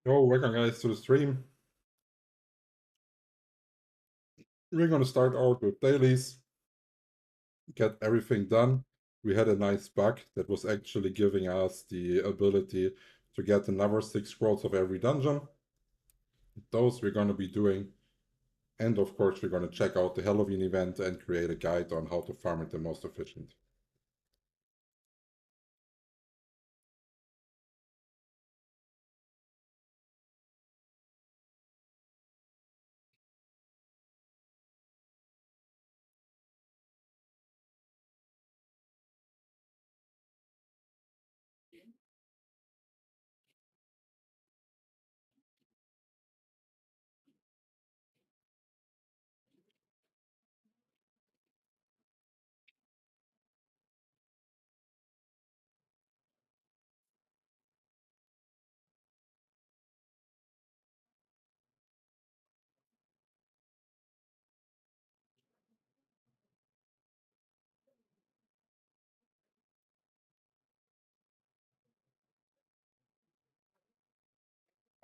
Yo, welcome guys to the stream. We're gonna start out with dailies, get everything done. We had a nice bug that was actually giving us the ability to get another 6 scrolls of every dungeon. Those we're gonna be doing. And of course, we're gonna check out the Halloween event and create a guide on how to farm it the most efficient.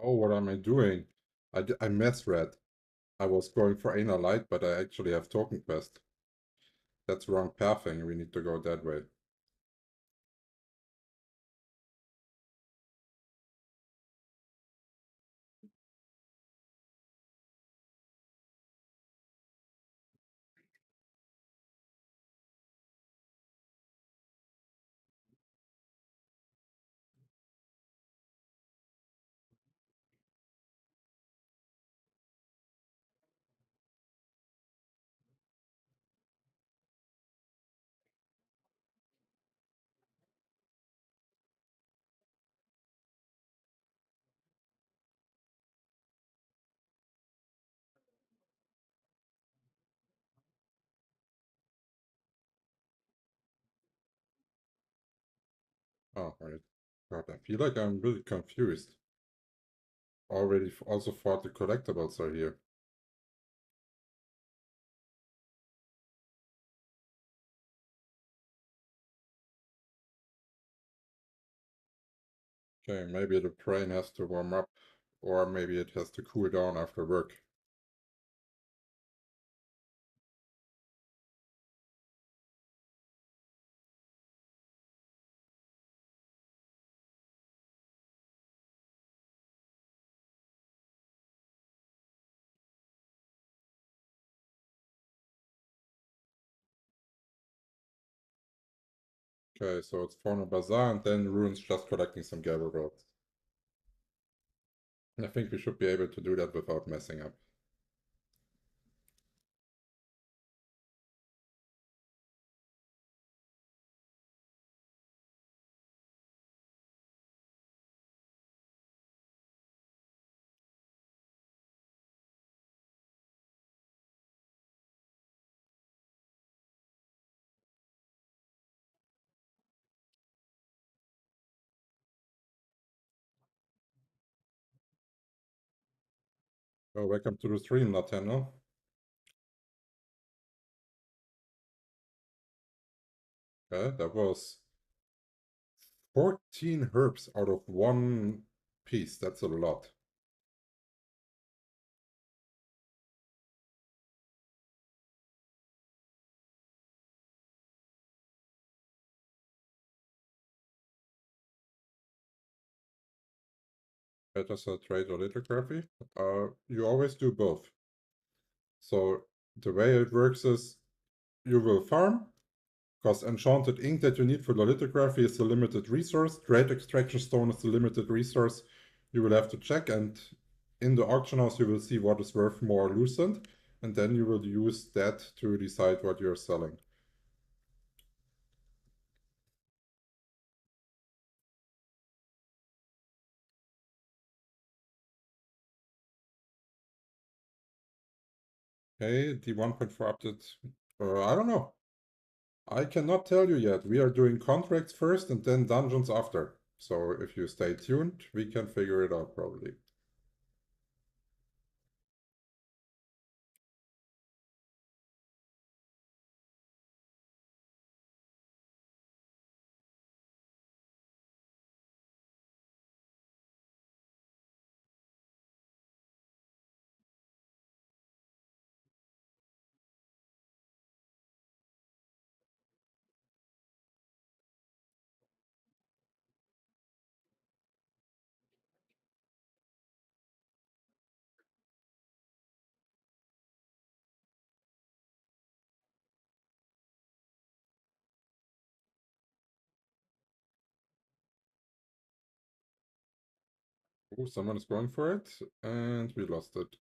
Oh, what am I doing? I misread. I was going for Anal Light, but I actually have Token Quest. That's wrong pathing. We need to go that way. Oh, right. God, I feel like I'm really confused. Already also thought the collectibles are here. Okay, maybe the brain has to warm up, or maybe it has to cool down after work. Okay, so it's Forno Bazaar and then Ruins just collecting some gather rolls. I think we should be able to do that without messing up. Oh, welcome to the stream, Nathaniel. Okay, that was 14 herbs out of one piece. That's a lot. Better sell trade or lithography. You always do both. So the way it works is you will farm, because enchanted ink that you need for the lithography is a limited resource. Great extraction stone is a limited resource. You will have to check, and in the auction house you will see what is worth more lucent, and then you will use that to decide what you're selling. Okay, the 1.4 update. I don't know. I cannot tell you yet. We are doing contracts first and then dungeons after. So if you stay tuned, we can figure it out probably. Oh, someone is going for it, and we lost it.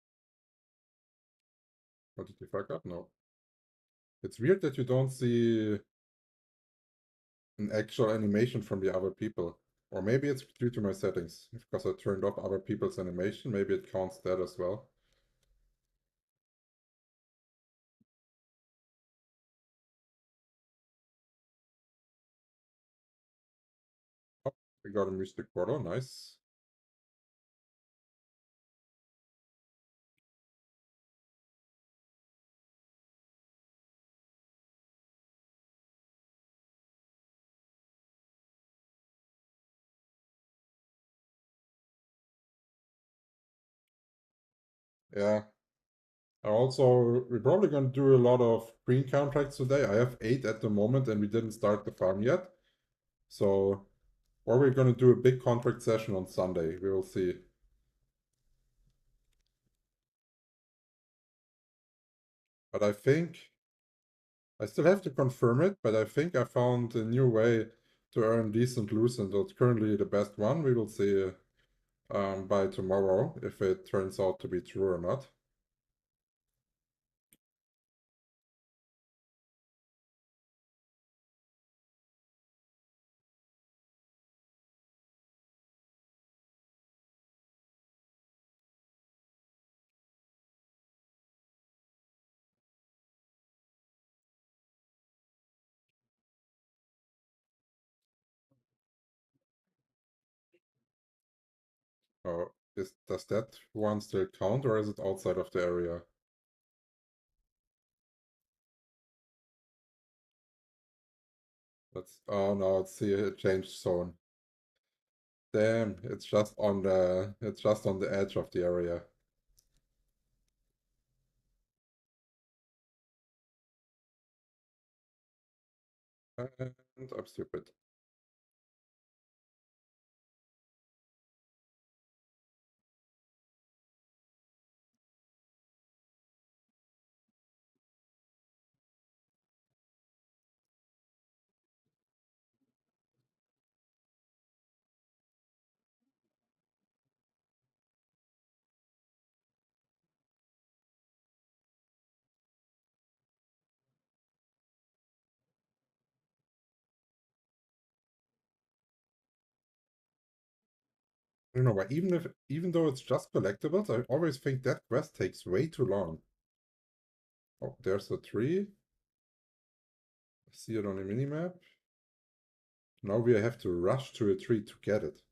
What did you fuck up? No. It's weird that you don't see an actual animation from the other people. Or maybe it's due to my settings. Because I turned off other people's animation, maybe it counts that as well. Oh, we got a Mystic Portal, nice. Yeah. We're probably going to do a lot of green contracts today. I have 8 at the moment and we didn't start the farm yet. So, or we're going to do a big contract session on Sunday. We will see. But I think, I still have to confirm it, but I think I found a new way to earn decent loot, and it's currently the best one. We will see by tomorrow if it turns out to be true or not. Oh, does that one still count, or is it outside of the area? Oh no, it changed zone. Damn, it's just on the edge of the area. And I'm stupid. I don't know, but even though it's just collectibles, I always think that quest takes way too long. Oh, there's a tree. I see it on the minimap. Now we have to rush to a tree to get it.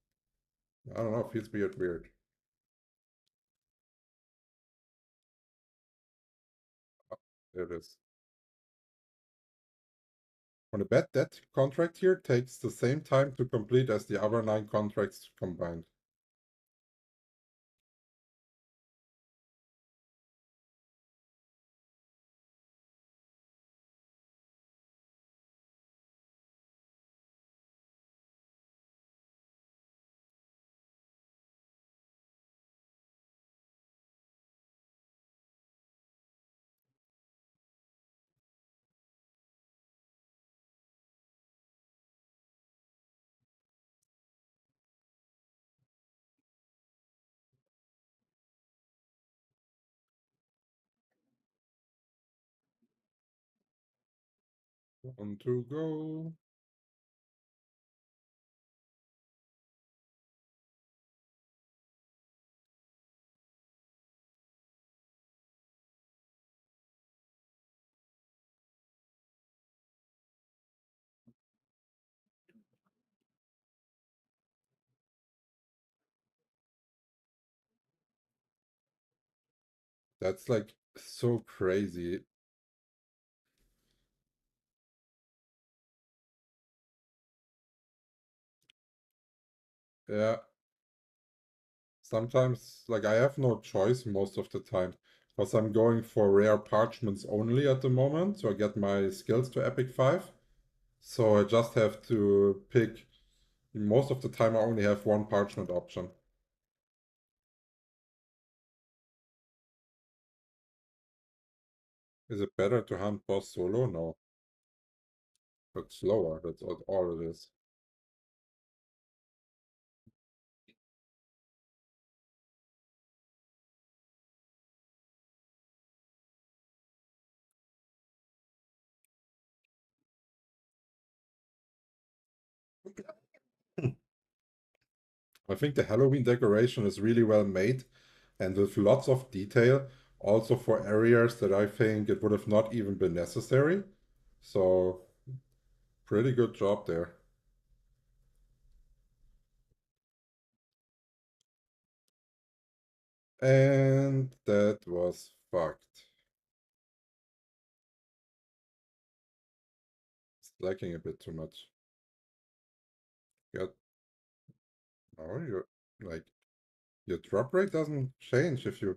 I don't know, feels weird. Oh, there it is. On a bet that contract here takes the same time to complete as the other 9 contracts combined. One to go. That's like so crazy. Yeah, sometimes like I have no choice most of the time because I'm going for rare parchments only at the moment to get my skills to Epic 5. So I just have to pick. Most of the time I only have one parchment option. Is it better to hunt boss solo? No. But slower, that's all it is. I think the Halloween decoration is really well made and with lots of detail, also for areas that I think it would have not even been necessary. So, pretty good job there. And that was fucked. It's lacking a bit too much. Got, oh, you like your drop rate doesn't change if you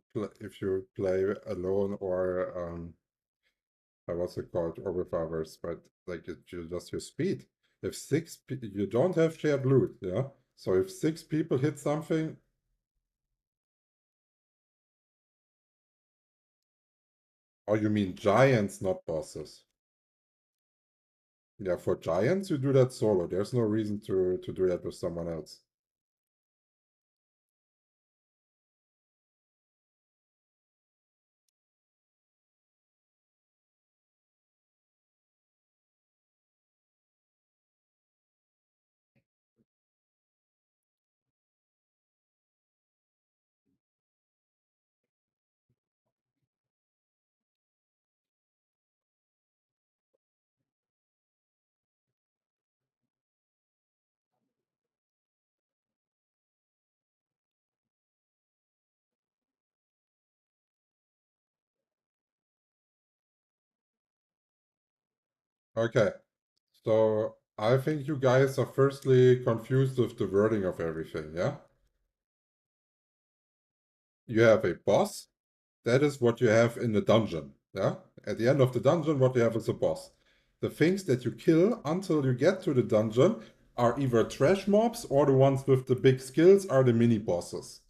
play alone or what's it called, or with others, but like you just your speed. If you don't have shared loot, yeah. So if 6 people hit something, or you mean giants, not bosses? Yeah, for giants you do that solo. There's no reason to do that with someone else. Okay, so I think you guys are firstly confused with the wording of everything, yeah? You have a boss. That is what you have in the dungeon, yeah? At the end of the dungeon, what you have is a boss. The things that you kill until you get to the dungeon are either trash mobs or the ones with the big skills are the mini bosses.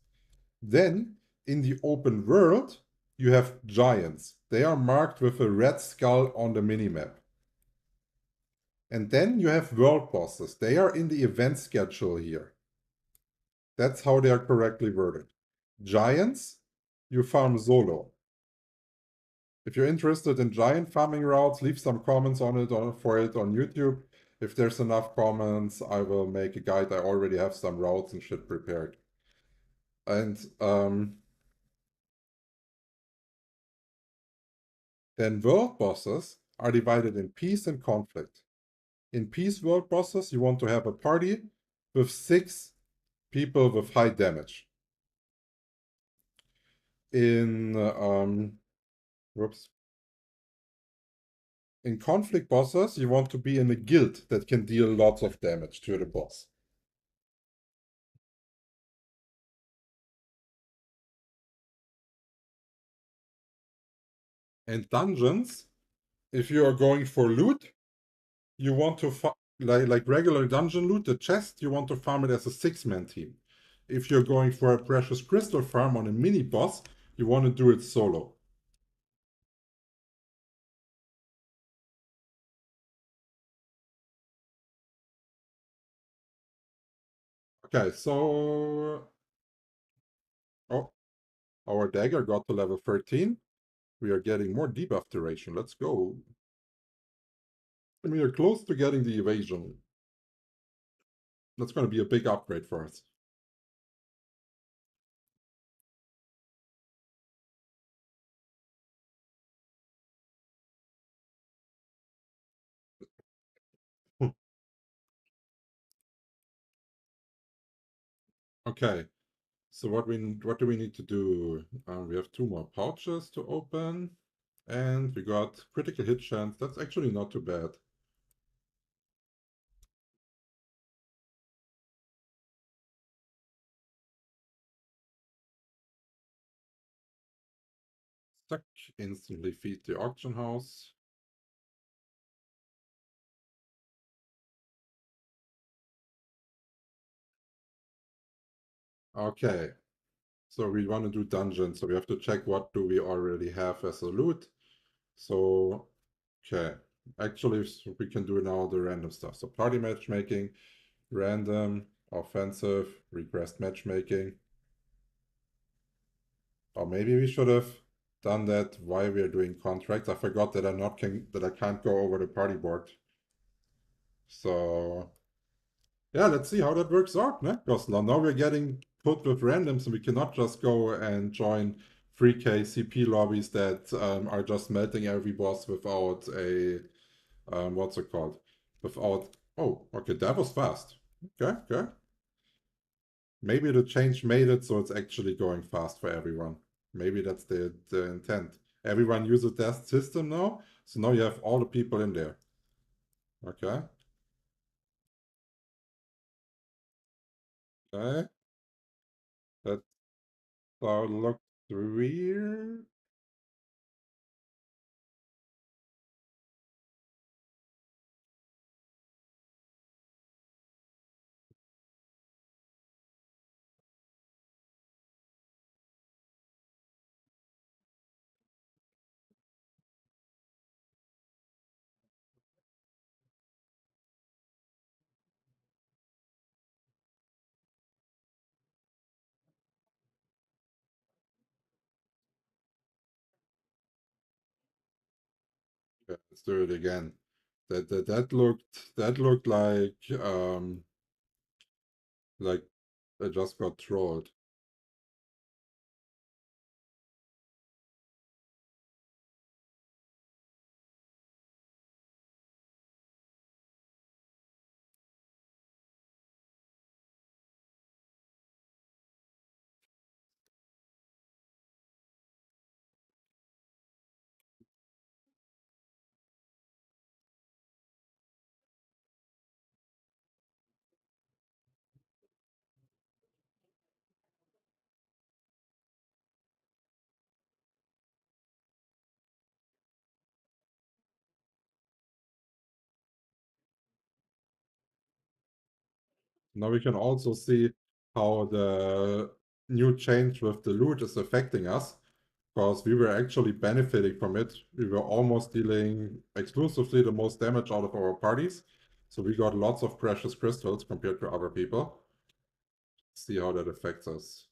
Then, in the open world, you have giants. They are marked with a red skull on the minimap. And then you have world bosses. They are in the event schedule here. That's how they are correctly worded. Giants, you farm solo. If you're interested in giant farming routes, leave some comments on it for it on YouTube. If there's enough comments, I will make a guide. I already have some routes and shit prepared. And then world bosses are divided in peace and conflict. In peace world bosses, you want to have a party with 6 people with high damage. In whoops. In conflict bosses, you want to be in a guild that can deal lots of damage to the boss. And dungeons, if you are going for loot, you want to like regular dungeon loot, the chest, you want to farm it as a 6-man team. If you're going for a precious crystal farm on a mini boss, you want to do it solo. Okay, so oh, our dagger got to level 13. We are getting more debuff duration. Let's go. And we are close to getting the evasion. That's going to be a big upgrade for us. Okay, so what do we need to do? We have 2 more pouches to open, and we got critical hit chance. That's actually not too bad. Stuck. Instantly feed the auction house. Okay, so we want to do dungeons, so we have to check what do we already have as a loot. So, okay, actually we can do now the random stuff. So party matchmaking, random, offensive, request matchmaking. Or maybe we should have done that while we are doing contracts. I forgot that I can't go over the party board. So yeah, let's see how that works out, ne? Because now we're getting put with randoms and we cannot just go and join 3K CP lobbies that are just melting every boss without a, what's it called? Without, oh, okay, that was fast. Okay, okay. Maybe the change made it so it's actually going fast for everyone. Maybe that's the intent. Everyone uses that system now, so now you have all the people in there. Okay, okay. That's how it looked weird. Yeah, let's do it again. That looked like I just got trolled. Now we can also see how the new change with the loot is affecting us, because we were actually benefiting from it. We were almost dealing exclusively the most damage out of our parties, so we got lots of precious crystals compared to other people. See how that affects us.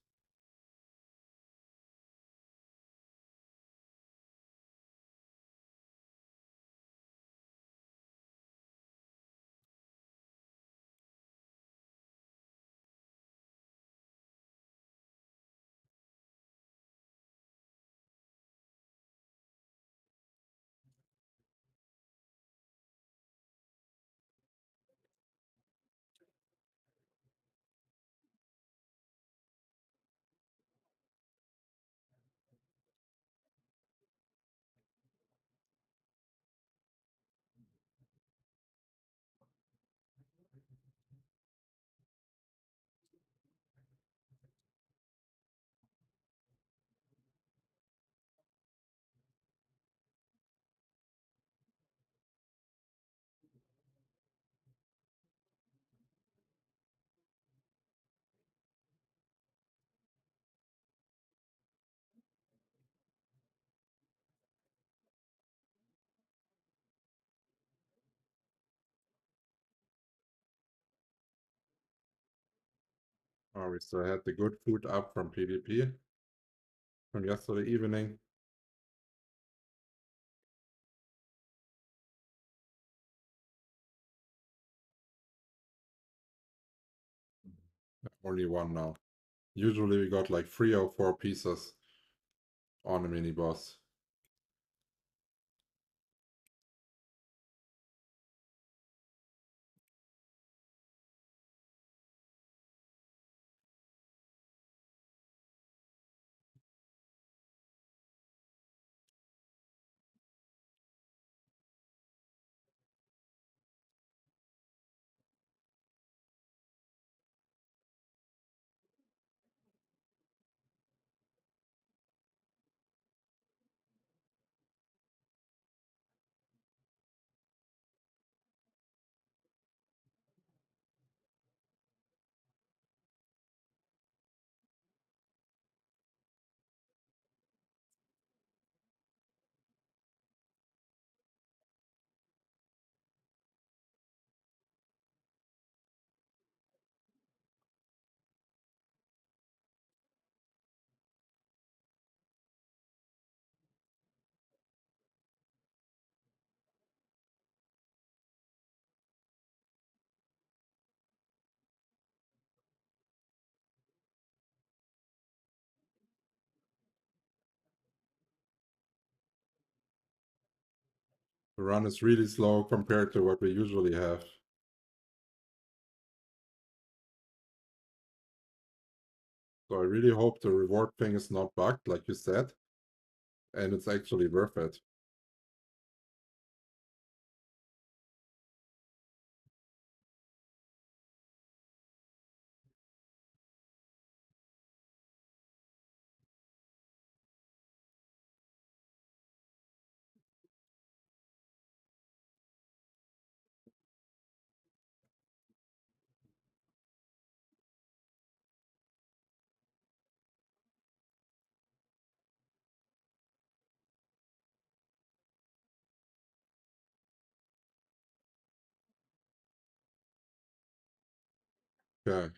Oh, we still had the good food up from PvP from yesterday evening. Only one now. Usually we got like 3 or 4 pieces on a mini boss. The run is really slow compared to what we usually have. So I really hope the reward thing is not bugged, like you said, and it's actually worth it. Okay.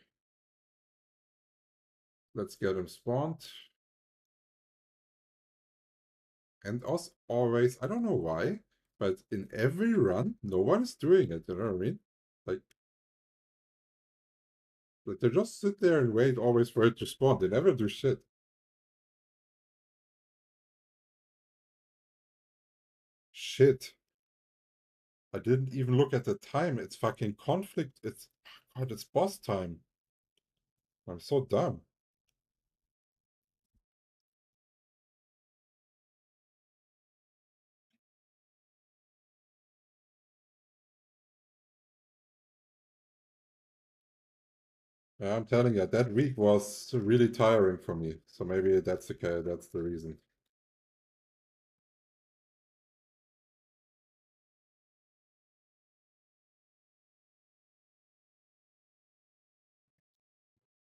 Let's get him spawned. And also always, I don't know why, but in every run, no one is doing it, you know what I mean? Like they just sit there and wait always for it to spawn. They never do shit. Shit. I didn't even look at the time. It's fucking conflict. It's God, it's boss time. I'm so dumb. Yeah, I'm telling you, that week was really tiring for me. So maybe that's okay. That's the reason.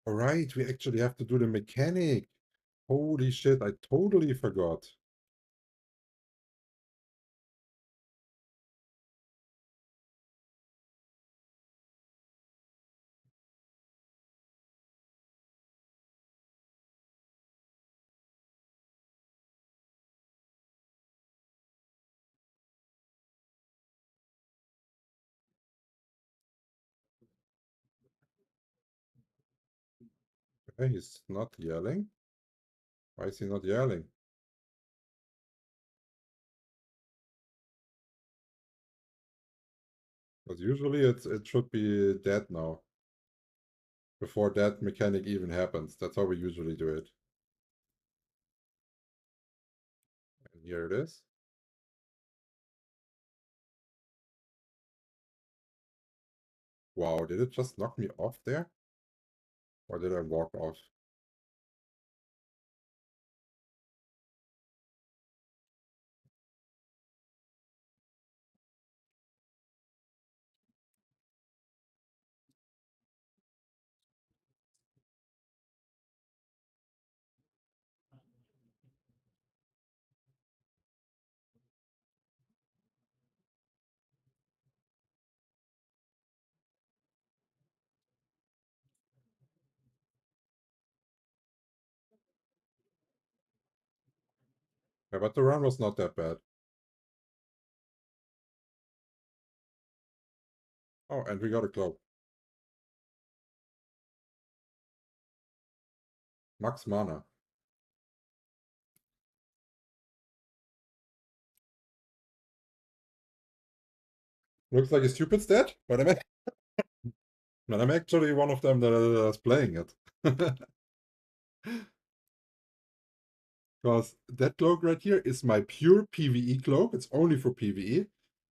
All right, we actually have to do the mechanic. Holy shit, I totally forgot. Okay, he's not yelling. Why is he not yelling? Because usually it should be dead now. Before that mechanic even happens. That's how we usually do it. And here it is. Wow, did it just knock me off there? Or did I walk off? Yeah, but the run was not that bad. Oh, and we got a cloak. Max mana. Looks like a stupid stat, but I'm actually one of them that is playing it. Because that cloak right here is my pure PvE cloak. It's only for PvE.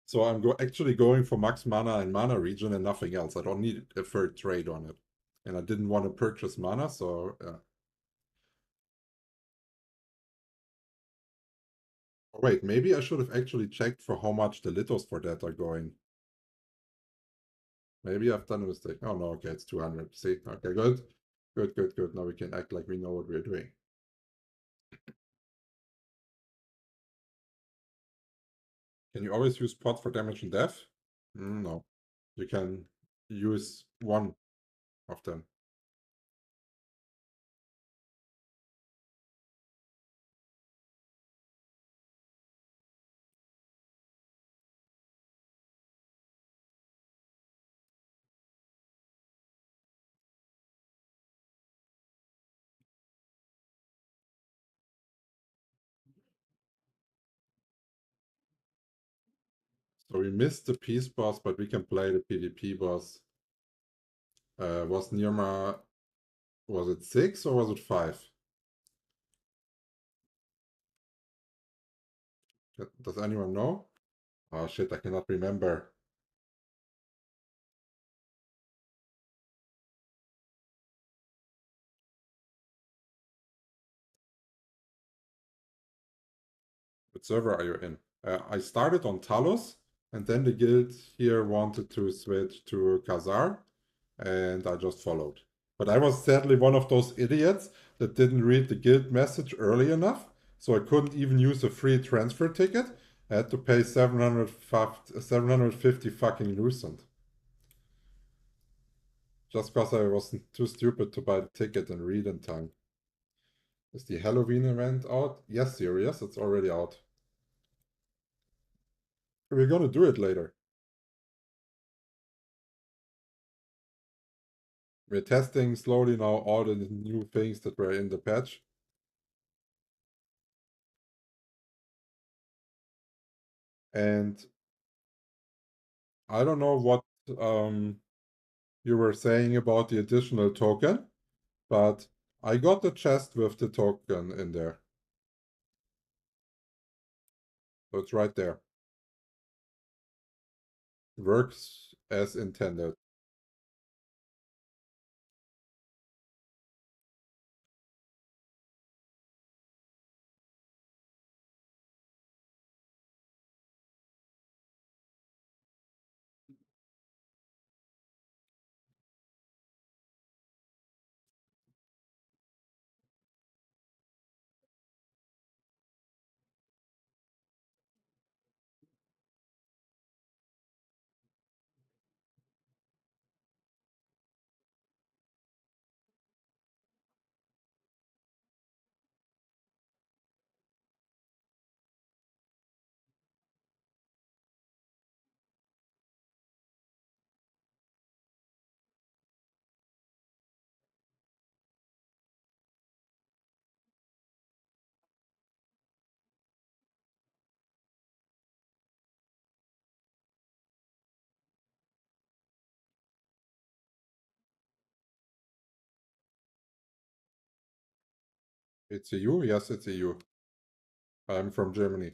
So I'm actually going for max mana and mana regen and nothing else. I don't need a third trade on it. And I didn't want to purchase mana, so yeah. Oh, wait, maybe I should have actually checked for how much the litos for that are going. Maybe I've done a mistake. Oh no, okay, it's 200. See, okay, good. Good, good, good. Now we can act like we know what we're doing. Can you always use pot for damage and death? No. You can use one of them. So we missed the peace boss, but we can play the PvP boss. Was Nirma, was it 6 or was it 5? Does anyone know? Oh shit, I cannot remember. What server are you in? I started on Talos, and then the guild here wanted to switch to Khazar, and I just followed. But I was sadly one of those idiots that didn't read the guild message early enough, so I couldn't even use a free transfer ticket. I had to pay 750 fucking lucent. Just because I was too stupid to buy the ticket and read in time. Is the Halloween event out? Yes, serious, it's already out. We're gonna do it later. We're testing slowly now all the new things that were in the patch. And I don't know what you were saying about the additional token, but I got the chest with the token in there. So it's right there. Works as intended. It's a you? Yes, it's a you. I'm from Germany.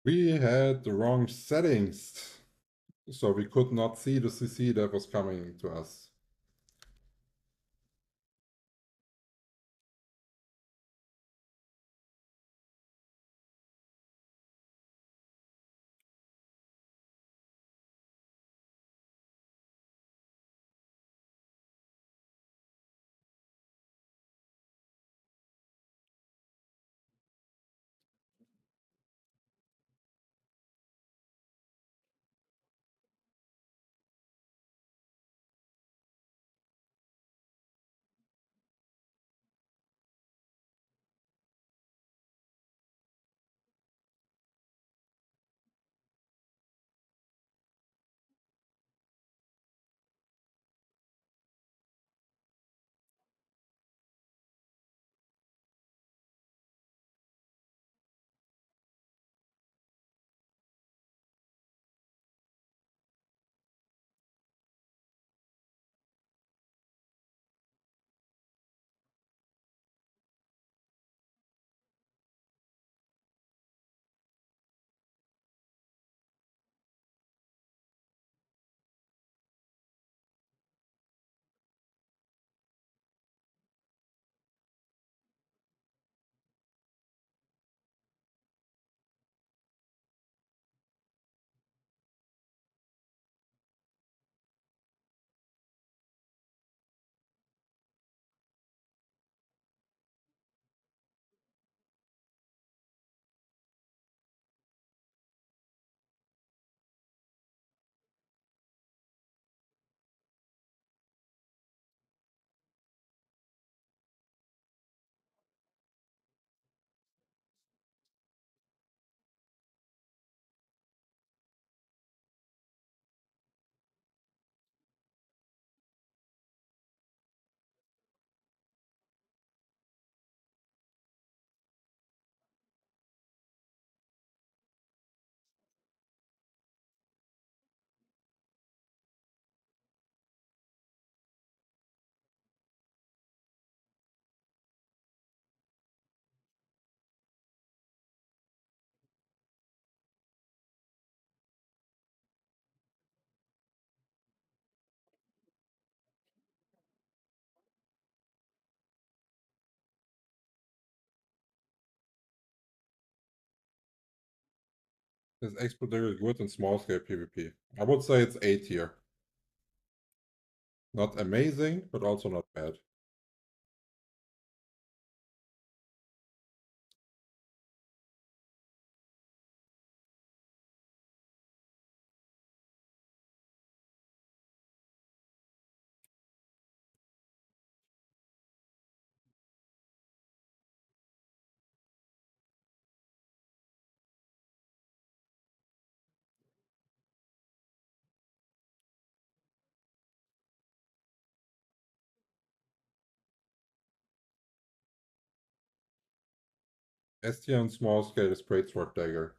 We had the wrong settings, so we could not see the CC that was coming to us. This XBow Dagger is good in small scale PvP. I would say it's A tier. Not amazing, but also not bad. S tier on small scale is Greatsword Dagger.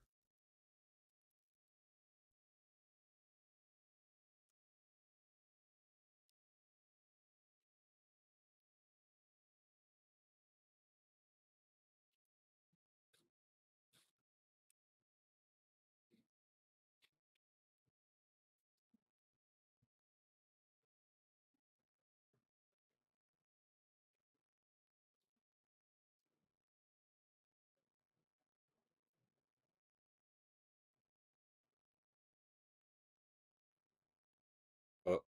But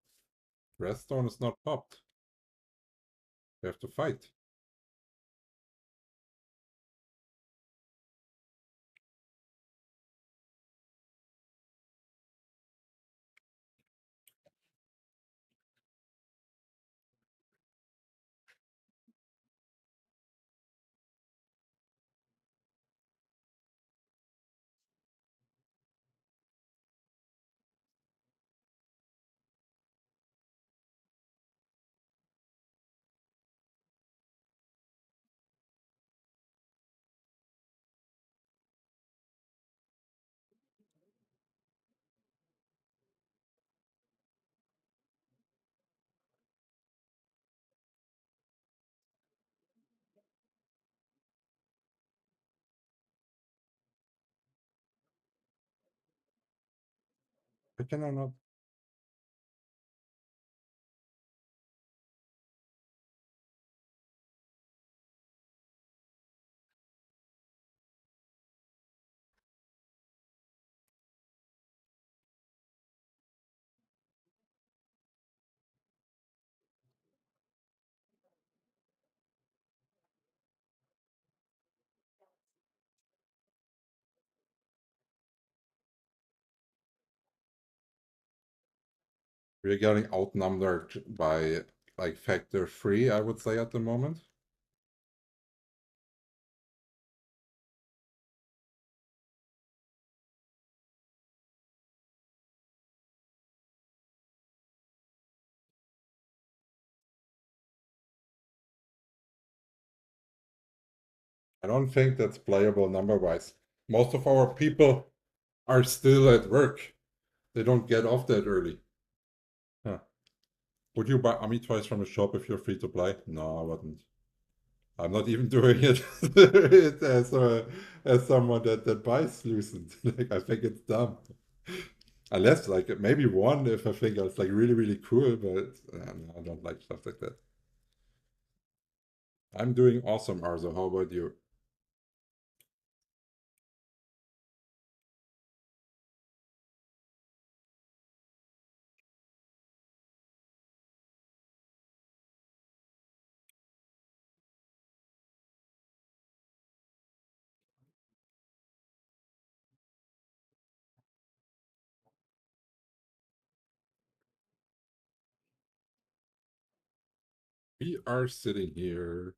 Redstone is not popped. You have to fight. Why can I not? We're getting outnumbered by like factor 3, I would say, at the moment. I don't think that's playable number-wise. Most of our people are still at work. They don't get off that early. Huh. Would you buy army toys from a shop if you're free to play? No, I wouldn't. I'm not even doing it as someone that buys Lucent. Like I think it's dumb. Unless like maybe one if I think it's like really really cool, but no, I don't like stuff like that. I'm doing awesome, Arzo. How about you? We are sitting here.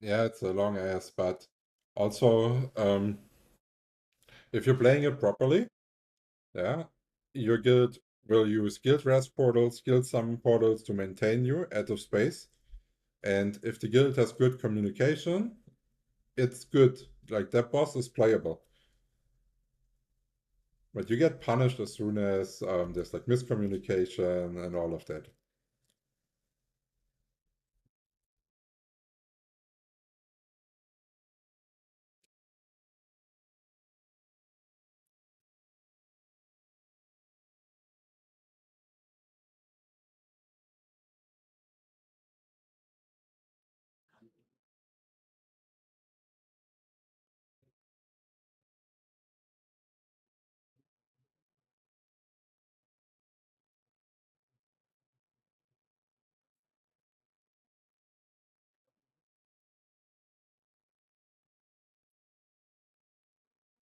Yeah, it's a long ass, but also if you're playing it properly, yeah, your guild will use guild rest portals, guild summon portals to maintain you out of space. And if the guild has good communication, it's good. Like that boss is playable. But you get punished as soon as there's like miscommunication and all of that.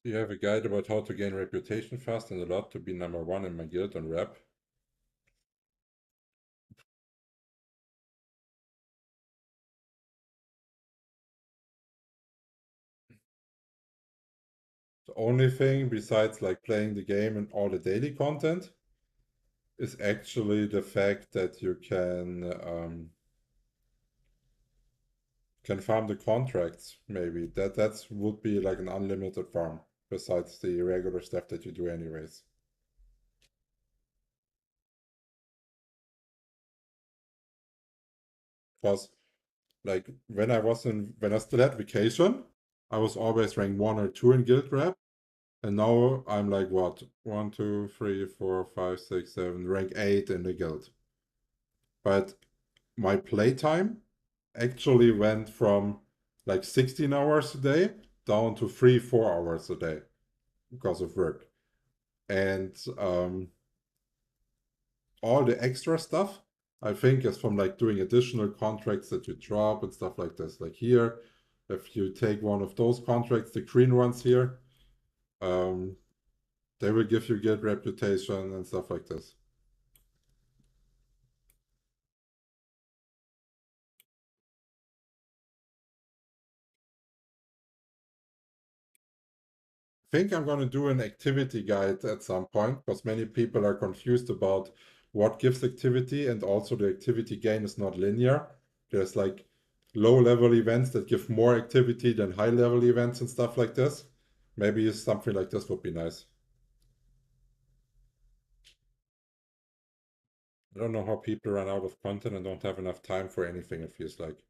You have a guide about how to gain reputation fast and a lot to be number one in my guild on rep. The only thing besides like playing the game and all the daily content is actually the fact that you can farm the contracts. Maybe that's would be like an unlimited farm besides the regular stuff that you do anyways. Because like when I still had vacation, I was always rank 1 or 2 in guild rep, and now I'm like what 1, 2, 3, 4, 5, 6, 7, rank 8 in the guild. But my playtime actually went from like 16 hours a day down to 3, 4 hours a day because of work. And all the extra stuff, I think, is from like doing additional contracts that you drop and stuff like this. Like here, if you take one of those contracts, the green ones here, um, they will give you good reputation and stuff like this. think I'm going to do an activity guide at some point because many people are confused about what gives activity, and also the activity gain is not linear. There's like low level events that give more activity than high level events and stuff like this. Maybe something like this would be nice. I don't know how people run out of content and don't have enough time for anything, it feels like.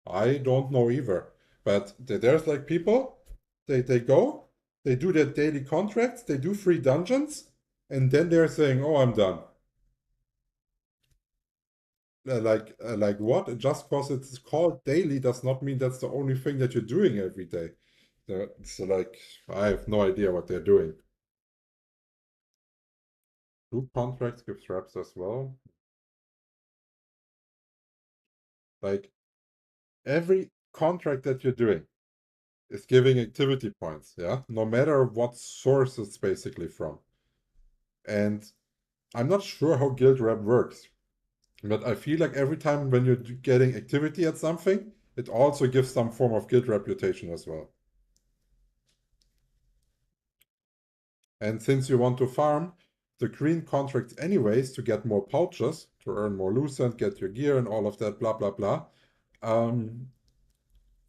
I don't know either. But there's like people, they go, they do their daily contracts, they do 3 dungeons, and then they're saying, "Oh, I'm done." Like what? Just because it's called daily does not mean that's the only thing that you're doing every day. So like, I have no idea what they're doing. Do contracts give reps as well? Like every contract that you're doing is giving activity points, yeah? No matter what source it's basically from. And I'm not sure how guild rep works, but I feel like every time when you're getting activity at something, it also gives some form of guild reputation as well. And since you want to farm the green contracts anyways to get more pouches, to earn more lucent, get your gear and all of that, blah, blah, blah, um,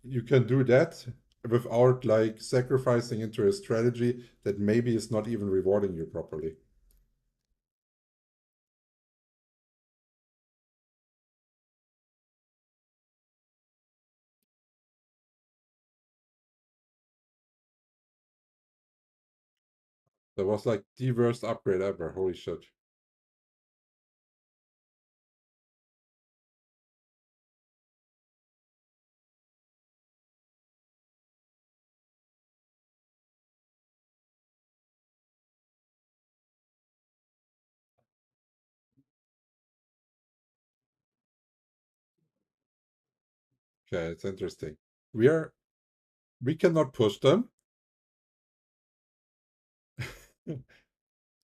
you can do that without like sacrificing into a strategy that maybe is not even rewarding you properly. That was like the worst upgrade ever. Holy shit. Okay, it's interesting. We cannot push them.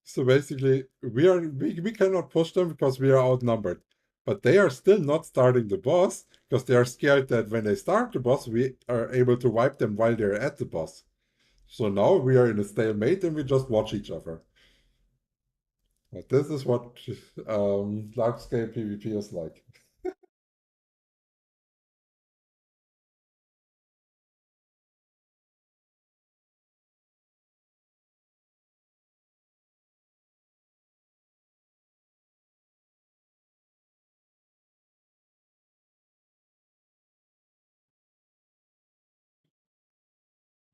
So basically, we cannot push them because we are outnumbered. But they are still not starting the boss because they are scared that when they start the boss, we are able to wipe them while they're at the boss. So now we are in a stalemate and we just watch each other. But this is what large scale PvP is like.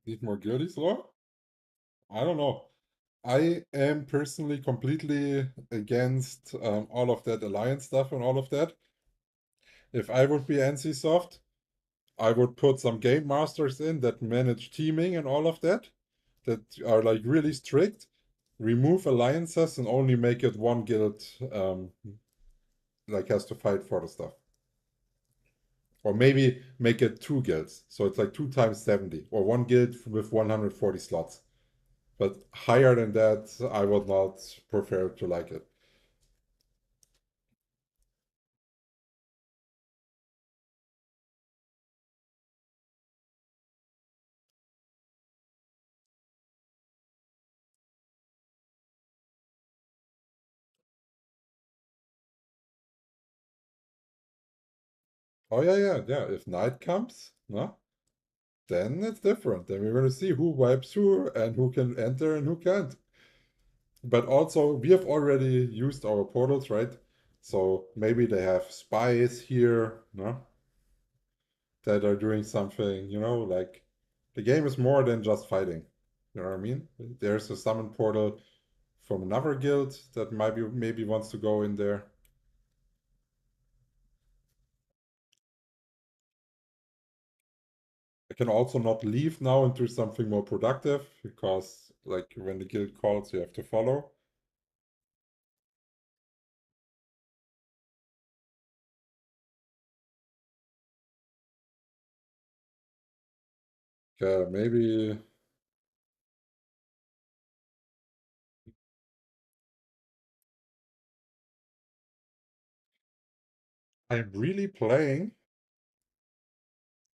Need more guildies, or? I don't know. I am personally completely against all of that alliance stuff and all of that. If I would be NCSoft, I would put some game masters in that manage teaming and all of that, that are like really strict. Remove alliances and only make it one guild, like has to fight for the stuff. Or maybe make it 2 guilds, so it's like 2 times 70, or one guild with 140 slots. But higher than that, I would not prefer to like it. Oh yeah, yeah, yeah. If night comes, no, then it's different. Then we're gonna see who wipes who and who can enter and who can't. But also, we have already used our portals, right? So maybe they have spies here, no, that are doing something, like the game is more than just fighting. You know what I mean? There's a summon portal from another guild that maybe wants to go in there. I can also not leave now and do something more productive because, like, when the guild calls, you have to follow. Maybe I'm really playing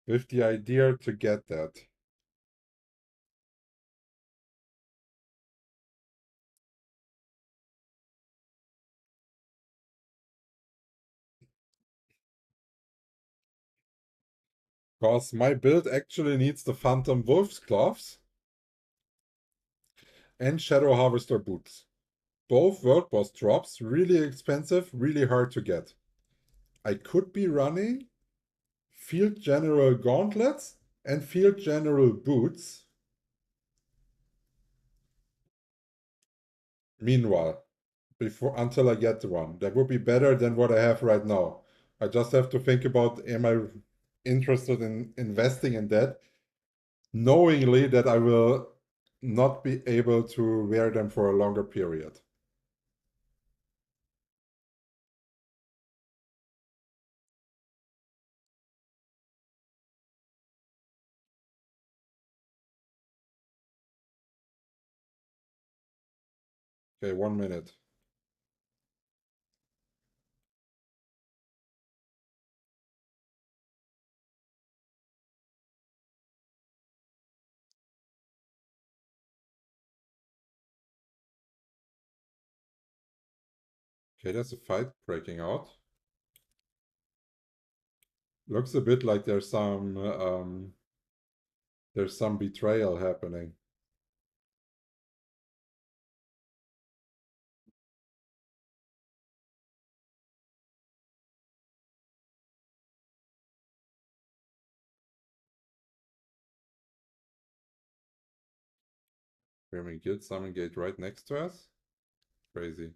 with the idea to get that. Because my build actually needs the Phantom Wolf's Gloves and Shadow Harvester Boots. Both World Boss drops, really expensive, really hard to get. I could be running Field General Gauntlets and Field General Boots. Meanwhile, until I get one. That would be better than what I have right now. I just have to think about, am I interested in investing in that, knowingly that I will not be able to wear them for a longer period. Okay, 1 minute. Okay, there's a fight breaking out. Looks a bit like there's some betrayal happening. Framing Guild Summon Gate right next to us? Crazy.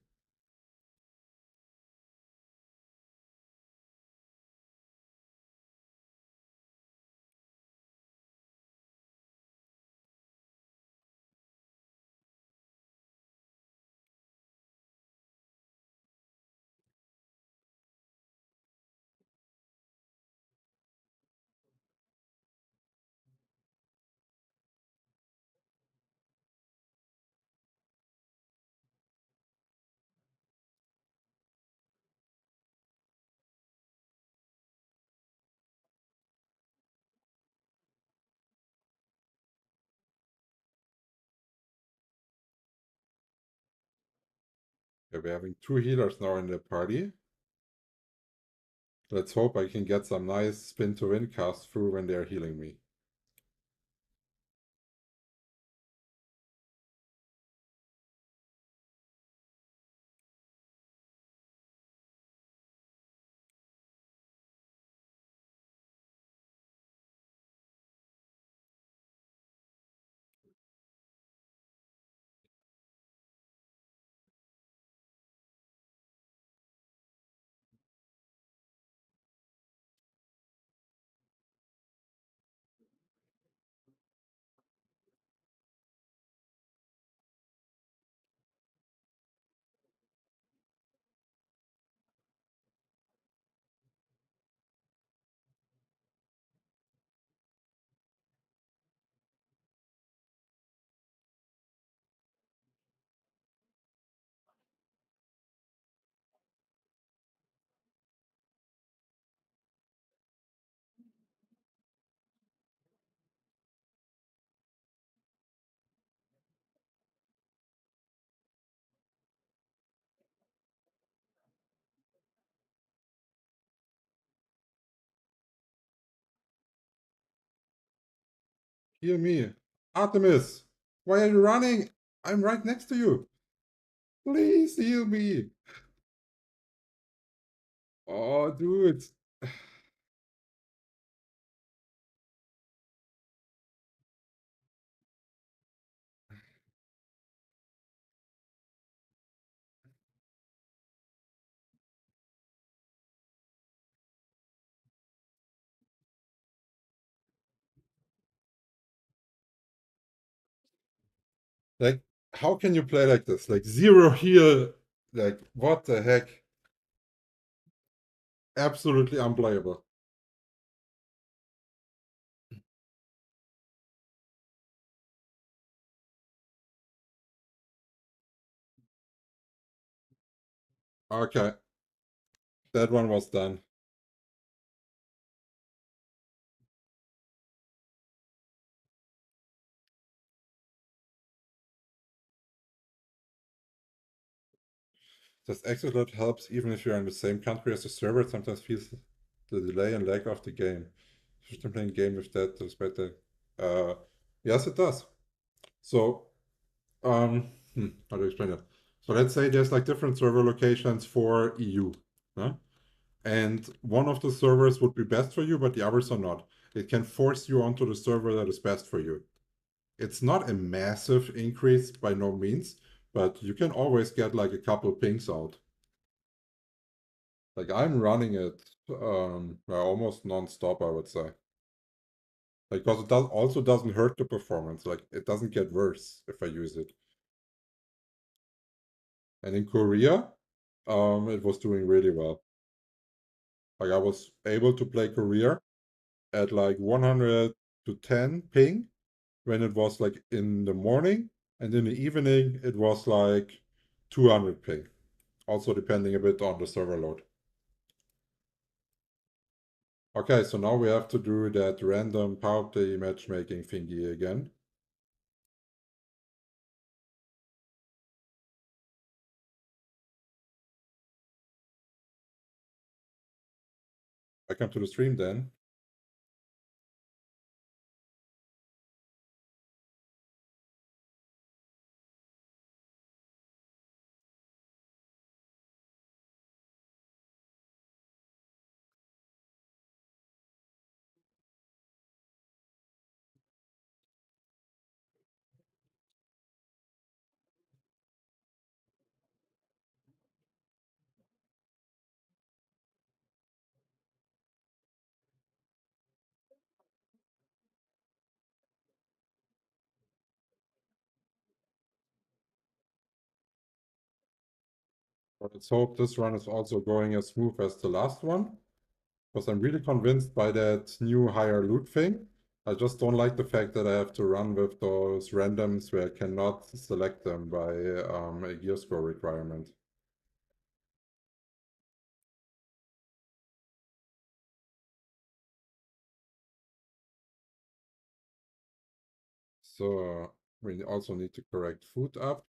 Okay, we're having 2 healers now in the party. Let's hope I can get some nice spin to win cast through when they're healing me. Heal me. Artemis! Why are you running? I'm right next to you. Please heal me. Oh, dude. Like, how can you play like this? Like, 0 heal. Like, what the heck? Absolutely unplayable. Okay, that one was done. This exit load helps even if you're in the same country as the server. It sometimes feels the delay and lag of the game. Should I play a game with that? Despite that? Yes, it does. So, how do I explain it? So let's say there's like different server locations for EU, huh? And one of the servers would be best for you, but the others are not. It can force you onto the server that is best for you. It's not a massive increase by no means, but you can always get like a couple pings out. Like I'm running it almost non-stop, I would say. Like, because it also doesn't hurt the performance. Like it doesn't get worse if I use it. And in Korea, it was doing really well. Like I was able to play Korea at like 100 to 10 ping when it was like in the morning, and in the evening it was like 200 ping. Also depending a bit on the server load. Okay, so now we have to do that random party matchmaking thingy again. Welcome to the stream then. Let's hope this run is also going as smooth as the last one, because I'm really convinced by that new higher loot thing. I just don't like the fact that I have to run with those randoms where I cannot select them by a gear score requirement. So we also need to correct food up.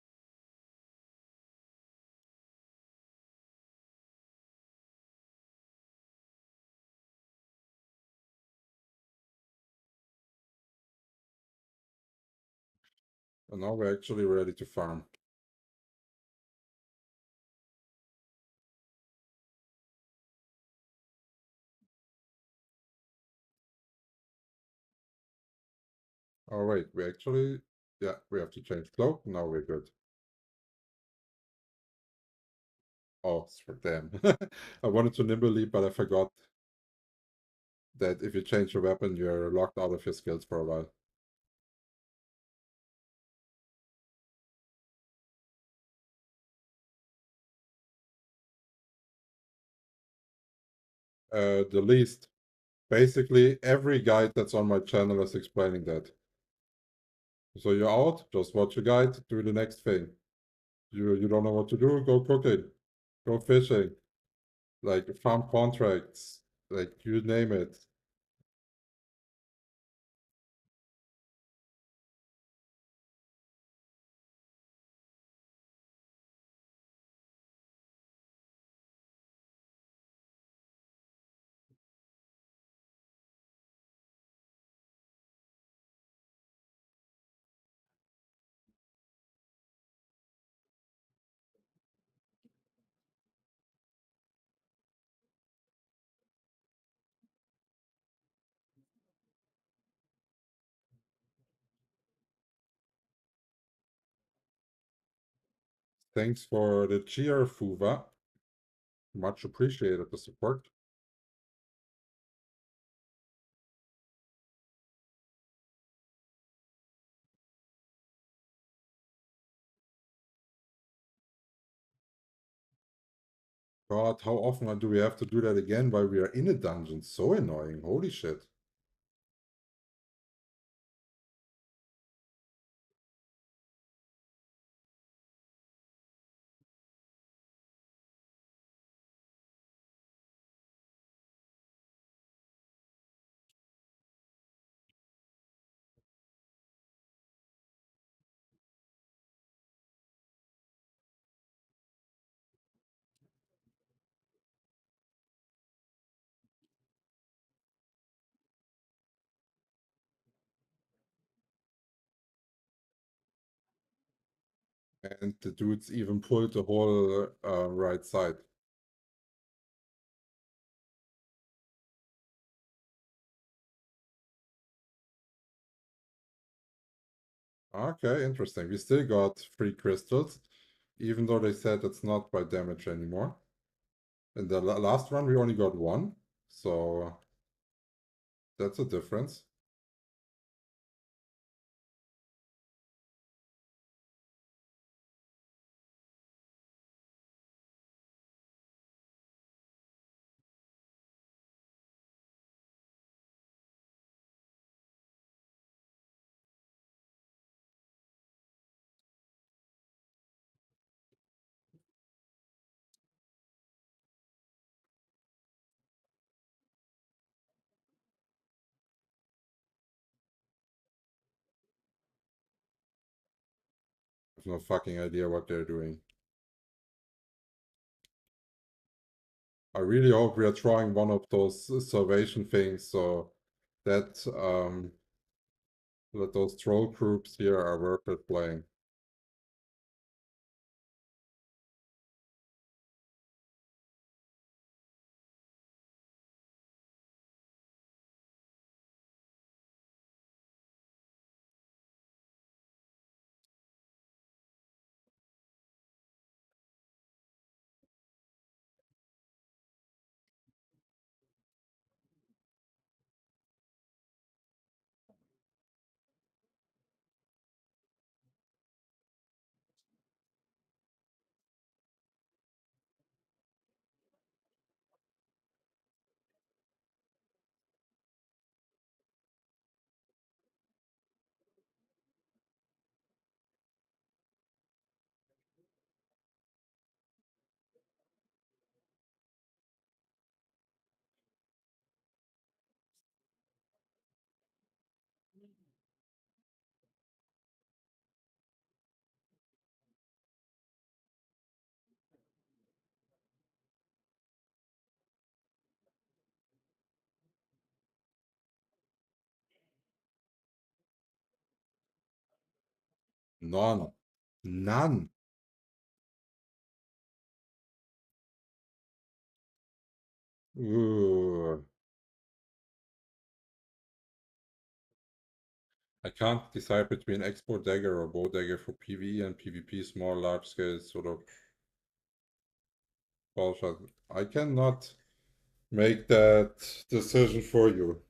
And now we're actually ready to farm. Oh wait, we actually, yeah, we have to change cloak. Now we're good. Oh, damn. I wanted to nimble leap, but I forgot that if you change your weapon, you're locked out of your skills for a while. The least. Basically, every guide that's on my channel is explaining that. So you're out, just watch a guide, do the next thing. You don't know what to do, go cooking, go fishing, like farm contracts, like you name it. Thanks for the cheer, Fuva. Much appreciated the support. God, how often do we have to do that again while we are in a dungeon? So annoying. Holy shit. And the dudes even pulled the whole right side. Okay, interesting. We still got 3 crystals, even though they said it's not by damage anymore. In the last run, we only got 1, so that's a difference. I have no fucking idea what they're doing. I really hope we are trying one of those salvation things so that those troll groups here are worth it playing. None. None. Ooh. I can't decide between XBow Dagger or Bow Dagger for PvE and PvP, small, large scale sort of bullshit. I cannot make that decision for you.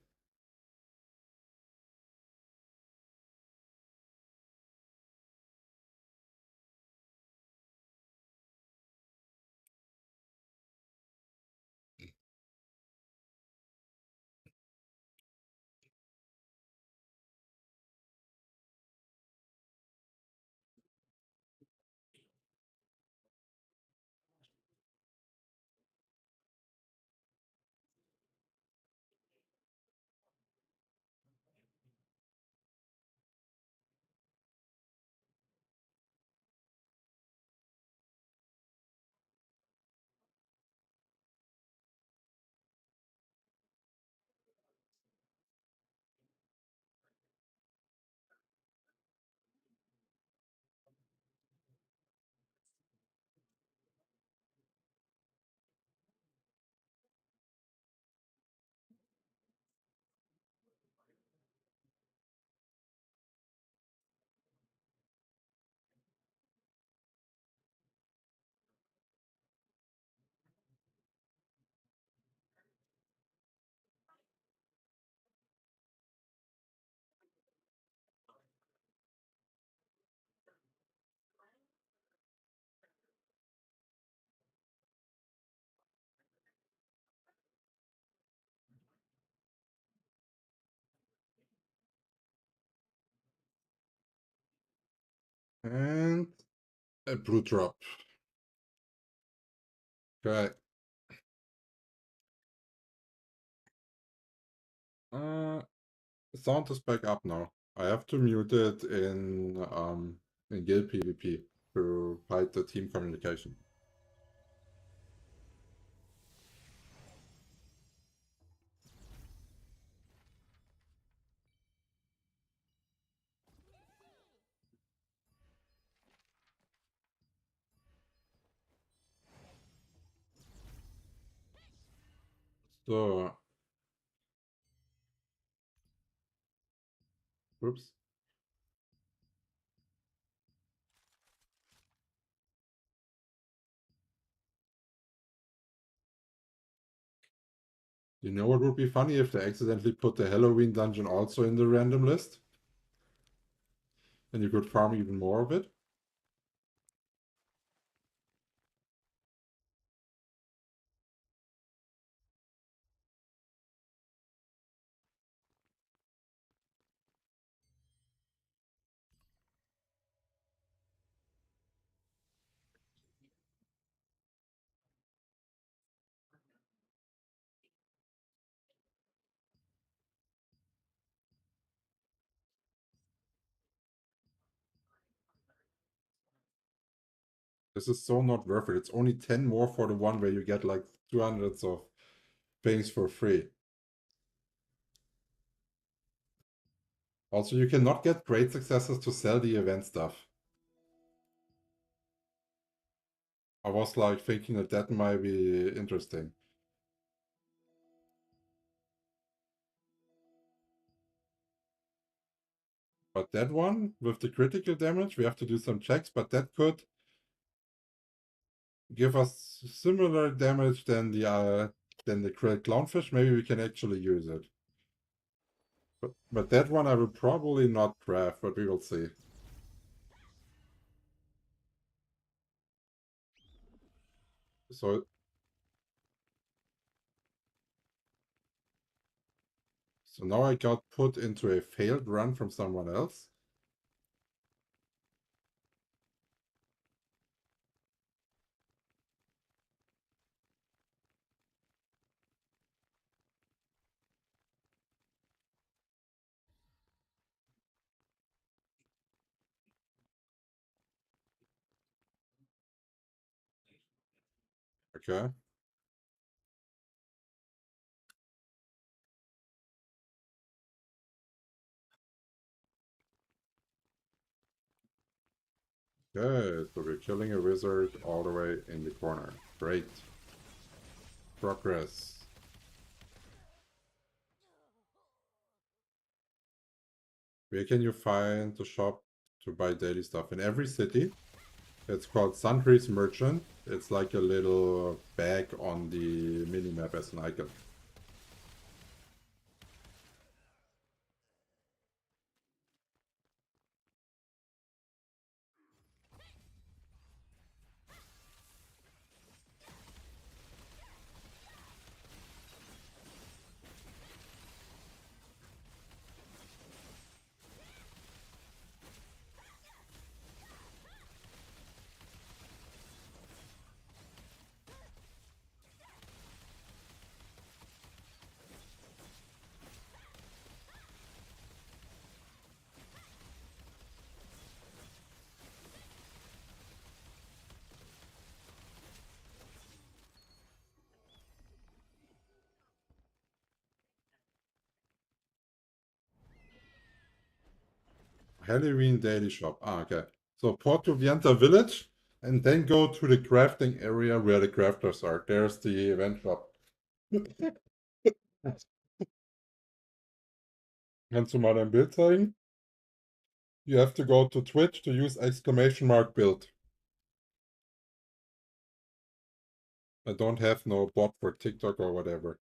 And a blue drop. Okay. Sound is back up now. I have to mute it in guild PvP to hide the team communication. So, whoops. You know what would be funny if they accidentally put the Halloween dungeon also in the random list? And you could farm even more of it? This is so not worth it. It's only 10 more for the one where you get like 200 of things for free. Also, you cannot get great successes to sell the event stuff. I was like thinking that that might be interesting. But that one, with the critical damage, we have to do some checks, but that could give us similar damage than the clownfish. Maybe we can actually use it. But that one I will probably not craft, but we will see. So now I got put into a failed run from someone else. Okay. Okay, so we're killing a wizard all the way in the corner. Great. Progress. Where can you find the shop to buy daily stuff? In every city. It's called Sundry's Merchant. It's like a little bag on the minimap as an icon. Halloween daily shop. Ah, okay. So Porto Vienta village and then go to the crafting area where the crafters are. There's the event shop. Kannst du mal dein Bild zeigen? You have to go to Twitch to use !build. I don't have no bot for TikTok or whatever.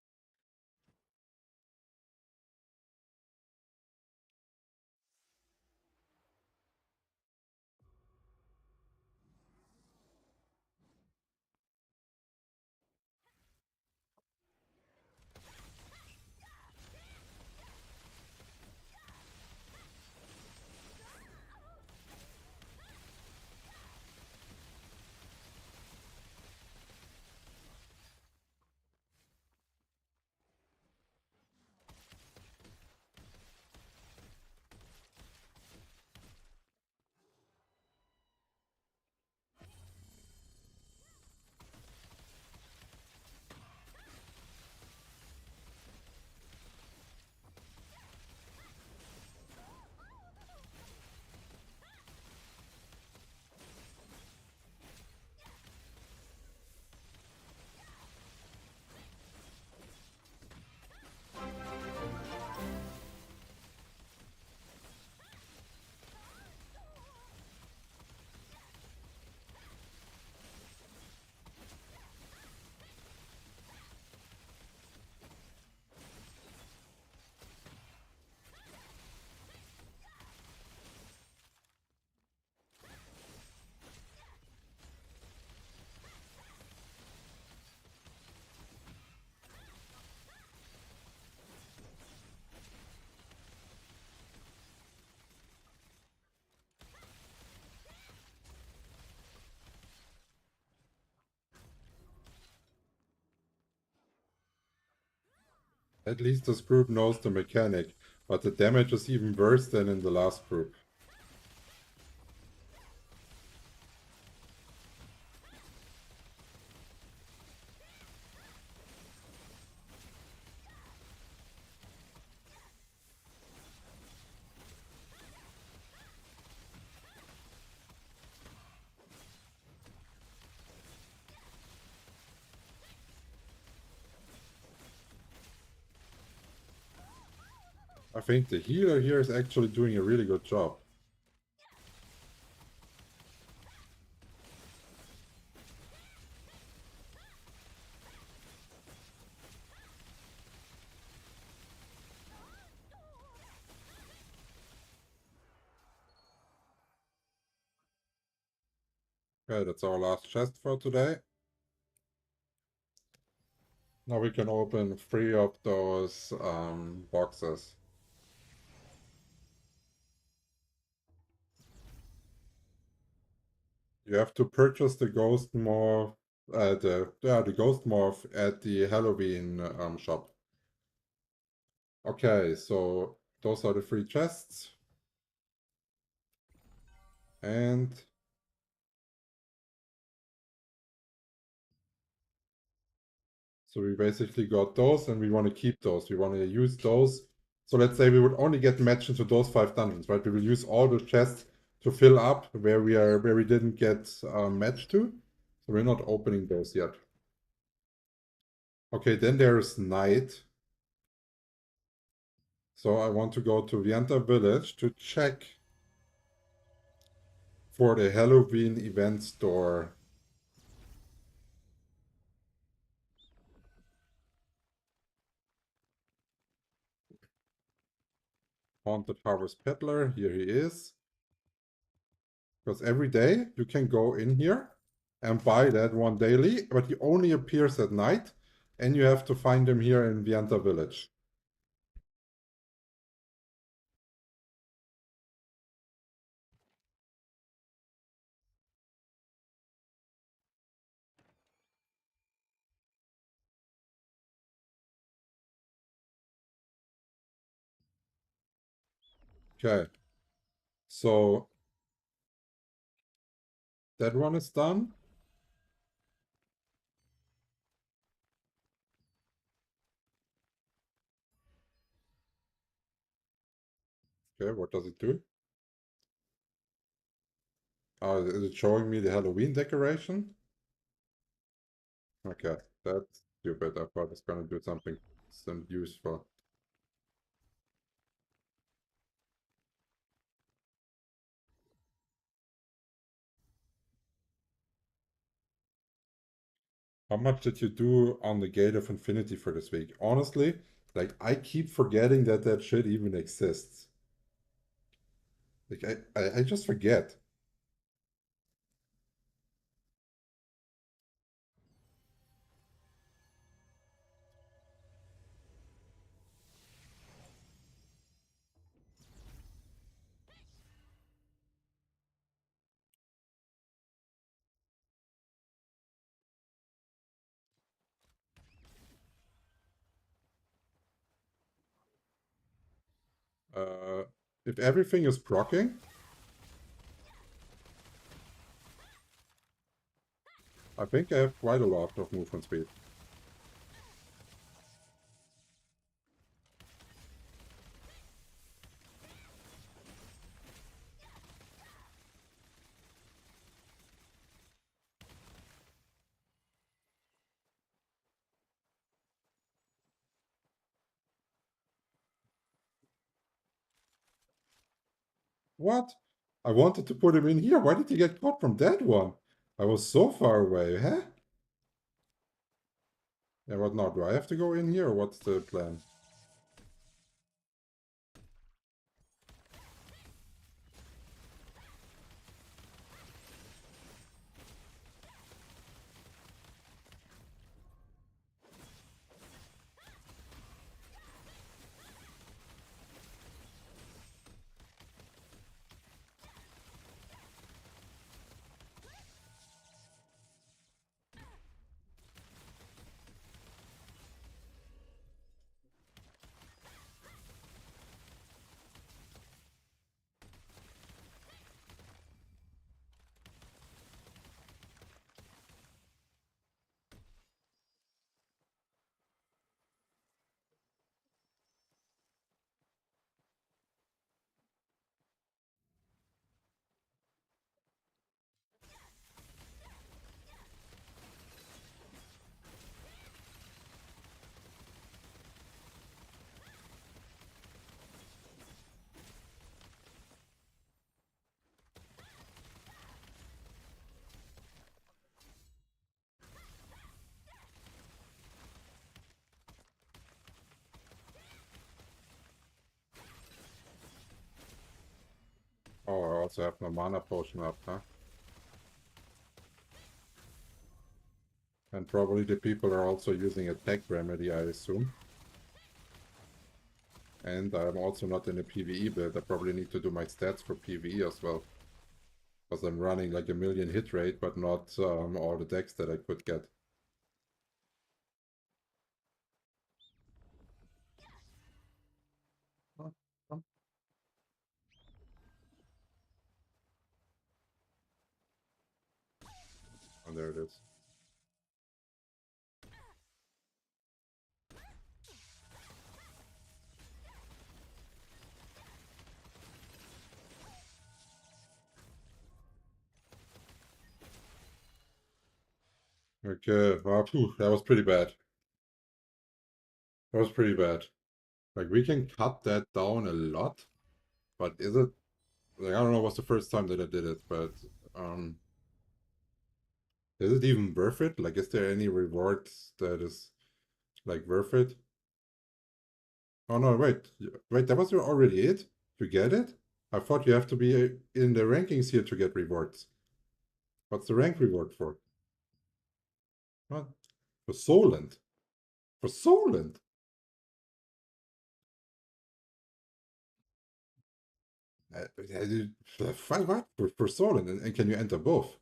At least this group knows the mechanic, but the damage is even worse than in the last group. I think the healer here is actually doing a really good job. Okay, that's our last chest for today. Now we can open 3 of those boxes. You have to purchase the ghost morph, the ghost morph at the Halloween shop. Okay, so those are the 3 chests. And so we basically got those, and we want to keep those. We want to use those. So let's say we would only get matched into those 5 dungeons, right? We will use all the chests to fill up where we didn't get matched to. So we're not opening those yet. Okay, then there's night. So I want to go to Vienta Village to check for the Halloween event store. Haunted Harvest Peddler, here he is. Because every day you can go in here and buy that one daily, but he only appears at night, and you have to find him here in Vienta Village. Okay, so that one is done. Okay, what does it do? Is it showing me the Halloween decoration? Okay, that's stupid. I thought it's gonna do something some useful. How much did you do on the Gate of Infinity for this week? Honestly, like I keep forgetting that that shit even exists. Like I just forget. Uh, if everything is proccing, I think I have quite a lot of movement speed. What? I wanted to put him in here. Why did he get caught from that one? I was so far away, huh? Yeah, what now? Do I have to go in here, or what's the plan? also have no mana potion up, huh? And probably the people are also using a tech remedy, I assume. And I'm also not in a PvE build. I probably need to do my stats for PvE as well. Because I'm running like a million hit rate, but not all the decks that I could get. Oh, oh. Oh, there it is. Okay, well, phew, that was pretty bad. That was pretty bad. Like, we can cut that down a lot, but is it... Like, I don't know what's the first time that I did it, but... Is it even worth it? Like, is there any reward that is, like, worth it? Oh, no, wait. Wait, that was already it? To get it? I thought you have to be in the rankings here to get rewards. What's the rank reward for? What? For Solent? For Solent? What? For Solent? And can you enter both?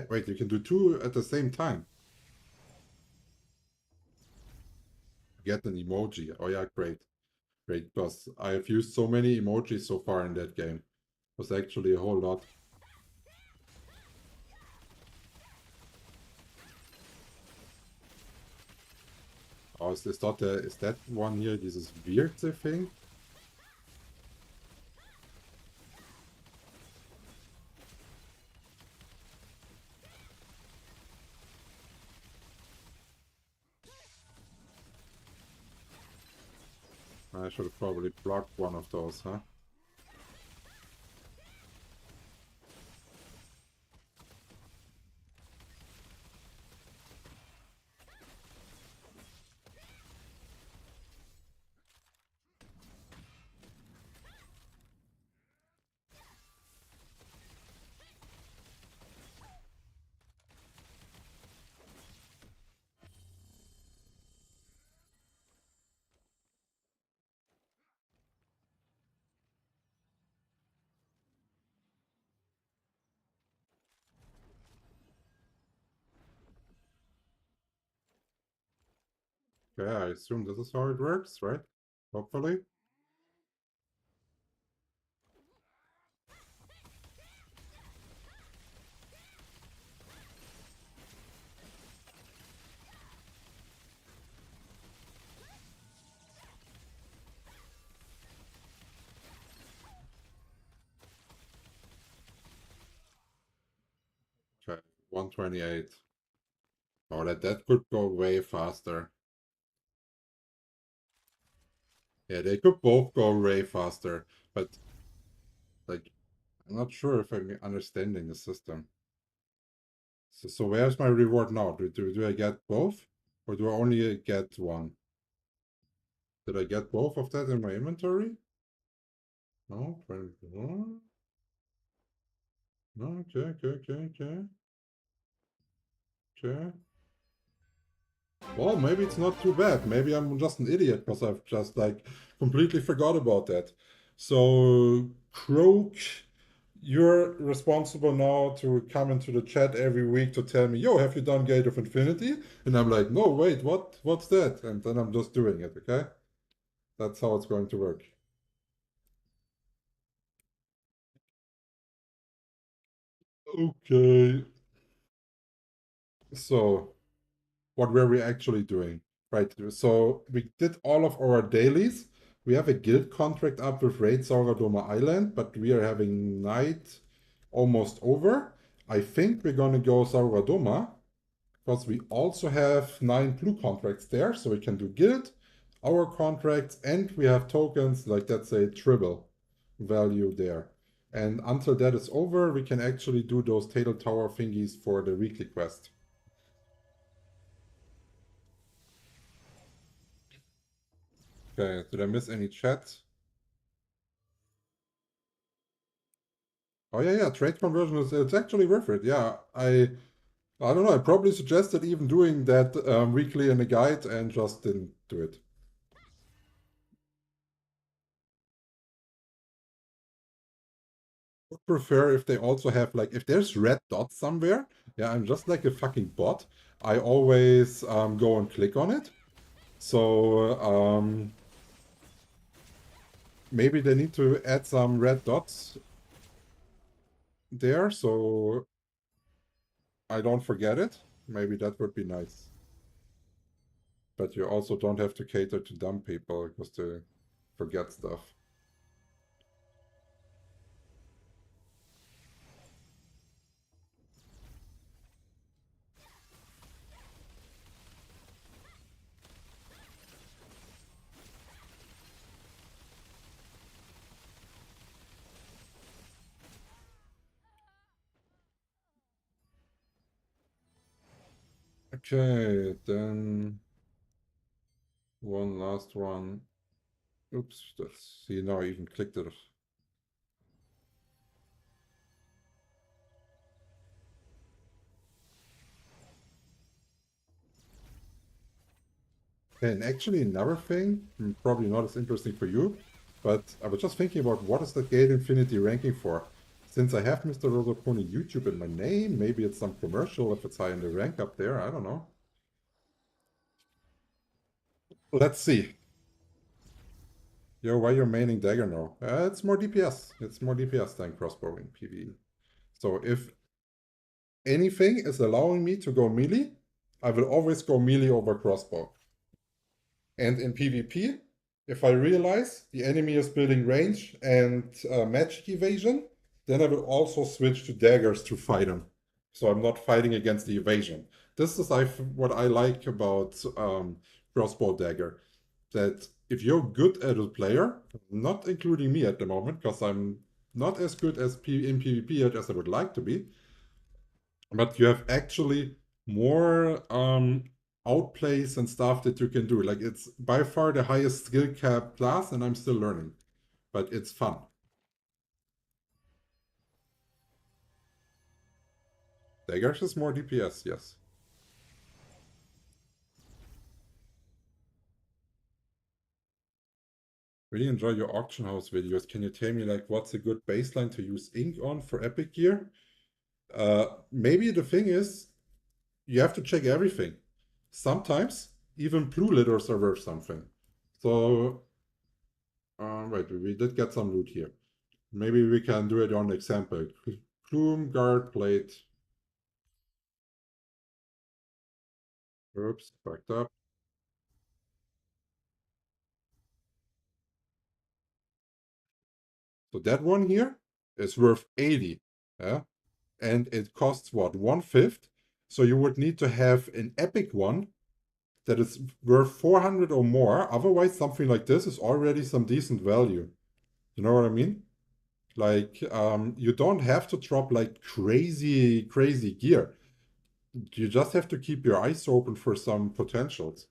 Wait, you can do two at the same time. Get an emoji. Oh yeah, great. Great, because I have used so many emojis so far in that game. It was actually a whole lot. Oh, is that one here, dieses weird thing? I should have probably blocked one of those, huh? Okay, I assume this is how it works, right? Hopefully. Okay, 128. Oh, that could go way faster. Yeah, they could both go way faster, but like, I'm not sure if I'm understanding the system. So where's my reward now? Do I get both? Or do I only get one? Did I get both of that in my inventory? No, 21. No, okay. Well, maybe it's not too bad. Maybe I'm just an idiot because I've just like completely forgot about that. So, Croak, you're responsible now to come into the chat every week to tell me, yo, have you done Gate of Infinity? And I'm like, no, wait, what? What's that? And then I'm just doing it, okay? That's how it's going to work. Okay. So, what were we actually doing? Right, so we did all of our dailies. We have a guild contract up with Raid Sauradoma Island, but we are having night almost over. I think we're gonna go Sauradoma, because we also have 9 blue contracts there, so we can do guild, our contracts, and we have tokens, like that's a triple value there. And until that is over, we can actually do those Tail Tower thingies for the weekly quest. Okay, did I miss any chat? Oh yeah, trade conversion is it's actually worth it. Yeah, I don't know. I probably suggested even doing that weekly in a guide and just didn't do it. Would prefer if they also have like if there's red dots somewhere. Yeah, I'm just like a fucking bot. I always go and click on it. So maybe they need to add some red dots there so I don't forget it. Maybe that would be nice. But you also don't have to cater to dumb people because they forget stuff. Okay, then one last one. Oops, that's see now I even clicked it. And actually another thing, probably not as interesting for you, but I was just thinking about what is the Gate Infinity ranking for? Since I have Mr. Rosaponi YouTube in my name, maybe it's some commercial if it's high in the rank up there, I don't know. Let's see. Yo, why you're maining Dagger now? It's more DPS. It's more DPS than crossbow in PvE. So if anything is allowing me to go melee, I will always go melee over crossbow. And in PvP, if I realize the enemy is building range and magic evasion, then I will also switch to daggers to fight him. So I'm not fighting against the evasion. This is what I like about crossbow dagger. That if you're good as a player, not including me at the moment, because I'm not as good as in PvP as I would like to be, but you have actually more outplays and stuff that you can do. Like it's by far the highest skill cap class, and I'm still learning, but it's fun. Daggers is more DPS, yes. Really enjoy your auction house videos. Can you tell me like what's a good baseline to use ink on for epic gear? Maybe the thing is you have to check everything. Sometimes even blue litters are worth something. So wait, we did get some loot here. Maybe we can do it on example. Plume, guard, plate. Oops, backed up. So that one here is worth 80. Yeah. And it costs what? 1/5. So you would need to have an epic one that is worth 400 or more. Otherwise, something like this is already some decent value. You know what I mean? Like, you don't have to drop like crazy, crazy gear. You just have to keep your eyes open for some potentials.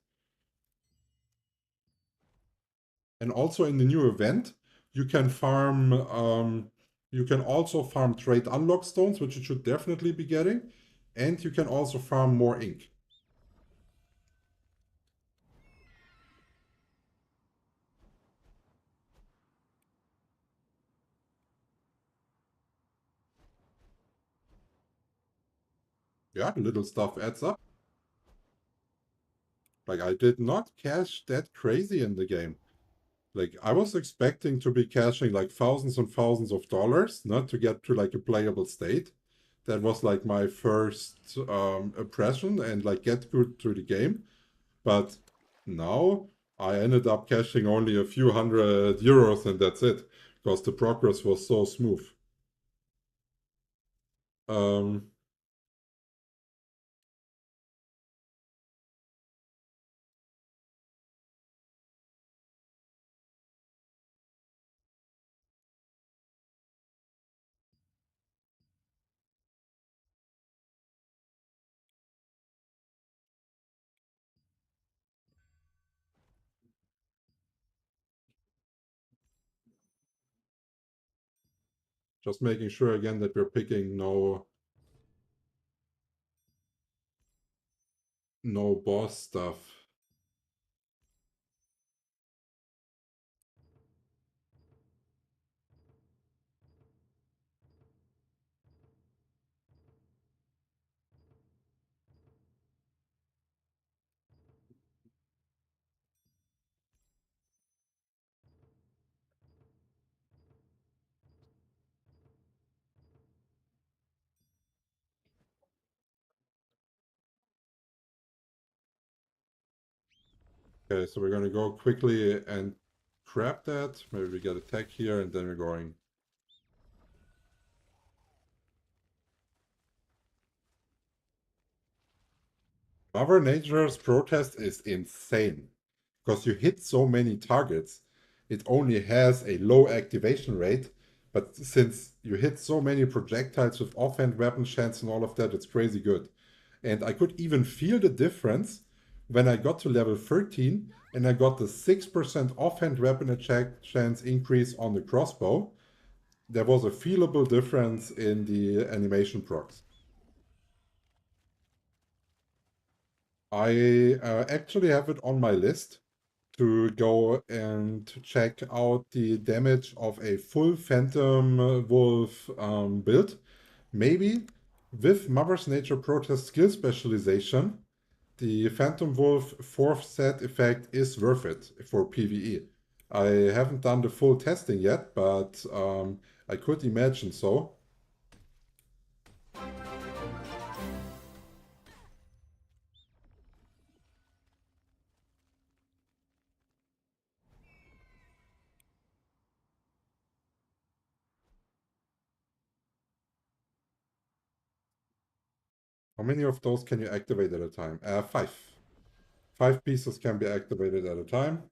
And also in the new event, you can farm. You can also farm trade unlock stones, which you should definitely be getting, and you can also farm more ink. Yeah, the little stuff adds up. Like I did not cash that crazy in the game. Like I was expecting to be cashing like thousands and thousands of dollars, not to get to like a playable state. That was like my first impression and like get good to the game. But now I ended up cashing only a few hundred euros and that's it, because the progress was so smooth. Um, Just making sure again that we're picking no boss stuff. Okay, so we're gonna go quickly and grab that. Maybe we get a tech here, and then we're going. Mother Nature's protest is insane because you hit so many targets. It only has a low activation rate, but since you hit so many projectiles with offhand weapon chance and all of that, it's crazy good. And I could even feel the difference when I got to level 13 and I got the 6% offhand weapon attack chance increase on the crossbow. There was a feelable difference in the animation procs. I actually have it on my list to go and check out the damage of a full Phantom Wolf build. Maybe with Mother's Nature Protest skill specialization, the Phantom Wolf 4th set effect is worth it for PvE. I haven't done the full testing yet, but I could imagine so. How many of those can you activate at a time? 5. 5 pieces can be activated at a time.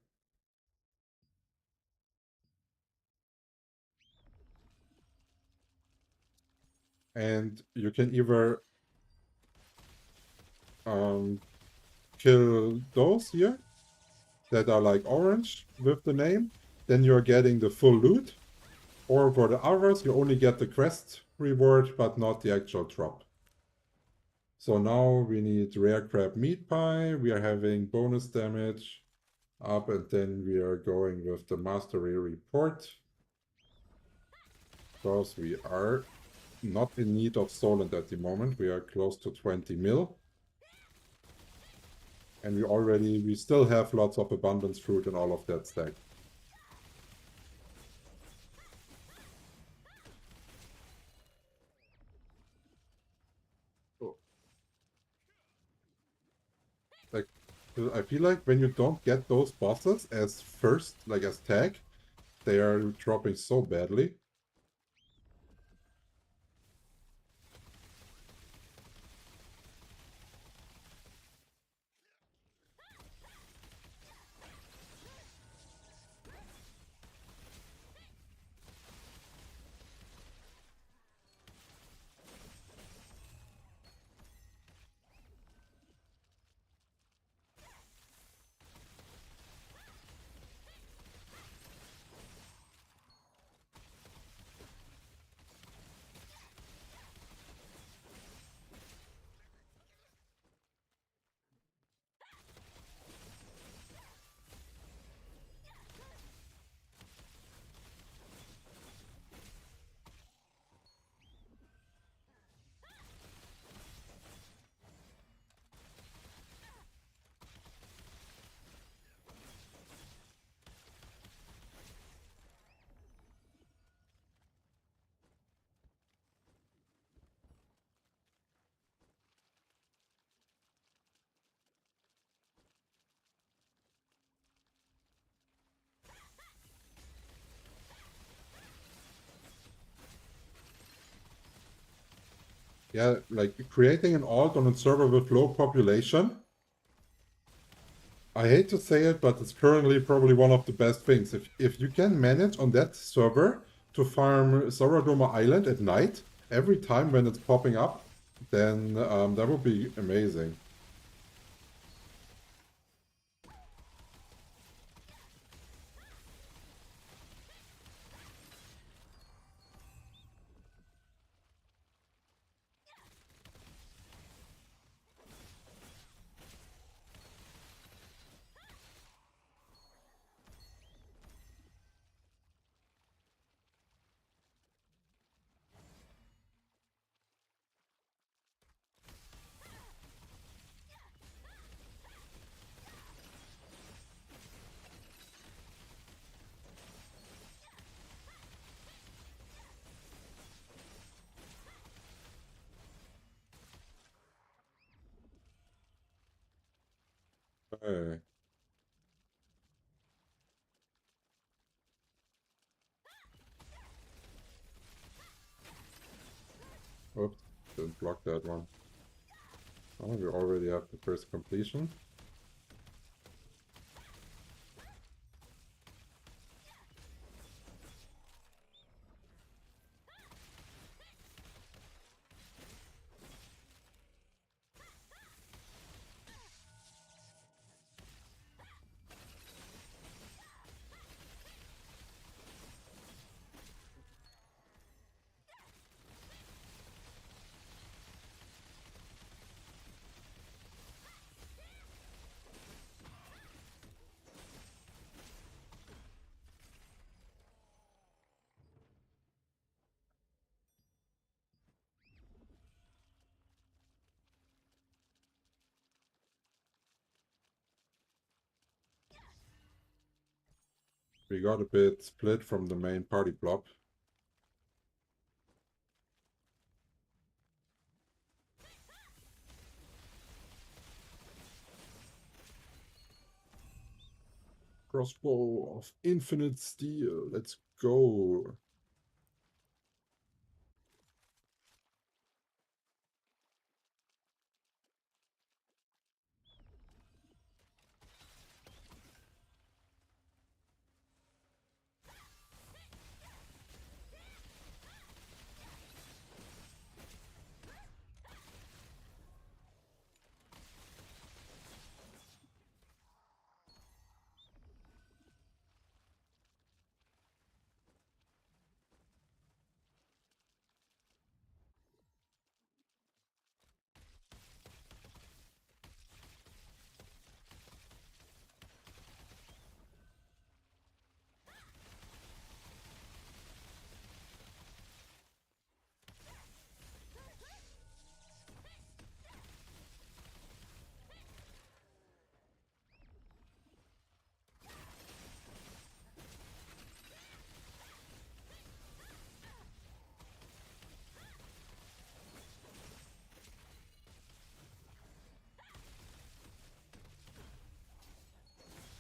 And you can either kill those here that are like orange with the name, then you're getting the full loot. Or for the others, you only get the quest reward, but not the actual drop. So now we need rare crab meat pie. We are having bonus damage up, and then we are going with the mastery report. Because we are not in need of Solent at the moment. We are close to 20 mil. And we still have lots of abundance fruit and all of that stack. Like, I feel like when you don't get those bosses as first, like as tag, they are dropping so badly. Yeah, like creating an alt on a server with low population. I hate to say it, but it's currently probably one of the best things. If you can manage on that server to farm Soradoma Island at night, every time when it's popping up, then that would be amazing. Hey. Oops, didn't block that one. Oh, we already have the first completion. We got a bit split from the main party blob. Crossbow of infinite steel. Let's go.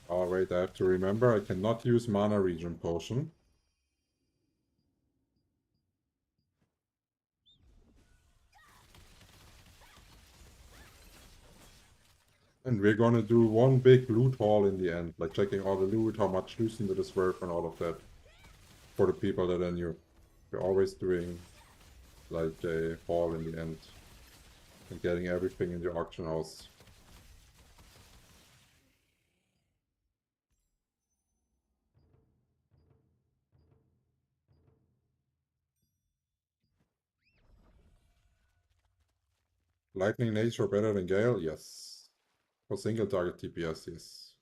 Oh wait, I have to remember I cannot use mana regen potion. And we're gonna do one big loot haul in the end, like checking all the loot, how much loosened it is worth and all of that. For the people that are new. We're always doing like a haul in the end. And getting everything in the auction house. Lightning nature better than Gale? Yes. For single target TPS, yes.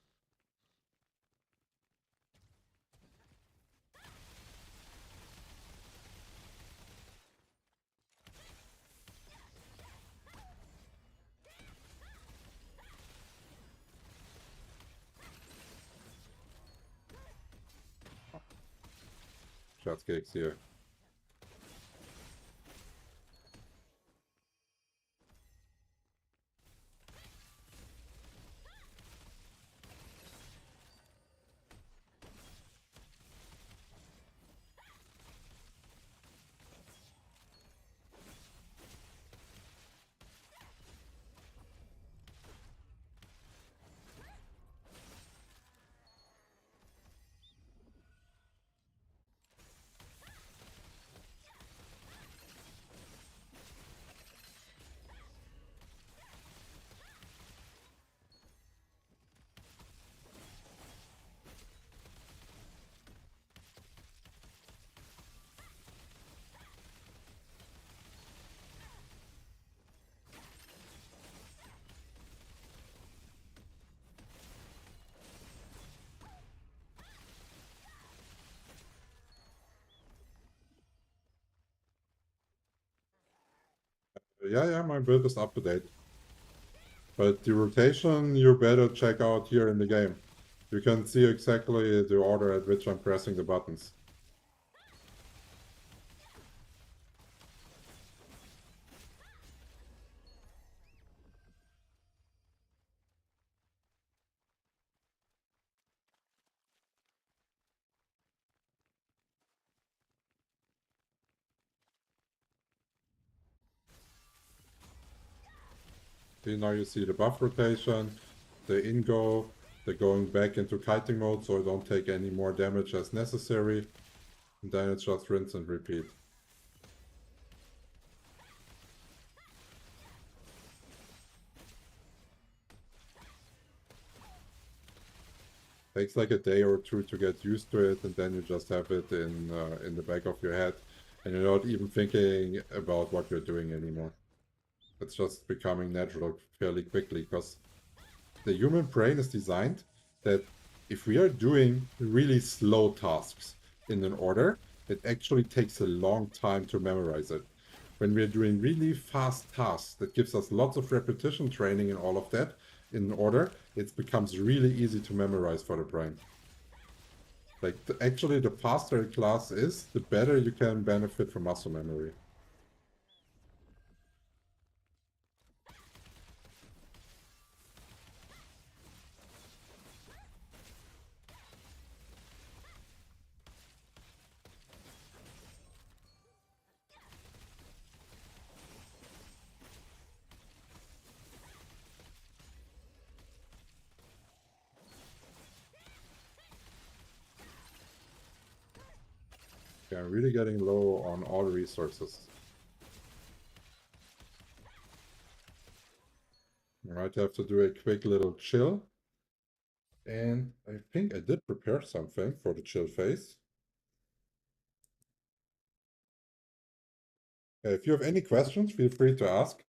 Shots cakes here. Yeah, my build is up to date. But the rotation you better check out here in the game. You can see exactly the order at which I'm pressing the buttons. Now you see the buff rotation, the in-go, the going back into kiting mode so I don't take any more damage as necessary. And then it's just rinse and repeat. Takes like a day or two to get used to it, and then you just have it in the back of your head, and you're not even thinking about what you're doing anymore. It's just becoming natural fairly quickly, because the human brain is designed that if we are doing really slow tasks in an order, it actually takes a long time to memorize it. When we're doing really fast tasks that gives us lots of repetition training and all of that in order, it becomes really easy to memorize for the brain. Like, actually, the faster a class is, the better you can benefit from muscle memory. Yeah, I'm really getting low on all resources. I might have to do a quick little chill. And I think I did prepare something for the chill phase. If you have any questions, feel free to ask.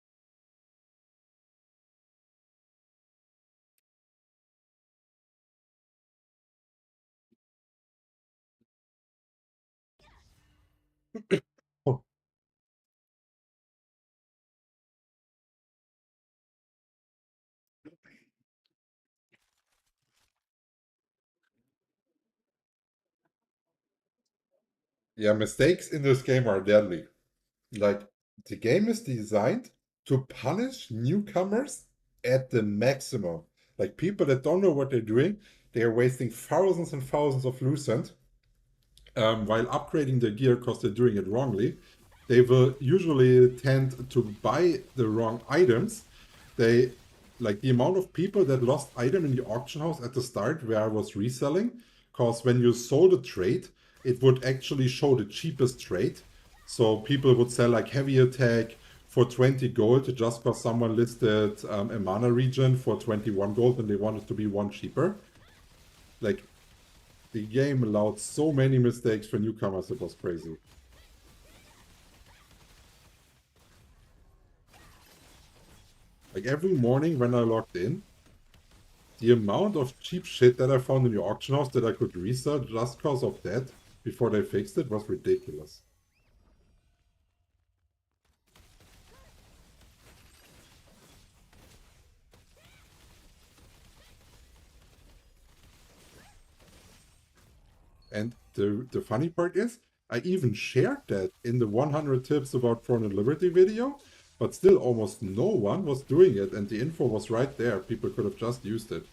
Oh, yeah, mistakes in this game are deadly. Like, the game is designed to punish newcomers at the maximum. Like, people that don't know what they're doing, they are wasting thousands and thousands of lucent while upgrading their gear because they're doing it wrongly. They will usually tend to buy the wrong items. They like the amount of people that lost item in the auction house at the start where I was reselling, because when you sold a trade, it would actually show the cheapest trade. So people would sell like heavy attack for 20 gold just because someone listed a mana region for 21 gold and they wanted to be one cheaper. Like, the game allowed so many mistakes for newcomers, it was crazy. Like, every morning when I logged in, the amount of cheap shit that I found in the auction house that I could resell just because of that before they fixed it was ridiculous. And the funny part is, I even shared that in the 100 tips about Throne and Liberty video, but still almost no one was doing it, and the info was right there. People could have just used it.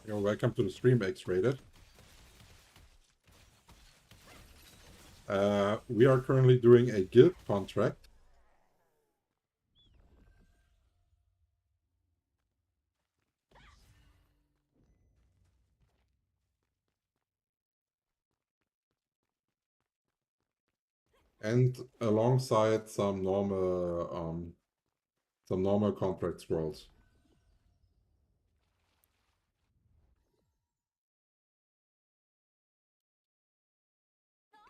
You're welcome to the stream, X-Rated. We are currently doing a guild contract. And alongside some normal contract scrolls.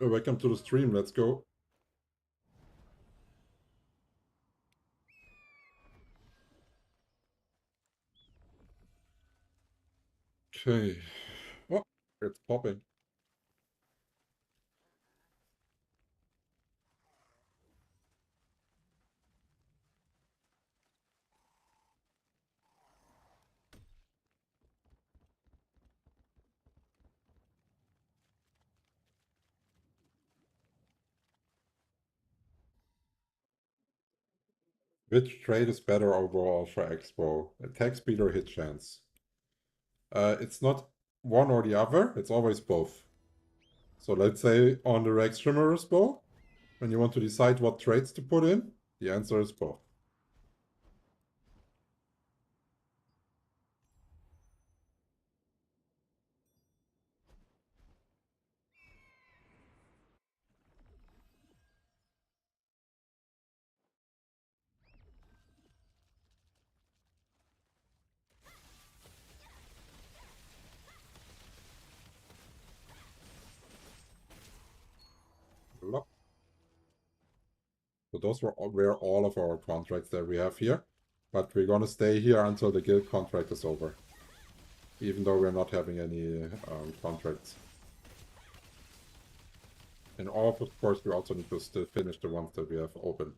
Welcome to the stream, let's go. Okay. Oh, it's popping. Which trade is better overall for XBow? Attack speed or hit chance? it's not one or the other, it's always both. So let's say on the Rex Shimmer's bow, when you want to decide what traits to put in, the answer is both. So those were all of our contracts that we have here. But we're gonna stay here until the guild contract is over. Even though we're not having any contracts. And of course, we also need to still finish the ones that we have open.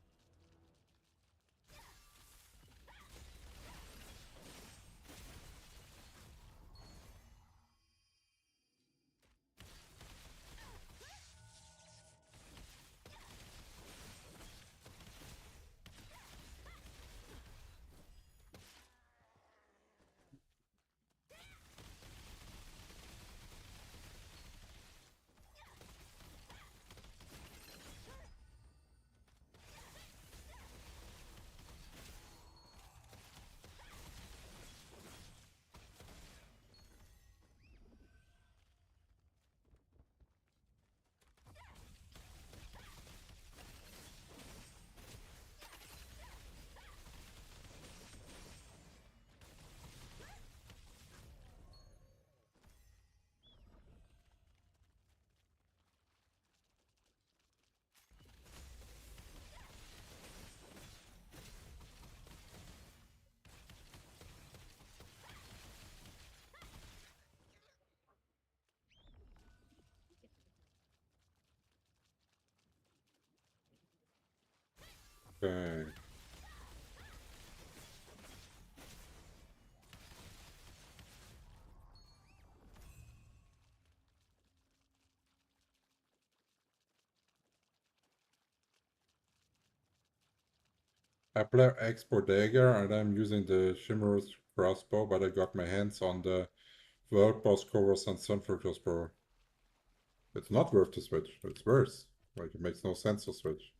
Okay. I play XBow Dagger and I'm using the Shimmerous crossbow, but I got my hands on the World Boss Coruscant Sunflower crossbow. It's not worth to switch. It's worse. Like, it makes no sense to switch.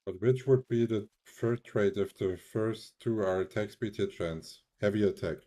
But which would be the third trait if the first two are attack speed hit chance? Heavy attack.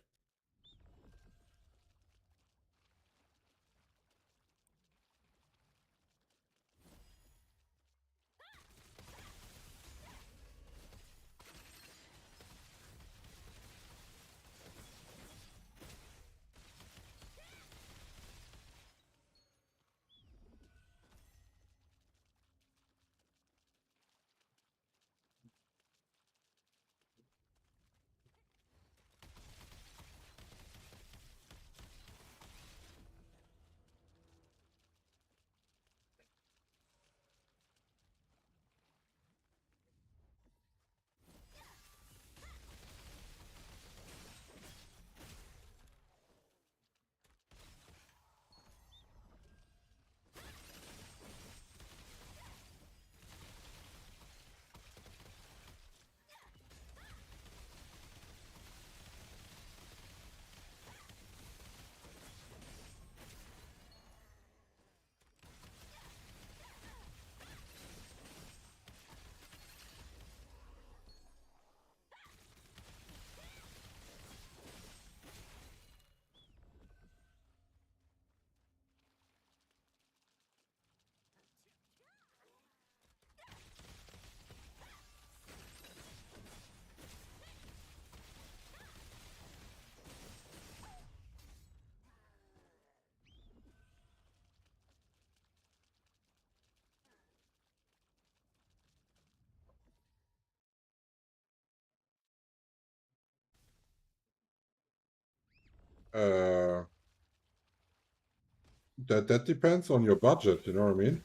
that depends on your budget, you know what I mean?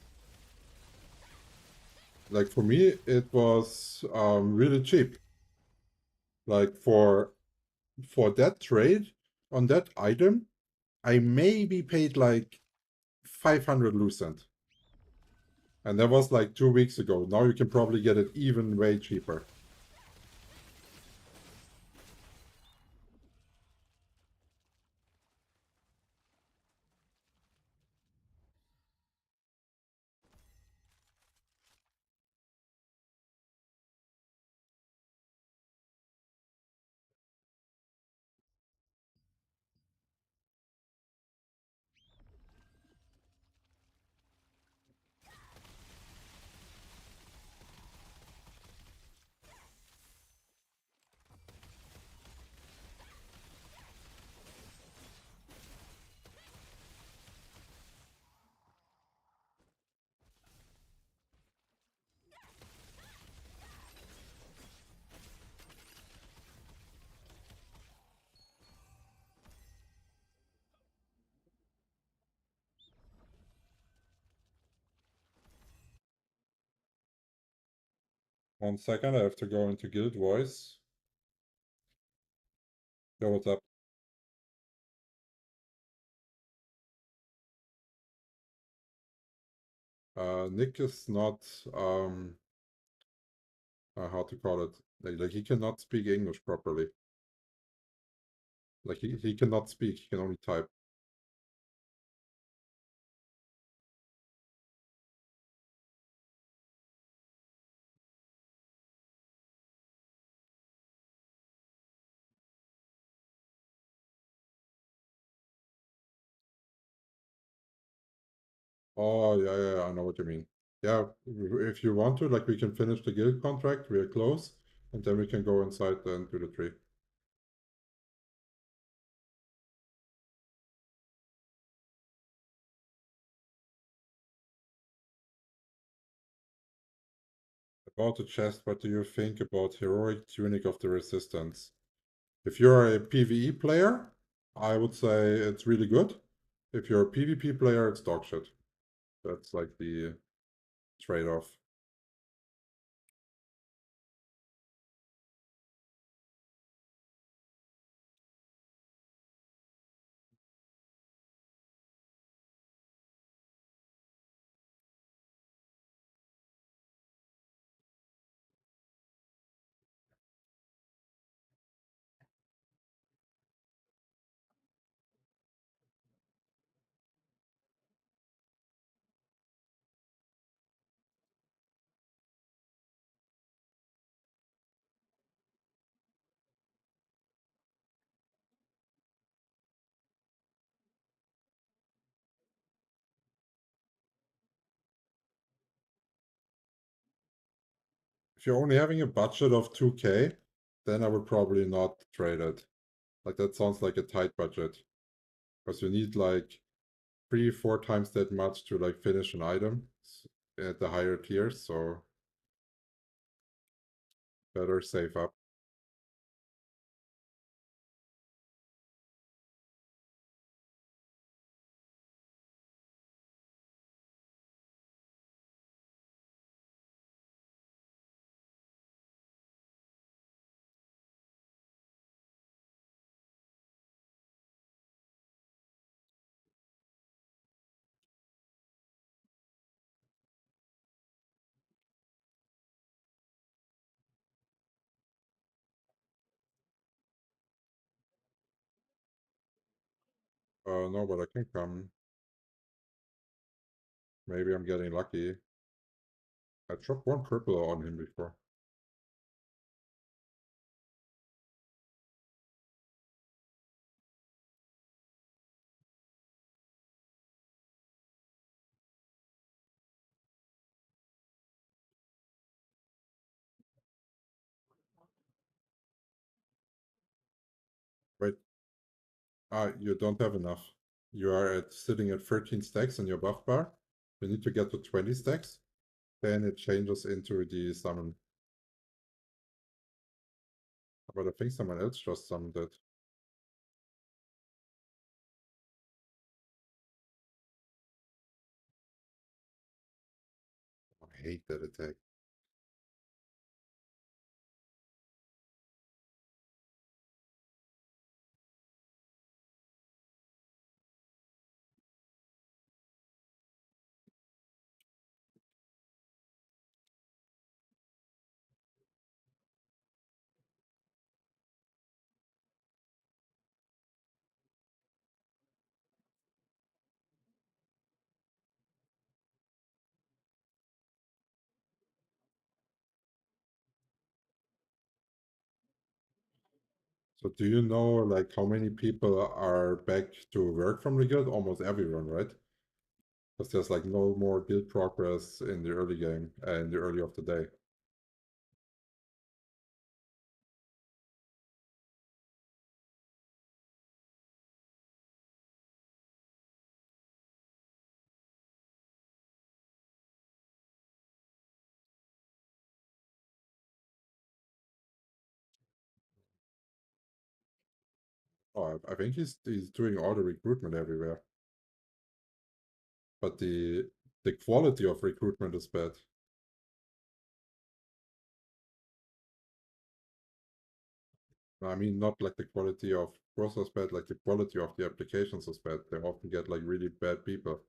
Like for me, it was really cheap. Like for that trade on that item, I maybe paid like 500 Lucent. And that was like 2 weeks ago. Now you can probably get it even way cheaper. One second, I have to go into guild voice. Yo, what's up? Nick is not how to call it. Like he cannot speak English properly. Like he cannot speak, he can only type. Oh yeah, yeah, I know what you mean. Yeah, if you want to, like we can finish the guild contract, we are close, and then we can go inside and do the tree. About the chest, what do you think about heroic tunic of the resistance? If you're a PvE player, I would say it's really good. If you're a PvP player, it's dog shit. That's like the trade-off. If you're only having a budget of 2K, then I would probably not trade it. Like that sounds like a tight budget. Because you need like 3, 4 times that much to like finish an item at the higher tiers, so better save up. No, but I can come. Maybe I'm getting lucky. I dropped one purple on him before. Wait, you don't have enough. You are sitting at 13 stacks in your buff bar. You need to get to 20 stacks. Then it changes into the summon. But I think someone else just summoned it. hate that attack. So do you know like how many people are back to work from the guild? Almost everyone, right? Because there's like no more guild progress in the early game and the early of the day. Oh, I think he's doing all the recruitment everywhere, but the quality of recruitment is bad. I mean, not like the quality of process bad, like the quality of the applications is bad. They often get like really bad people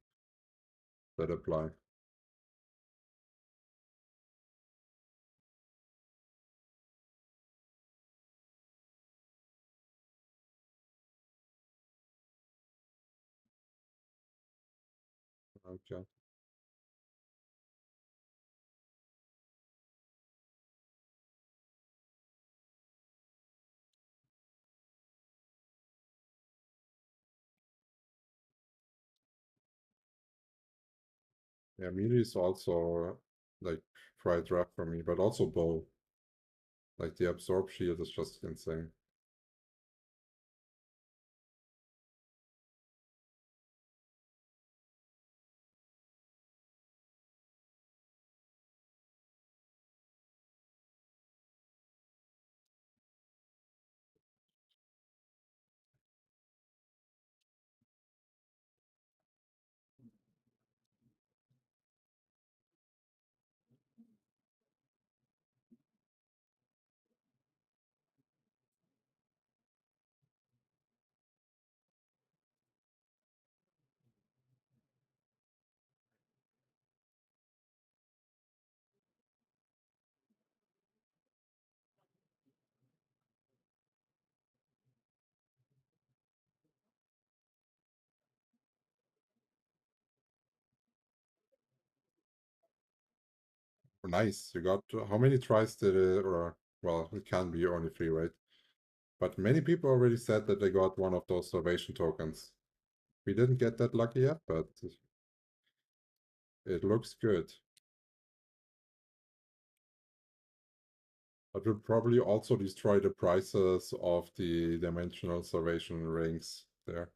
that apply. Okay. Yeah, melee is also like quite rough for me, but also bow. Like the absorb shield is just insane. Nice. You got how many tries did it, or well, it can be only three, right? But many people already said that they got one of those salvation tokens. We didn't get that lucky yet, but it looks good. But will probably also destroy the prices of the dimensional salvation rings there.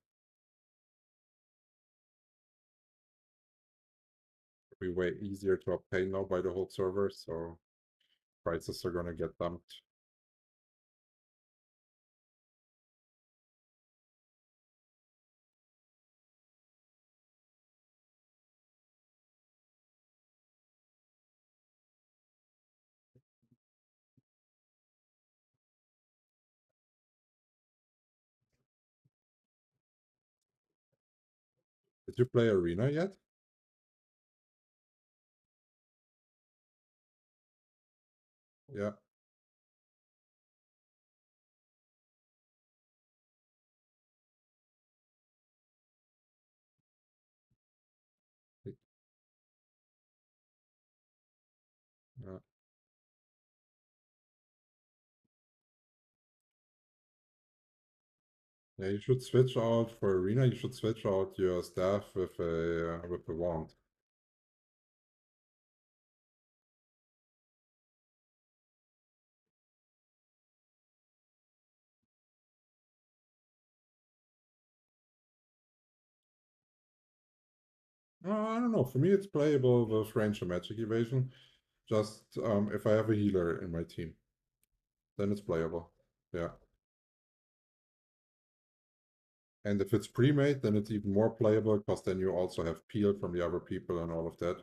It'll be way easier to obtain now by the whole server, so prices are gonna get dumped. Did you play Arena yet? Yeah. Yeah. Yeah, you should switch out for Arena. You should switch out your staff with a wand. I don't know. For me, it's playable with range and magic evasion. Just if I have a healer in my team, then it's playable. Yeah. And if it's pre-made, then it's even more playable because then you also have peel from the other people and all of that.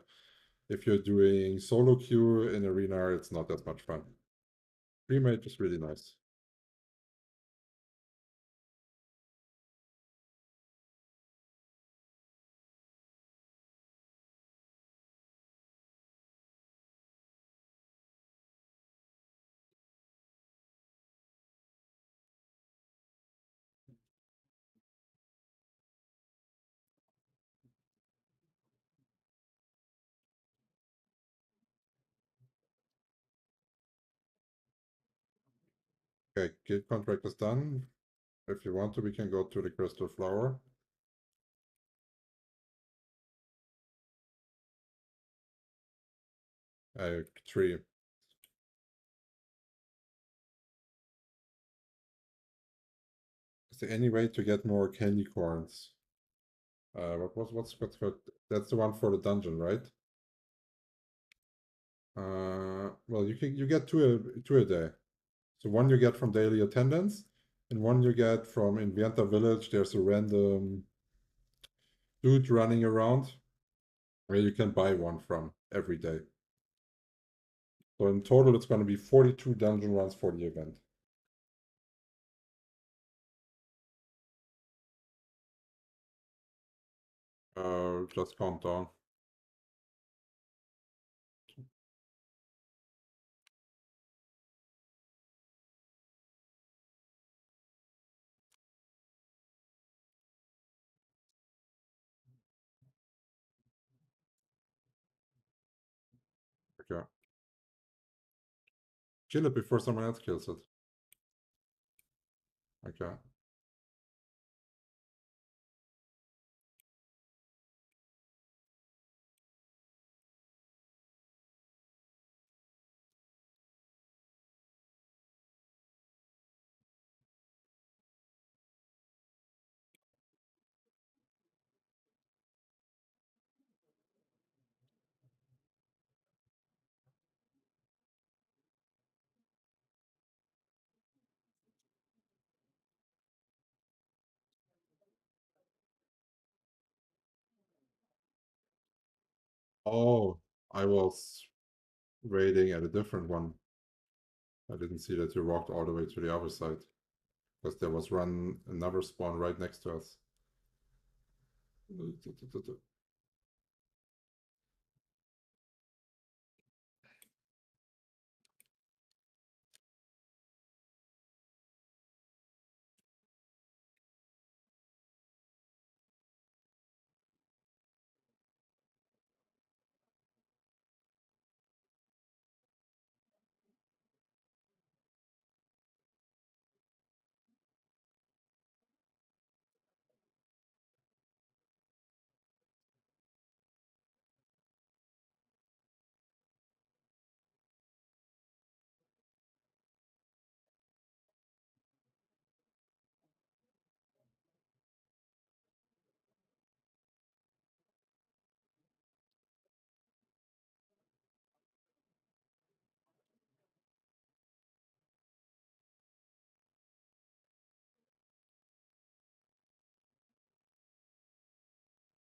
if you're doing solo queue in arena, it's not that much fun. Premade is really nice. Okay, guild contract is done. If you want to, we can go to the crystal flower. Tree. Is there any way to get more candy corns? What's that's the one for the dungeon, right? Well, you get two a day. So one you get from daily attendance, and one you get from Invienta Village. There's a random dude running around where you can buy one from every day. So in total, it's going to be 42 dungeon runs for the event. Just count down. Okay. Kill it before someone else kills it. Okay. Oh, I was waiting at a different one. I didn't see that you walked all the way to the other side. Because there was another spawn right next to us.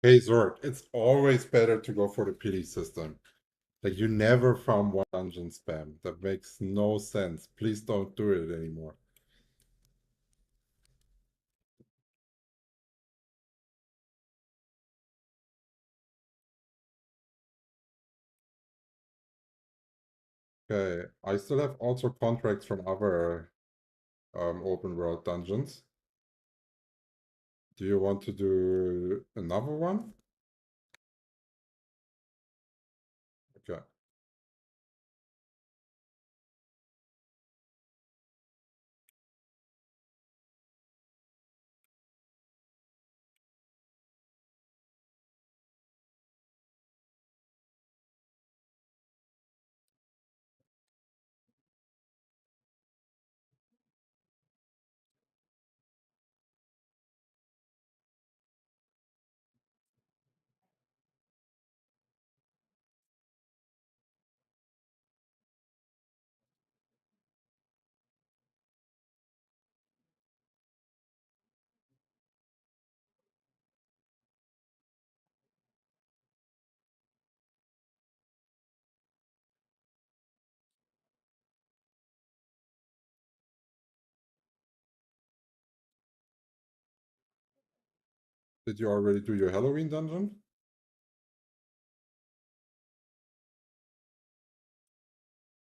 Hey Zord, it's always better to go for the pity system. Like you never found one dungeon spam. That makes no sense. Please don't do it anymore. Okay, I still have also contracts from other open world dungeons. Do you want to do another one? Okay. Did you already do your Halloween dungeon?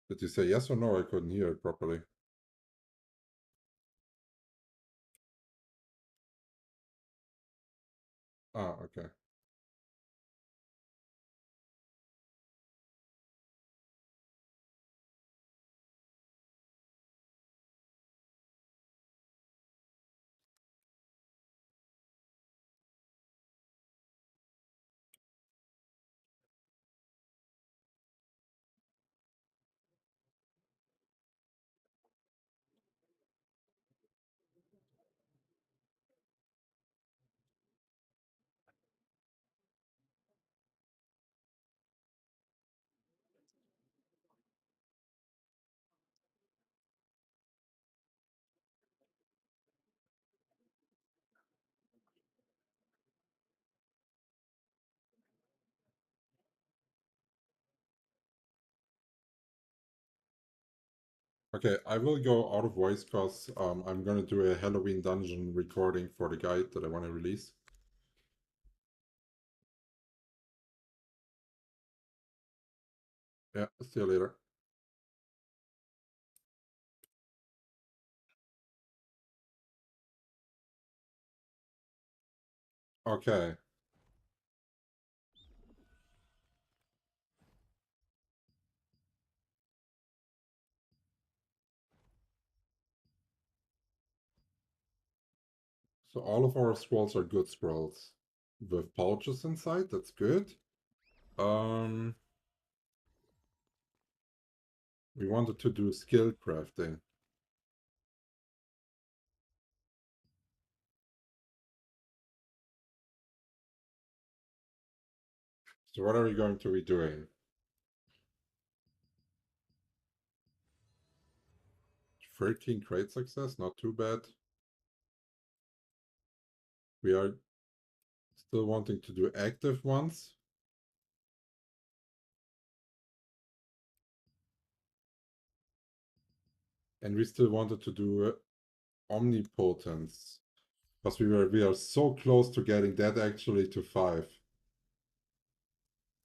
Did you say yes or no? I couldn't hear it properly. Ah, okay. Okay, I will go out of voice because I'm gonna do a Halloween dungeon recording for the guide that I want to release. Yeah, see you later. Okay. So all of our scrolls are good scrolls. With pouches inside, that's good. We wanted to do skill crafting. So what are we going to be doing? 13 crate success, not too bad. We are still wanting to do active ones. And we still wanted to do omnipotence. Because we are so close to getting that actually to 5.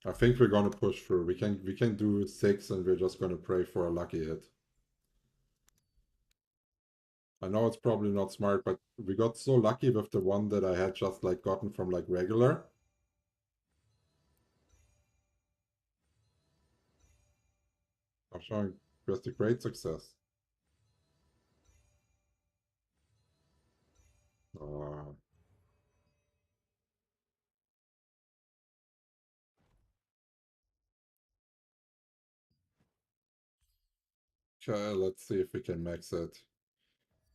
I think we're gonna push through. We can do 6 and we're just gonna pray for a lucky hit. I know it's probably not smart, but we got so lucky with the one that I had just like gotten from like regular. I'm showing just a great success. Uh, okay, let's see if we can max it.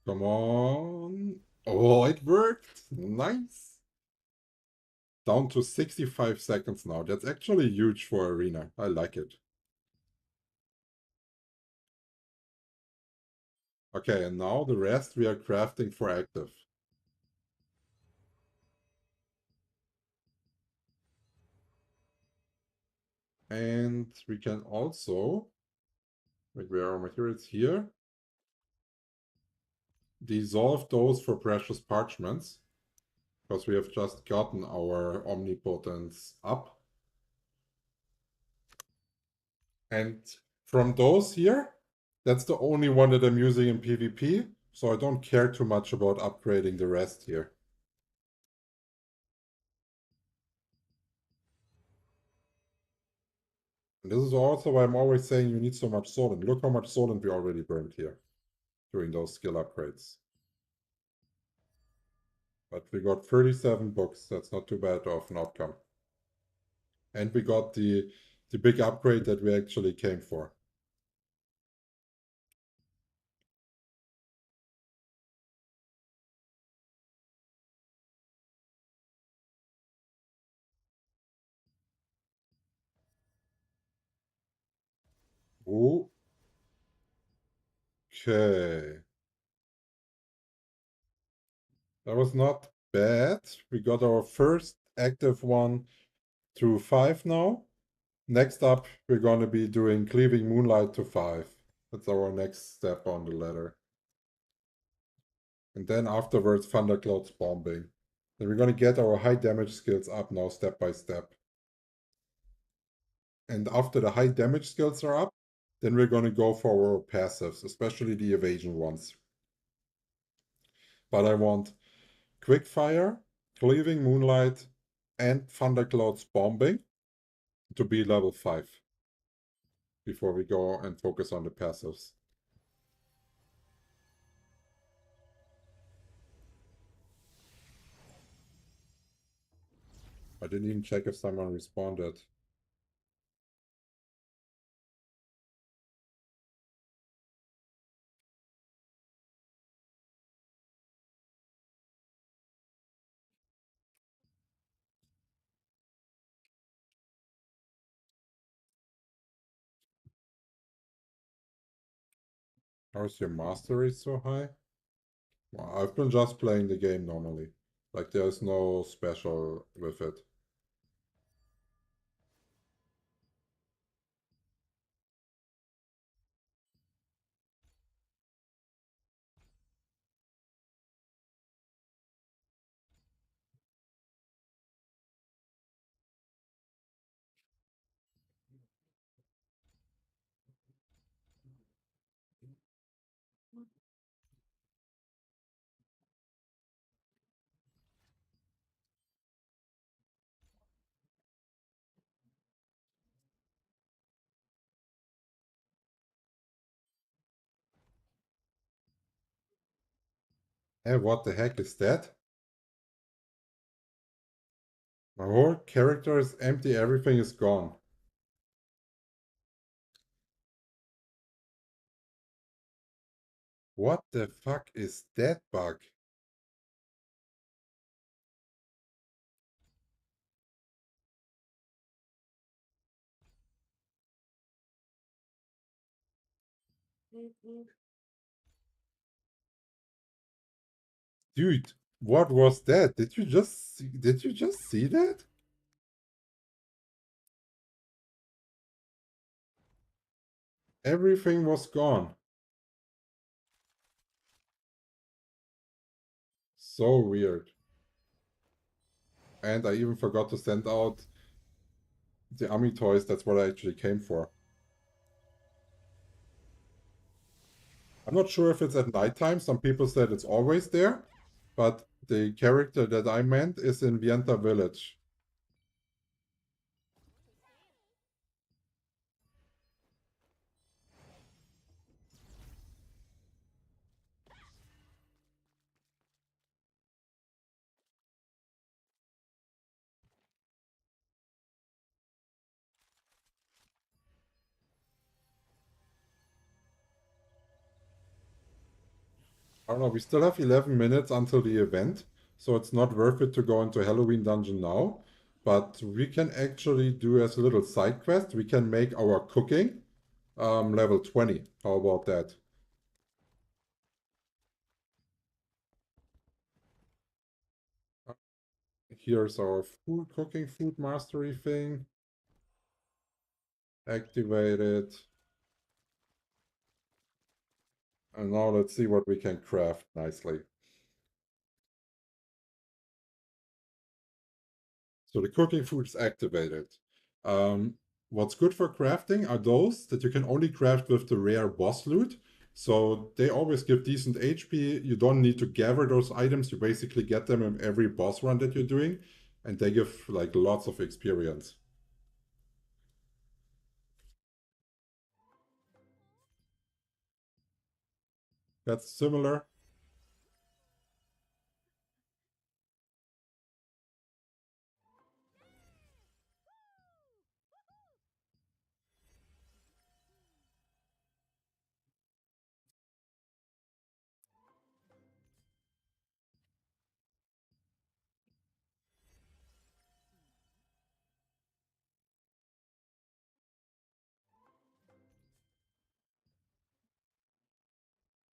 Come on. Oh, it worked. Nice. Down to 65 seconds now. That's actually huge for Arena. I like it. Okay, and now the rest we are crafting for active. And we can also, wait, where are our materials here? Dissolve those for precious parchments. Because we have just gotten our omnipotence up. And from those here, that's the only one that I'm using in PvP. So I don't care too much about upgrading the rest here. And this is also why I'm always saying you need so much Solent. Look how much Solent we already burned here during those skill upgrades. But we got 37 books. That's not too bad of an outcome. And we got the big upgrade that we actually came for. Okay. That was not bad. We got our first active one through 5 now. Next up, we're going to be doing Cleaving Moonlight to 5. That's our next step on the ladder. And then afterwards, Thundercloud's Bombing. Then we're going to get our high damage skills up now step by step. And after the high damage skills are up, then we're going to go for our passives, especially the evasion ones. But I want Quickfire, Cleaving Moonlight, and Thundercloud's Bombing to be level 5 before we go and focus on the passives. I didn't even check if someone responded. How is your mastery so high? Well, I've been just playing the game normally. Like there's no special with it. Hey, what the heck is that? My whole character is empty, everything is gone. What the fuck is that bug? Dude, what was that? Did you just see that? Everything was gone. So weird. And I even forgot to send out the Ami toys. That's what I actually came for. I'm not sure if it's at nighttime. Some people said it's always there. But the character that I meant is in Vienta Village. I don't know, we still have 11 minutes until the event, so it's not worth it to go into Halloween dungeon now. But we can actually do as a little side quest, we can make our cooking level 20. How about that? Here's our cooking food mastery thing. Activate it. And now let's see what we can craft nicely. So the cooking food is activated. Um, what's good for crafting are those that you can only craft with the rare boss loot. So they always give decent HP. You don't need to gather those items. You basically get them in every boss run that you're doing. And they give like lots of experience. That's similar.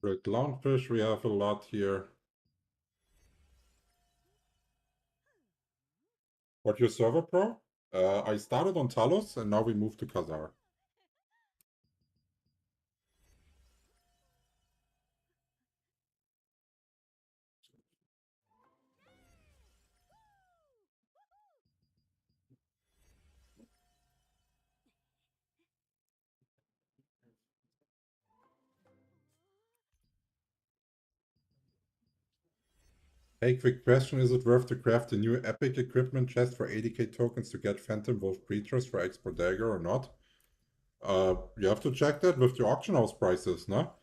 For clownfish, we have a lot here. What your server pro? I started on Talos and now we moved to Khazar. Hey, quick question. Is it worth to craft a new epic equipment chest for 80k tokens to get Phantom Wolf creatures for XBow Dagger or not? You have to check that with the auction house prices, no?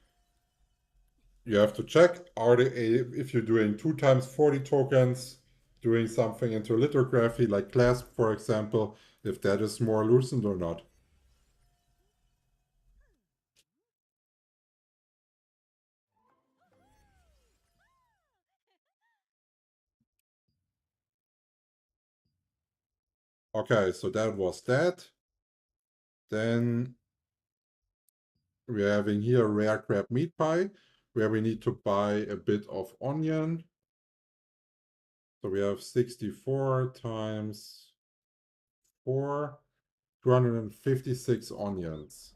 You have to check, are they, if you're doing 2 times 40 tokens, doing something into lithography like clasp, for example, if that is more loosened or not. Okay, so that was that. Then we're having here rare crab meat pie, where we need to buy a bit of onion. So we have 64 times 4, 256 onions.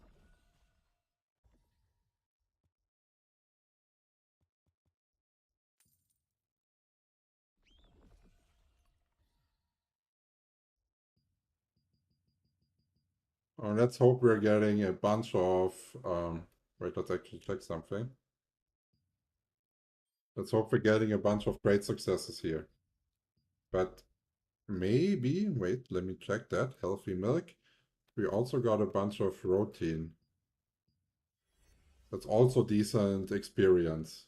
Let's hope we're getting a bunch of, wait, let's actually check something. Let's hope we're getting a bunch of great successes here. But maybe, wait, let me check that. Healthy milk. We also got a bunch of routine. That's also decent experience.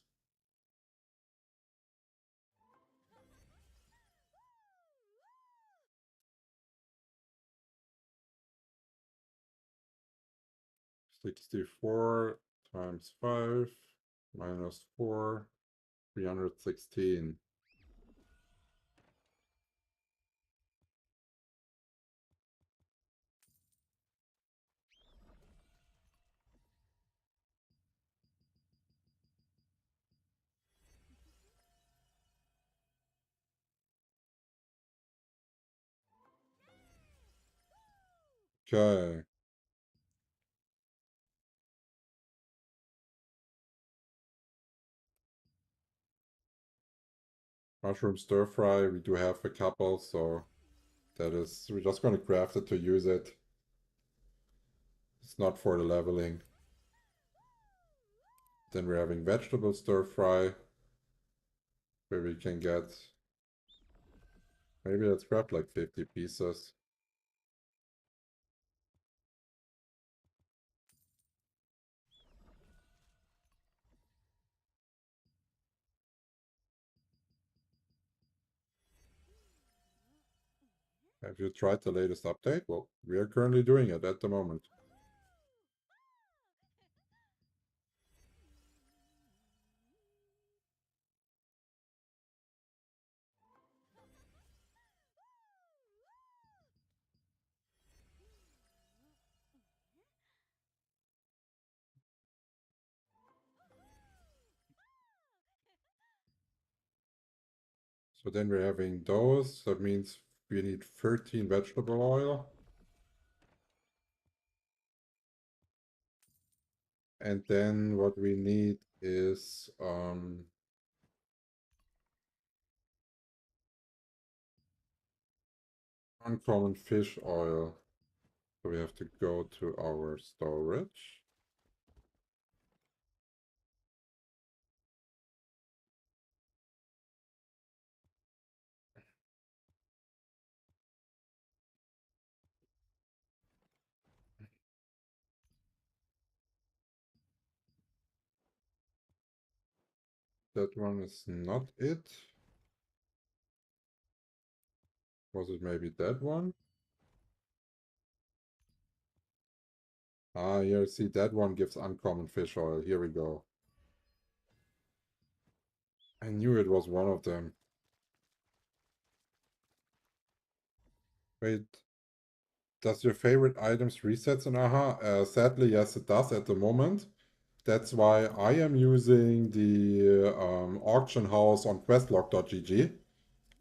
$64 times 5 minus 4, 316. Okay. Mushroom stir fry, we do have a couple, so that is, we're just going to craft it to use it. It's not for the leveling. Then we're having vegetable stir fry, where we can get, maybe let's grab like 50 pieces. Have you tried the latest update? Well, we are currently doing it at the moment. So then we're having those. That means we need 13 vegetable oil. And then what we need is uncommon fish oil. So we have to go to our storage. That one is not it. Was it maybe that one? Ah, here, see, that one gives uncommon fish oil. Here we go. I knew it was one of them. Wait, does your favorite items resets in AHA? Sadly, yes, it does at the moment. That's why I am using the auction house on questlog.gg.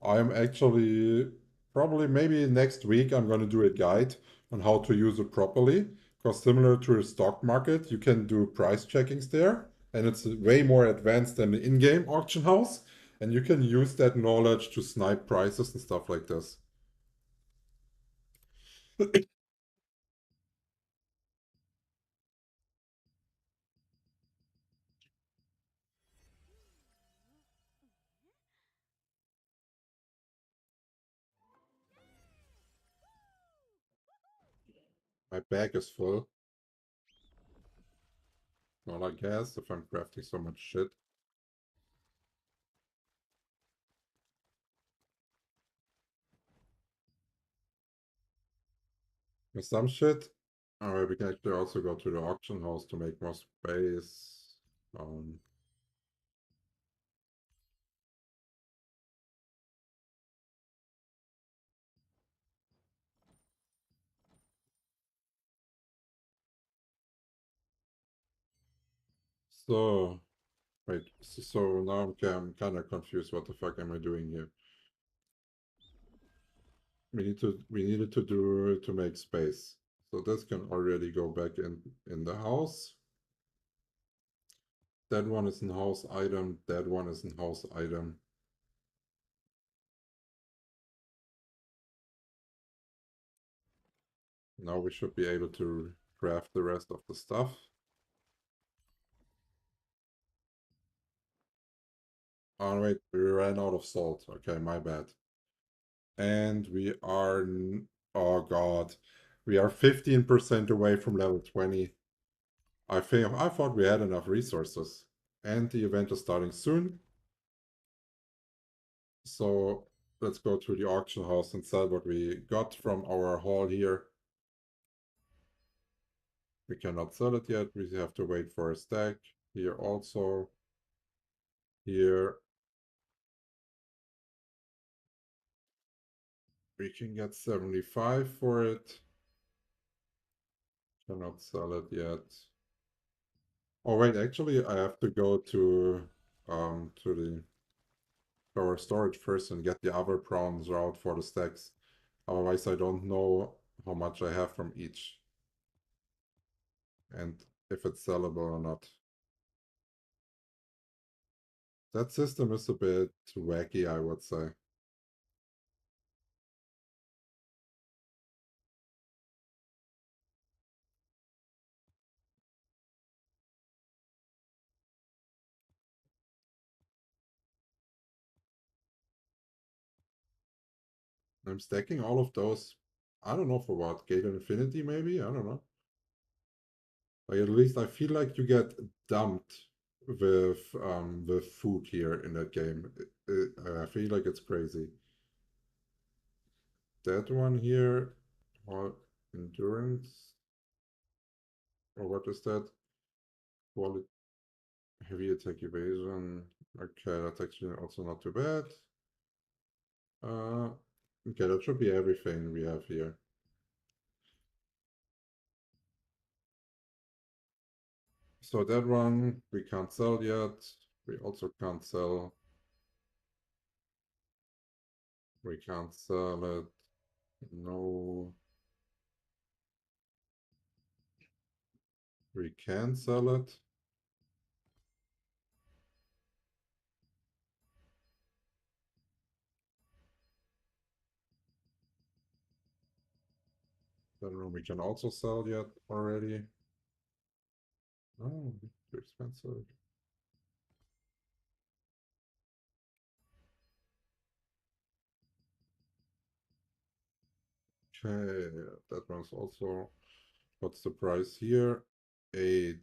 I am actually, probably maybe next week, I'm going to do a guide on how to use it properly. Because similar to the stock market, you can do price checkings there. And it's way more advanced than the in-game auction house. And you can use that knowledge to snipe prices and stuff like this. My bag is full. Well, I guess if I'm crafting so much shit. With some shit. Alright, we can actually also go to the auction house to make more space. So, wait, so now I'm kind of confused. What the fuck am I doing here? We needed to do to make space. So this can already go back in the house. That one is in house item. That one is in house item. Now we should be able to craft the rest of the stuff. Oh wait, we ran out of salt. Okay, my bad. And we are, oh god, we are 15% away from level 20. I thought we had enough resources. And the event is starting soon. So let's go to the auction house and sell what we got from our haul here. We cannot sell it yet. We have to wait for a stack. Here also. Here. We can get 75 for it. Cannot sell it yet. Oh wait, actually I have to go to the our storage first and get the other prawns out for the stacks. Otherwise I don't know how much I have from each. And if it's sellable or not. That system is a bit wacky, I would say. I'm stacking all of those. I don't know for what. Gate Infinity, maybe? I don't know. Like at least I feel like you get dumped with food here in that game. I feel like it's crazy. That one here, or endurance, or what is that? Quality, heavy attack evasion. Okay, that's actually also not too bad. Uh, okay, that should be everything we have here. So that one we can't sell yet. We also can't sell. We can't sell it. No. We can sell it. That one we can also sell yet already. Oh, too expensive. Okay, that one's also. What's the price here? 8.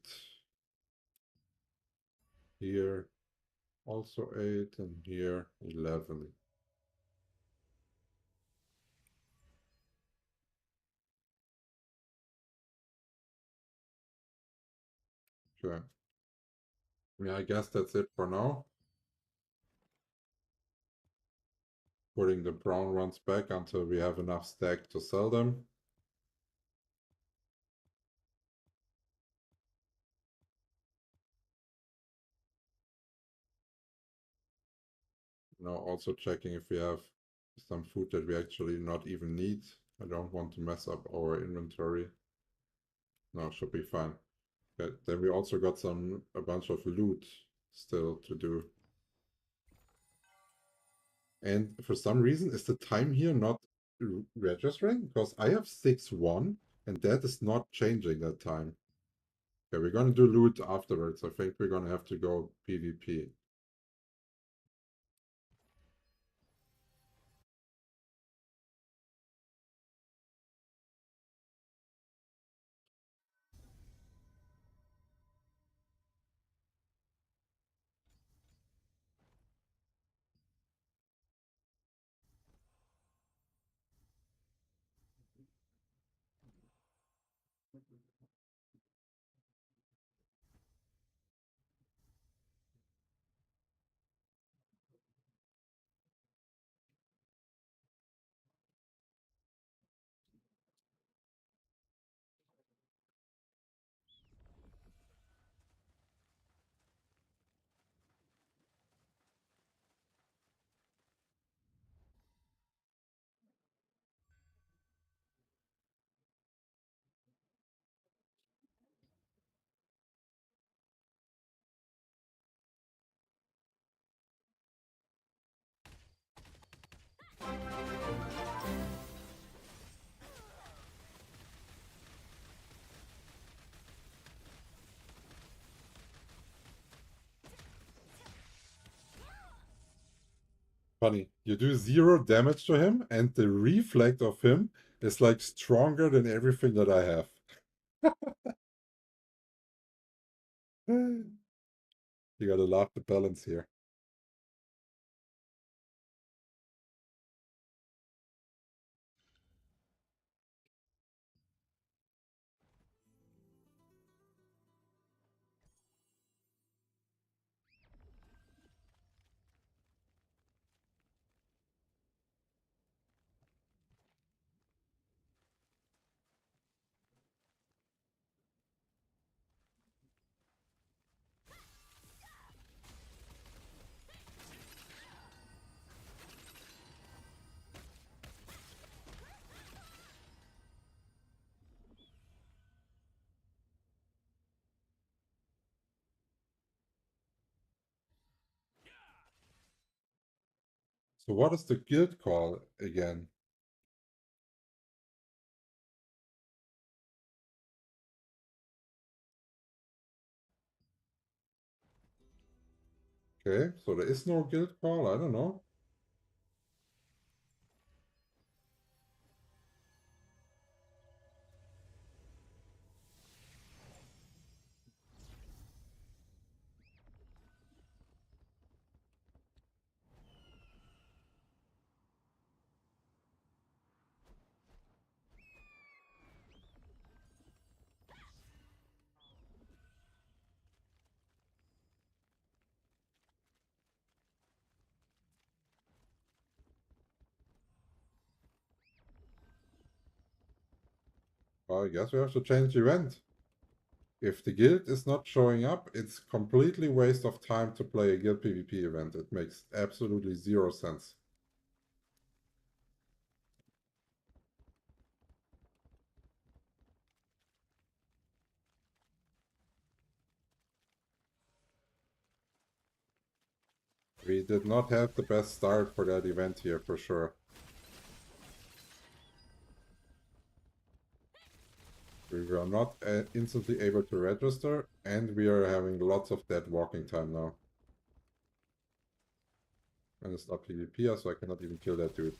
Here also 8, and here 11. Okay. Yeah, I guess that's it for now. Putting the brown ones back until we have enough stack to sell them. Now also checking if we have some food that we actually not even need. I don't want to mess up our inventory. No, should be fine. Okay, then we also got a bunch of loot still to do. And for some reason, is the time here not registering? Because I have 6-1, and that is not changing that time. Okay, we're gonna do loot afterwards. I think we're gonna have to go PvP. Funny, you do 0 damage to him, and the reflect of him is like stronger than everything that I have. You gotta love the balance here. So what is the guild call again? Okay, so there is no guild call, I don't know. Well, I guess we have to change the event. If the guild is not showing up, it's completely waste of time to play a guild PvP event. It makes absolutely 0 sense. We did not have the best start for that event here, for sure. We were not instantly able to register, and we are having lots of dead walking time now. And it's not PvP, so I cannot even kill that dude.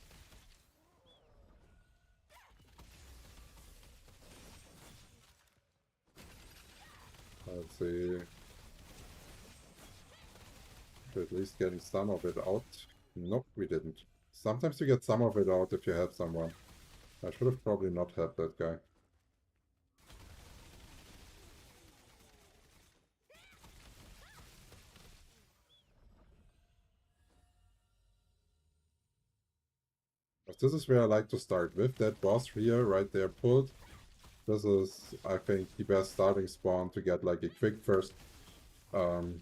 Let's see. At least getting some of it out. Nope, we didn't. Sometimes you get some of it out if you help someone. I should have probably not helped that guy. But this is where I like to start with that boss here, right there pulled. This is, I think, the best starting spawn to get like a quick first, to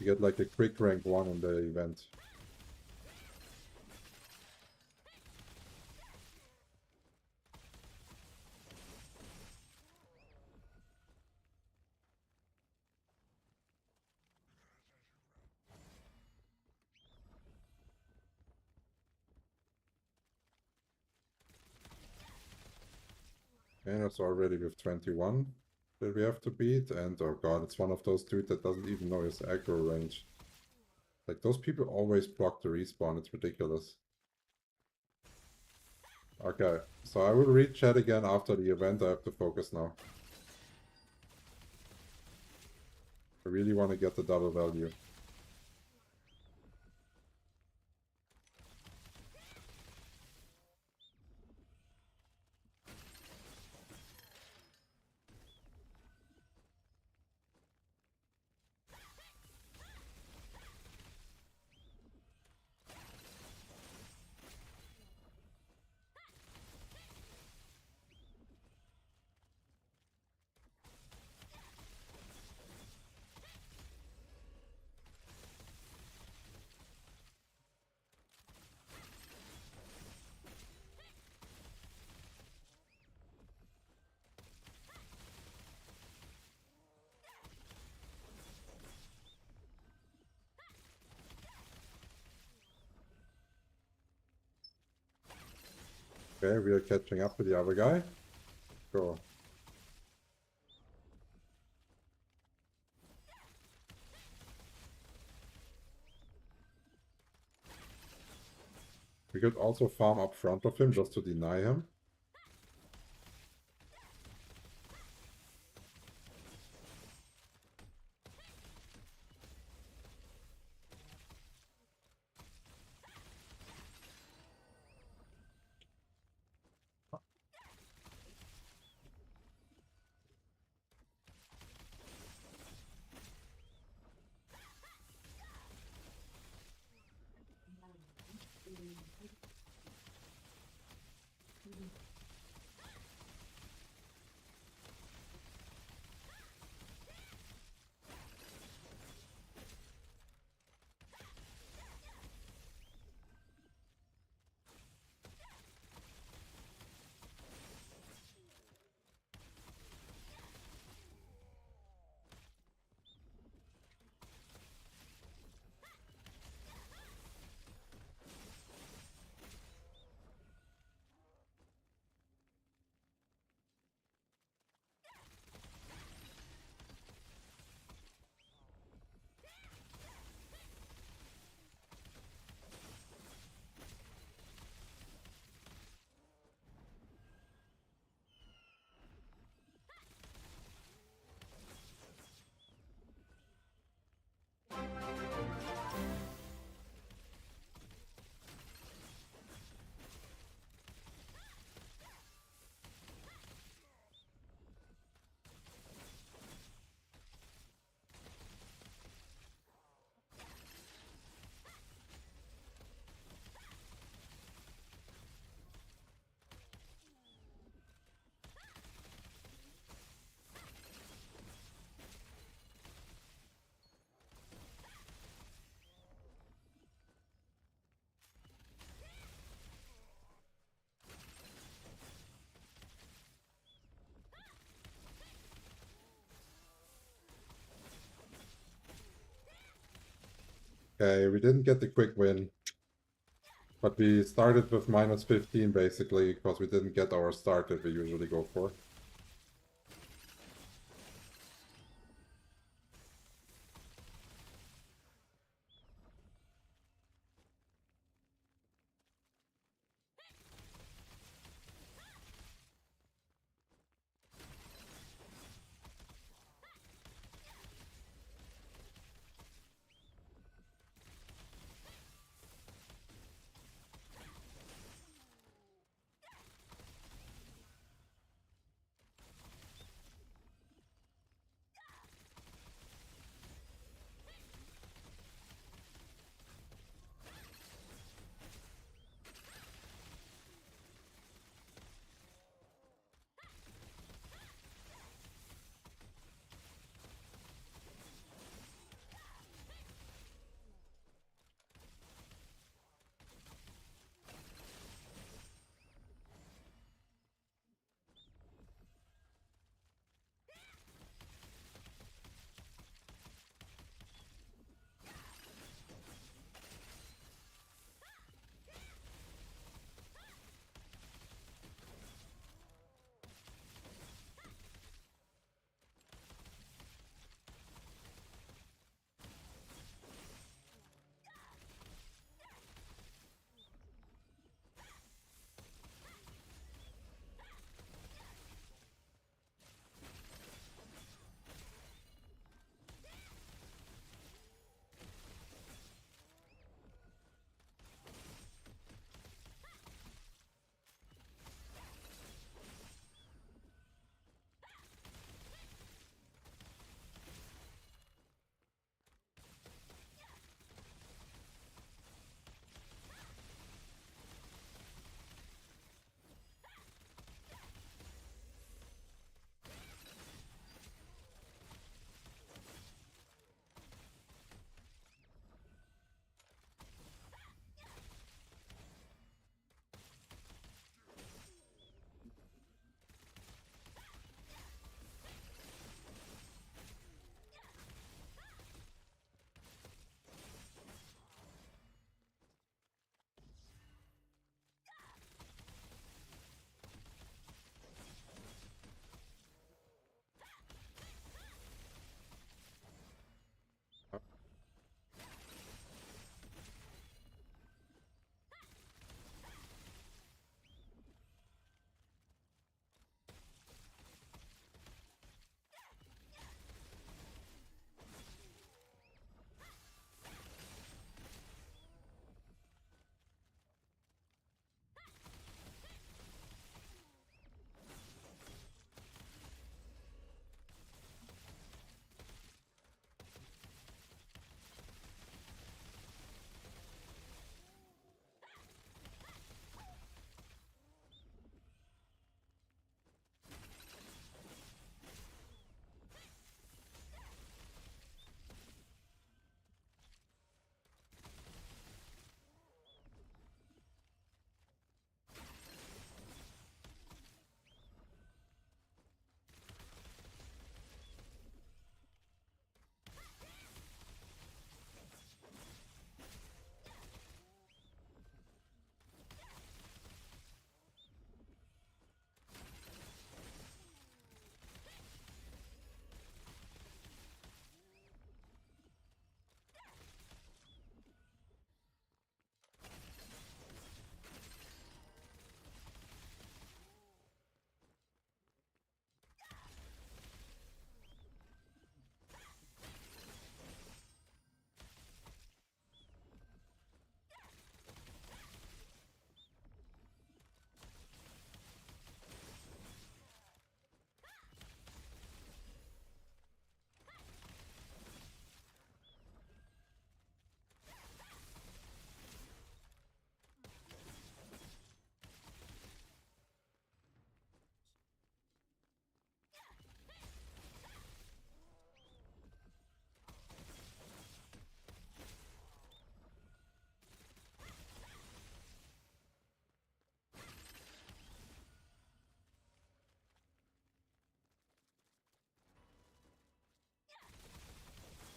get like a quick rank 1 in the event. And it's already with 21 that we have to beat, and oh god, it's one of those dudes that doesn't even know his aggro range. Like, those people always block the respawn, it's ridiculous. Okay, so I will read chat again after the event. I have to focus now. I really want to get the double value. Okay, we are catching up to the other guy. Go. We could also farm up front of him just to deny him. Okay, we didn't get the quick win. But we started with minus 15 basically, because we didn't get our start that we usually go for.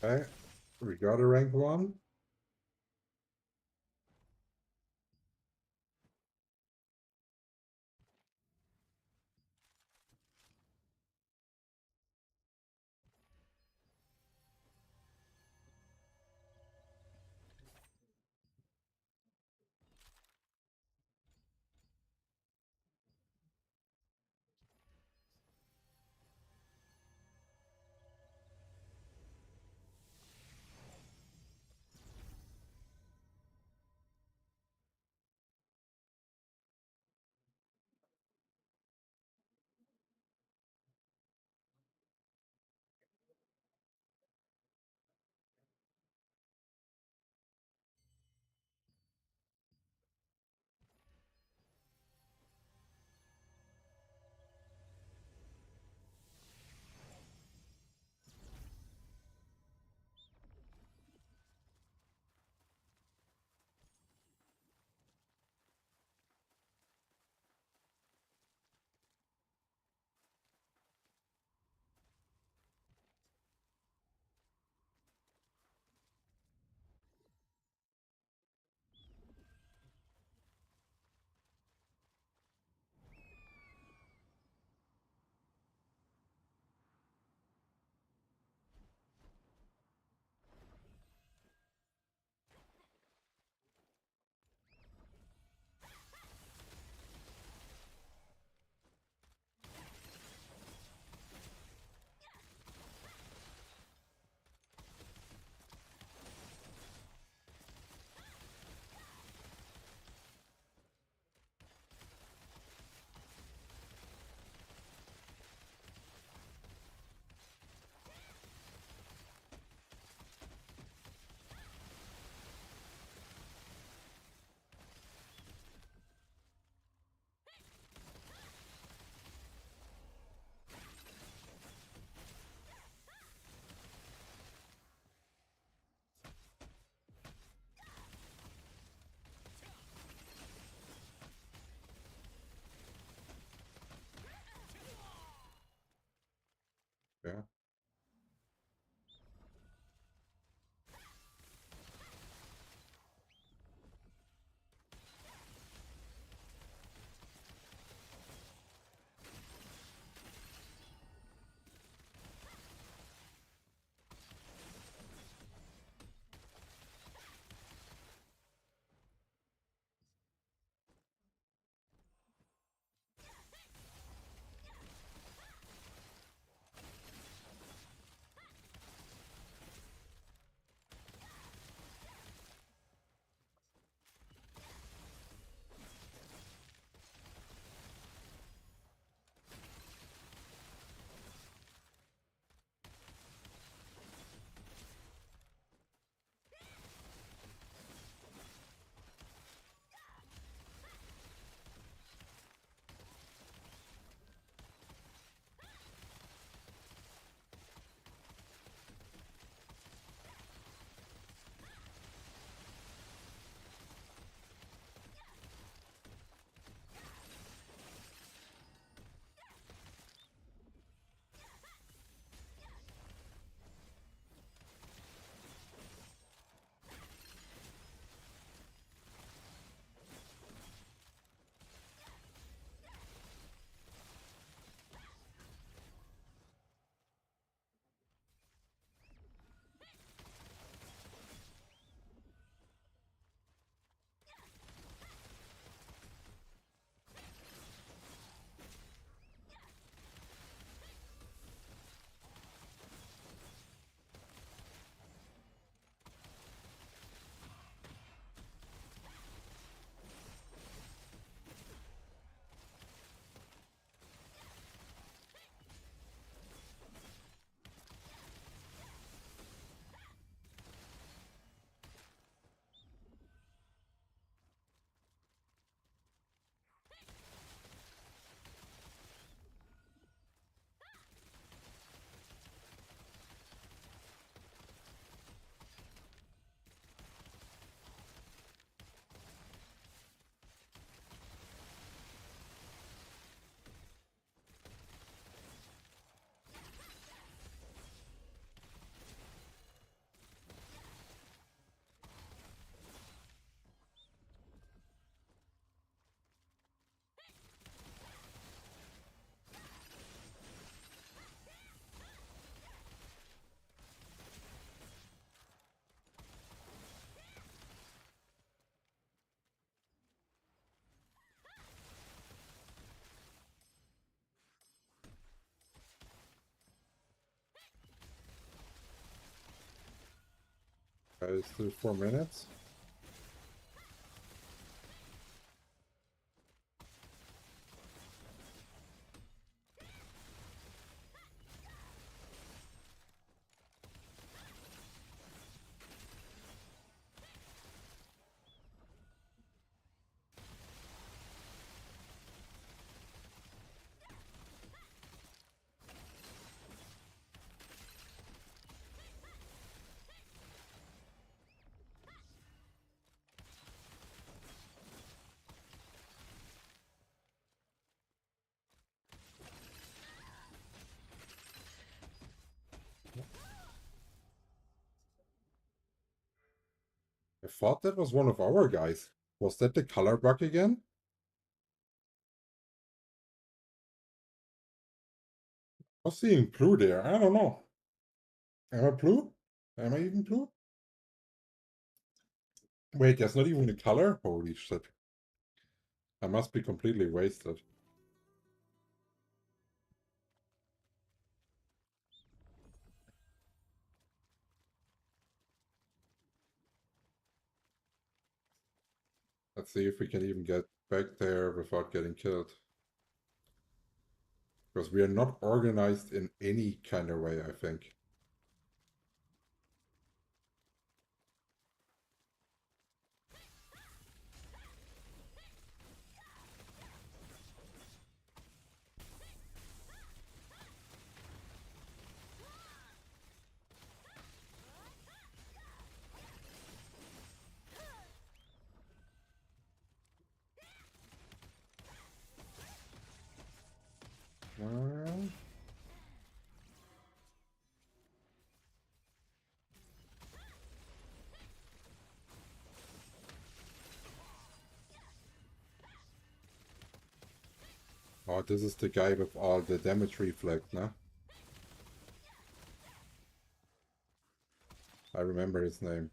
Okay, we got a rank 1. Yeah. Okay, still 4 minutes. I thought that was one of our guys. Was that the color bug again? I was seeing blue there. I don't know. Am I blue? Am I even blue? Wait, there's not even a color? Holy shit. I must be completely wasted. Let's see if we can even get back there without getting killed. Because we are not organized in any kind of way, I think. Oh, this is the guy with all the damage reflect, no? I remember his name.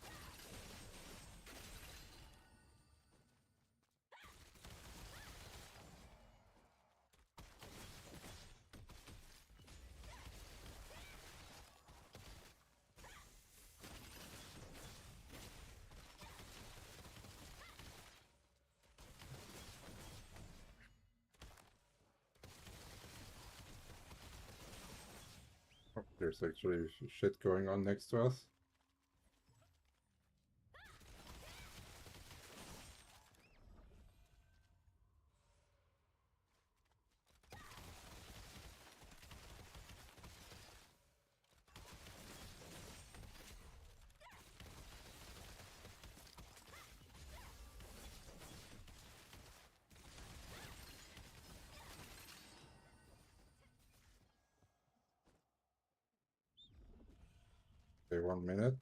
Oh, there's actually shit going on next to us. Okay, 1 minute.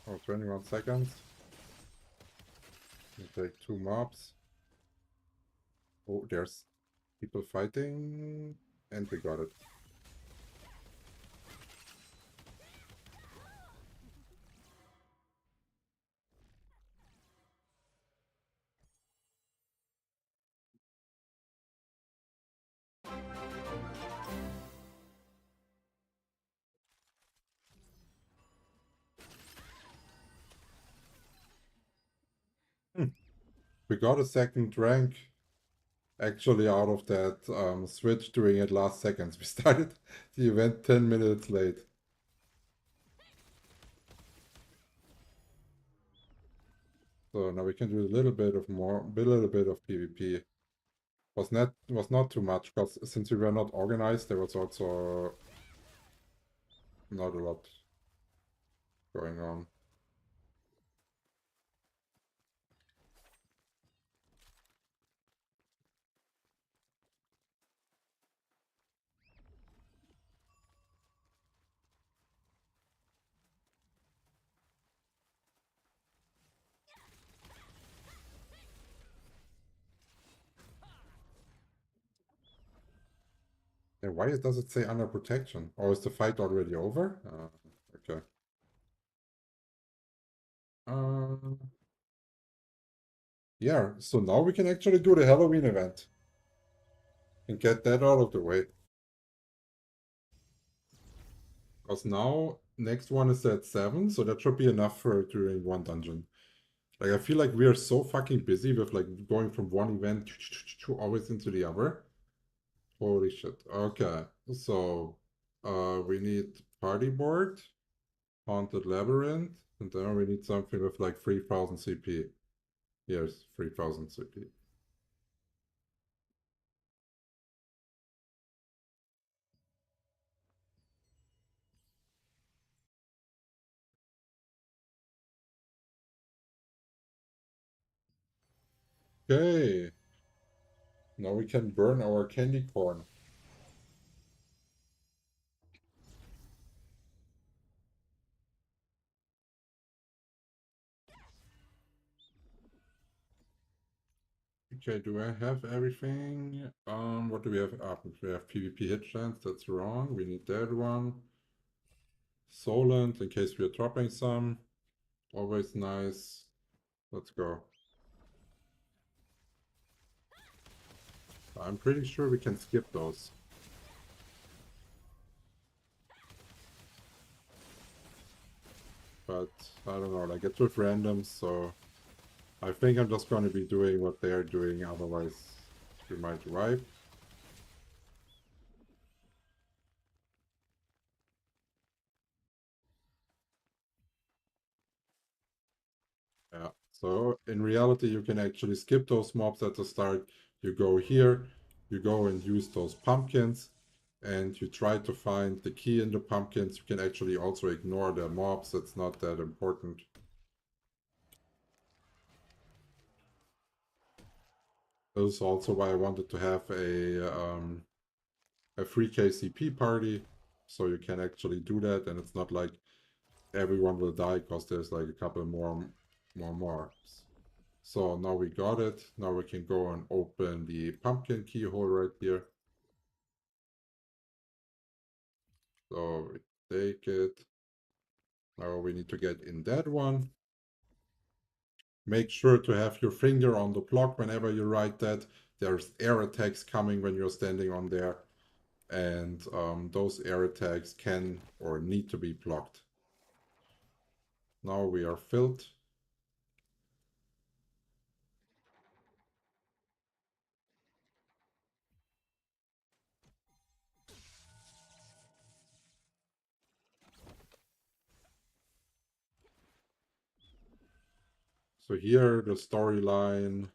Oh, 21 seconds. We take 2 mobs. Oh, there's people fighting. And we got it. We got a second rank actually out of that switch doing it last seconds. We started the event 10 minutes late. So now we can do a little bit of PvP. was not too much, because since we were not organized, there was also not a lot going on. Yeah, why does it say under protection? Or is the fight already over? Okay. Yeah, so now we can actually do the Halloween event and get that out of the way. Because now, next one is at 7, so that should be enough for during one dungeon. Like, I feel like we are so fucking busy with, like, going from one event to always into the other. Holy shit. Okay, so, we need party board, haunted labyrinth, and then we need something with, like, 3000 CP. Here's 3000 CP. Okay, now we can burn our candy corn. Okay, do I have everything? What do we have up? We have PvP hit chance, that's wrong. We need that one. Solent, in case we are dropping some. Always nice. Let's go. I'm pretty sure we can skip those. But, I don't know, like, it's with randoms, so... I think I'm just gonna be doing what they're doing, otherwise we might wipe. Yeah, so in reality you can actually skip those mobs at the start. You go here, you go and use those pumpkins, and you try to find the key in the pumpkins. You can actually also ignore the mobs, it's not that important. This is also why I wanted to have a free KCP party, so you can actually do that, and it's not like everyone will die because there's like a couple more mobs. So now we got it. Now we can go and open the pumpkin keyhole right here. So we take it. Now we need to get in that one. Make sure to have your finger on the block whenever you write that. There's air attacks coming when you're standing on there. And those air attacks can or need to be blocked. Now we are filled. So here the storyline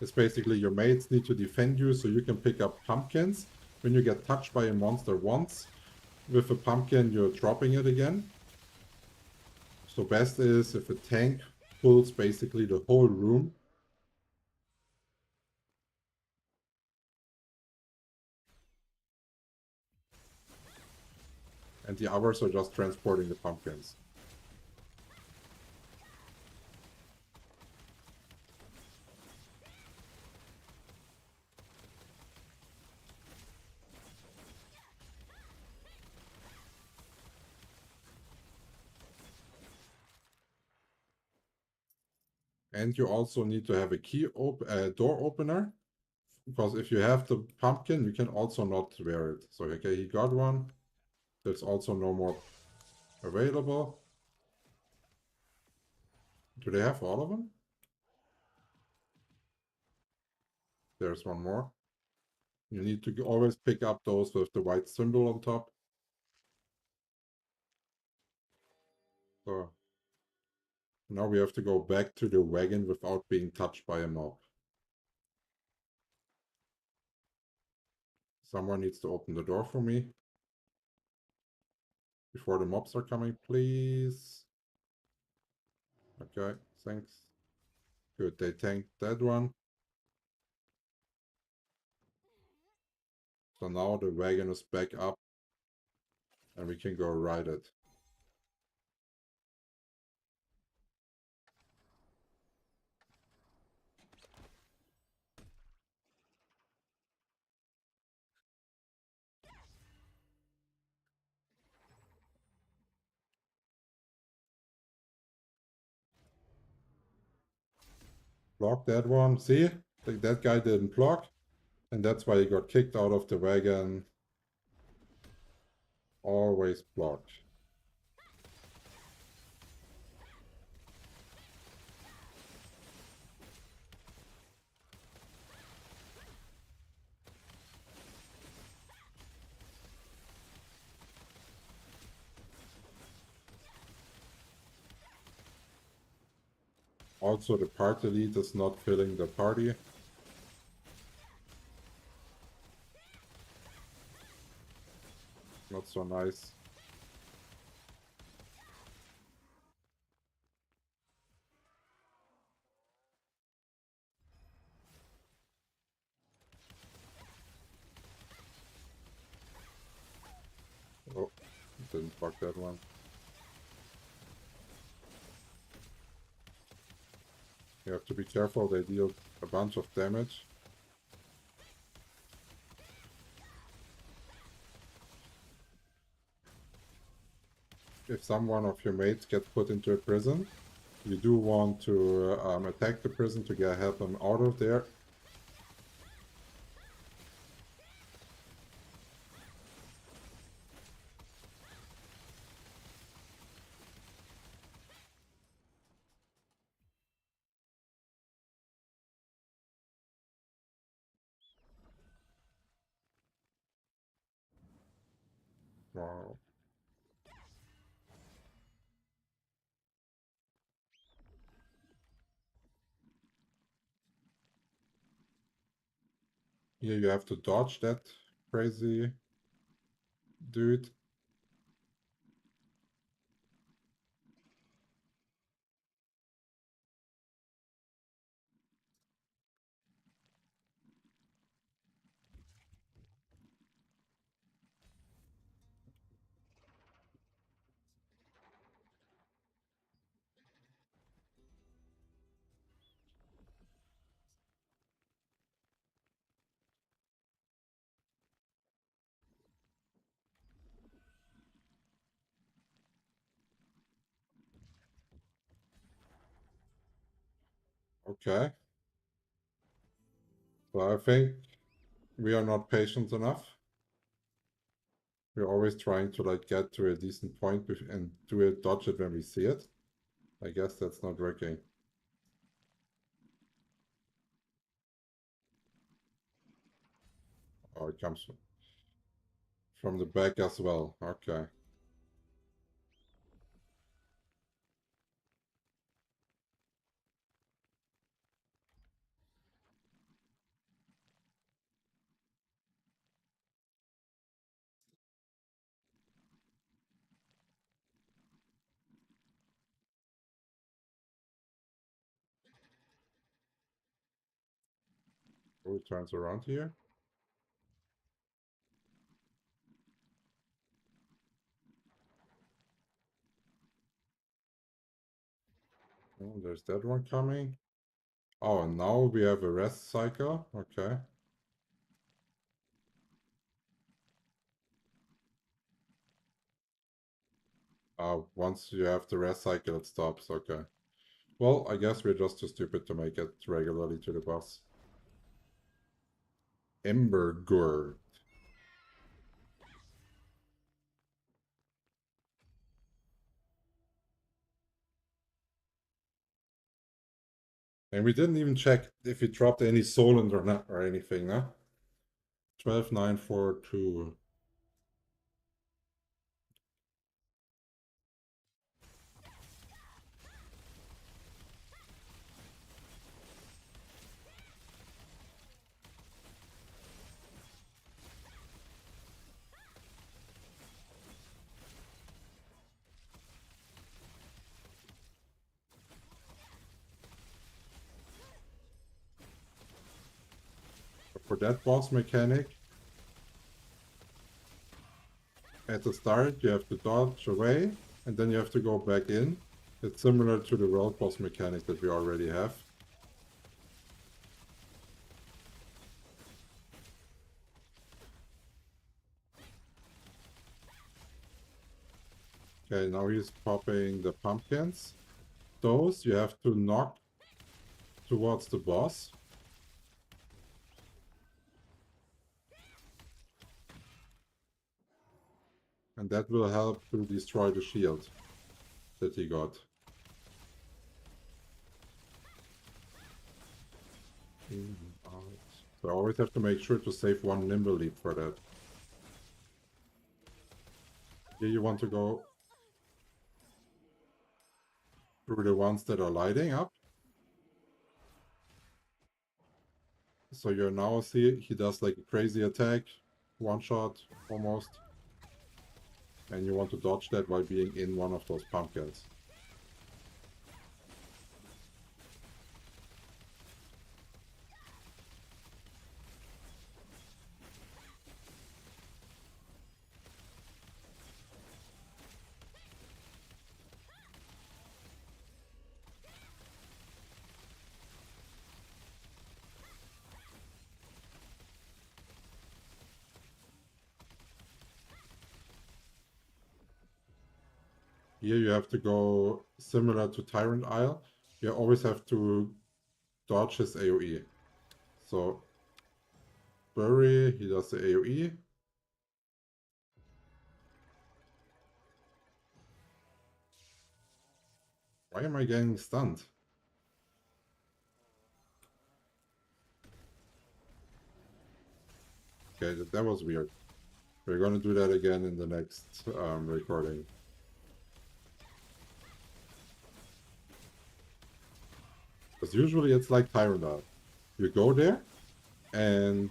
is basically your mates need to defend you, so you can pick up pumpkins. When you get touched by a monster once, with a pumpkin you're dropping it again. So best is if a tank pulls basically the whole room. And the others are just transporting the pumpkins. And you also need to have a door opener, because if you have the pumpkin, you can also not wear it. So okay, he got one. There's also no more available. Do they have all of them? There's one more. You need to always pick up those with the white symbol on top. So now we have to go back to the wagon without being touched by a mob. Someone needs to open the door for me before the mobs are coming, please. Okay, thanks. Good, they tanked that one. So now the wagon is back up and we can go ride it. Block that one. See? That guy didn't block. And that's why he got kicked out of the wagon. Always block. Also, the party lead is not filling the party. Not so nice. Oh, didn't fuck that one. You have to be careful, they deal a bunch of damage. If someone of your mates gets put into a prison, you do want to attack the prison to help them out of there. Wow. Here you have to dodge that crazy dude. Okay. So I think we are not patient enough. We're always trying to like get to a decent point and dodge it when we see it. I guess that's not working. Oh, it comes from the back as well. Okay. Oh, it turns around here. Oh, there's that one coming. Oh, and now we have a rest cycle. Okay. Once you have the rest cycle, it stops. Okay. Well, I guess we're just too stupid to make it regularly to the boss. Ember Gourd. And we didn't even check if he dropped any Solent or not or anything, no? 12,942. for that boss mechanic, at the start you have to dodge away, and then you have to go back in. It's similar to the world boss mechanic that we already have. Okay, now he's popping the pumpkins. Those you have to knock towards the boss. And that will help to destroy the shield that he got. So I always have to make sure to save one nimble leap for that. Here you want to go through the ones that are lighting up. So you now see he does like a crazy attack, one shot almost. And you want to dodge that while being in one of those pumpkins. Here you have to go similar to Tyrant Isle. You always have to dodge his AoE. So Bury, he does the AoE. Why am I getting stunned? Okay, that was weird. We're gonna do that again in the next recording. Because usually it's like Tyrant Isle. You go there, and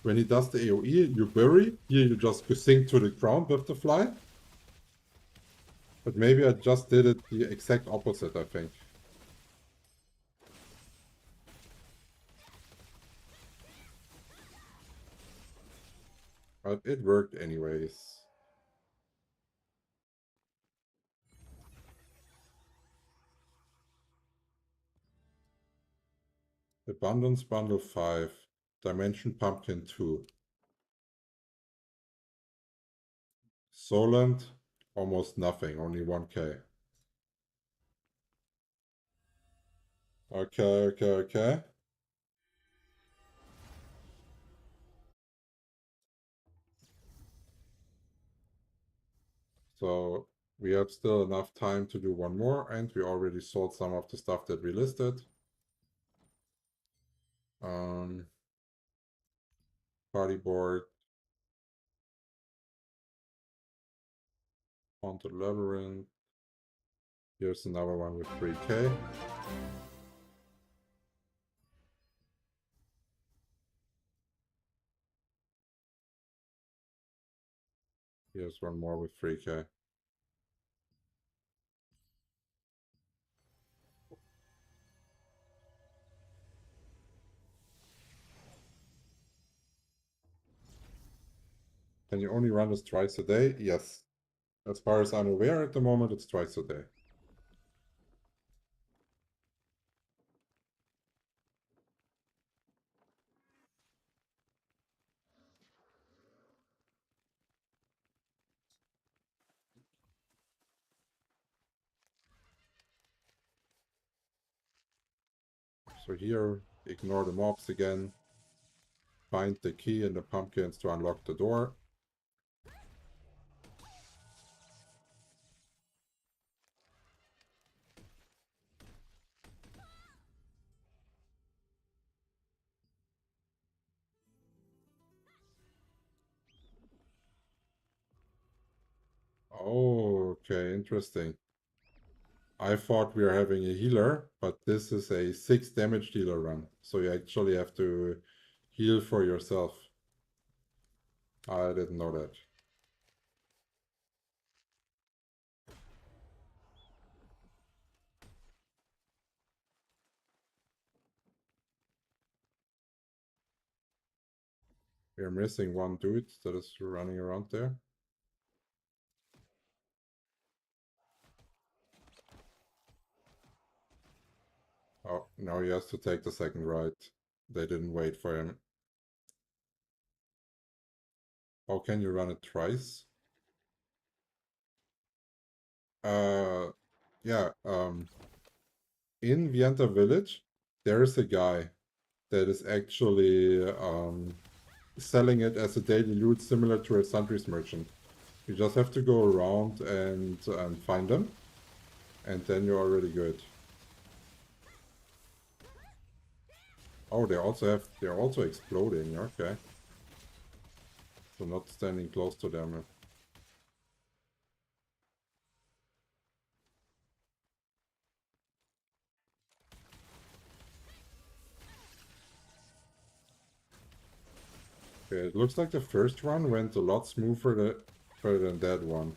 when he does the AoE, you bury. Here you just sink to the ground with the fly. But maybe I just did it the exact opposite, I think. But it worked anyways. Abundance Bundle 5. Dimension Pumpkin 2. Soland, almost nothing, only 1k. Okay. So we have still enough time to do one more, and we already sold some of the stuff that we listed. Party board. Haunted labyrinth. Here's another one with 3k. Here's one more with 3k. Can you only run this twice a day? Yes. As far as I'm aware at the moment, it's twice a day. So here, ignore the mobs again. Find the key in the pumpkins to unlock the door. Oh, okay, interesting. I thought we were having a healer, but this is a 6 damage dealer run. So you actually have to heal for yourself. I didn't know that. We're missing one dude that is running around there. Oh, now he has to take the second right. They didn't wait for him. How can you run it twice? Yeah, in Vienta village, there is a guy that is actually selling it as a daily loot similar to a sundries merchant. You just have to go around and find them, and then you're already good. Oh, they're also exploding. Okay, so not standing close to them. Okay, it looks like the first one went a lot smoother than that one.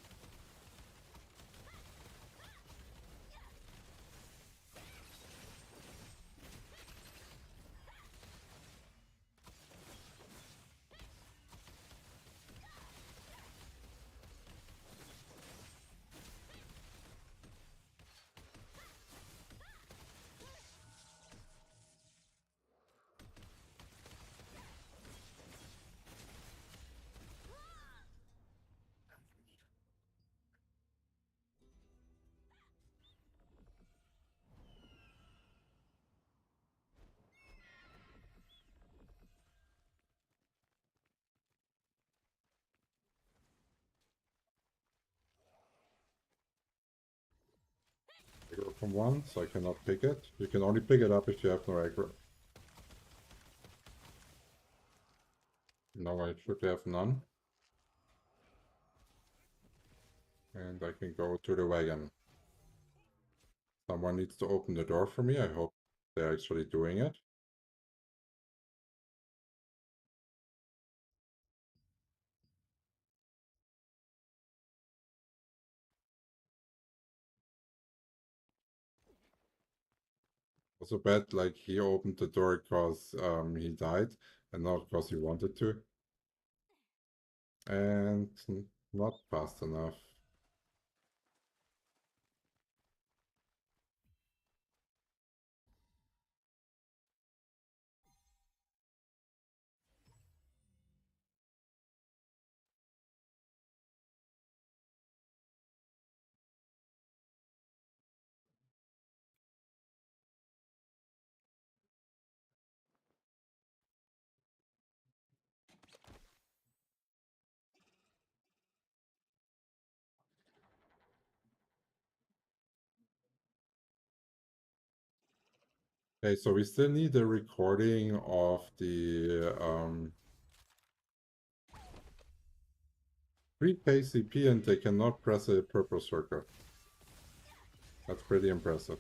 I go from one, so I cannot pick it. You can only pick it up if you have no aggro. Now I should have none. And I can go to the wagon. Someone needs to open the door for me. I hope they're actually doing it. Also bad, like he opened the door because he died and not because he wanted to. And not fast enough. Okay, so we still need a recording of the free KCP and they cannot press a purple circle. That's pretty impressive.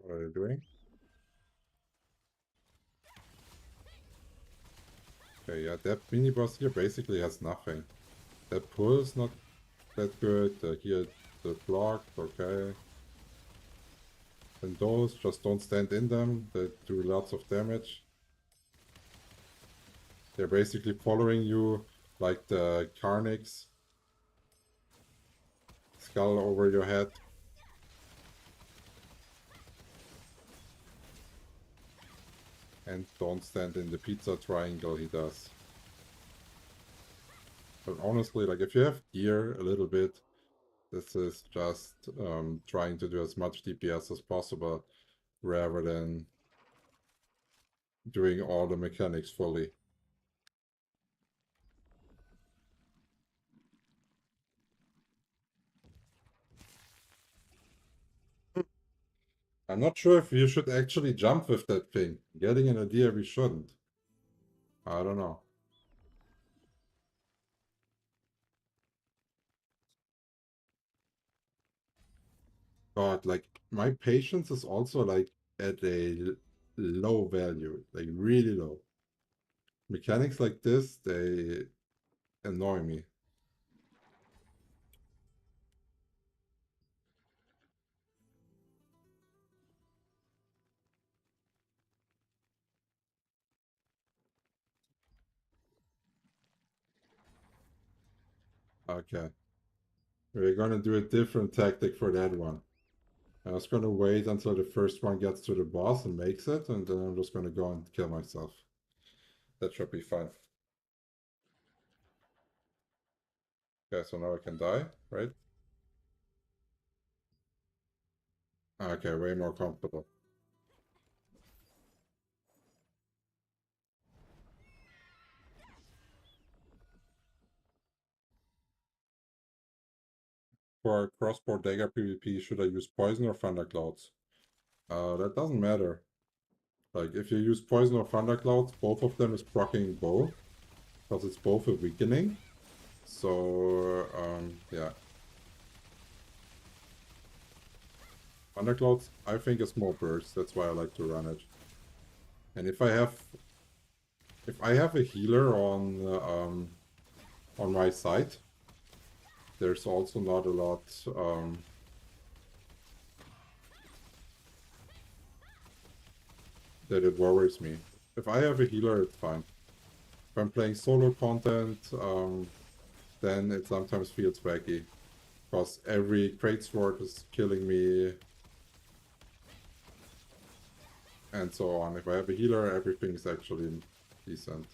What are they doing? Okay, yeah, that mini boss here basically has nothing. That pull is not that good. Here, the block, okay. And those, just don't stand in them. They do lots of damage. They're basically following you like the Carnix. Skull over your head. And don't stand in the pizza triangle he does. But honestly, like if you have gear a little bit, this is just trying to do as much DPS as possible rather than doing all the mechanics fully. I'm not sure if you should actually jump with that thing. Getting an idea we shouldn't. I don't know. God, like, my patience is also, like, at a low value. Like, really low. Mechanics like this, they annoy me. Okay. We're gonna do a different tactic for that one. I was gonna wait until the first one gets to the boss and makes it, and then I'm just gonna go and kill myself. That should be fine. Okay, so now I can die, right? Okay, way more comfortable. For crossbow dagger PvP, should I use poison or thunderclouds? That doesn't matter. Like, if you use poison or thunderclouds, both of them is proccing both, because it's both a weakening. So, yeah. Thunderclouds, I think, is more burst. That's why I like to run it. And if I have a healer on my side, there's also not a lot that it worries me. If I have a healer, it's fine. If I'm playing solo content, then it sometimes feels wacky. Because every great sword is killing me, and so on. If I have a healer, everything is actually decent.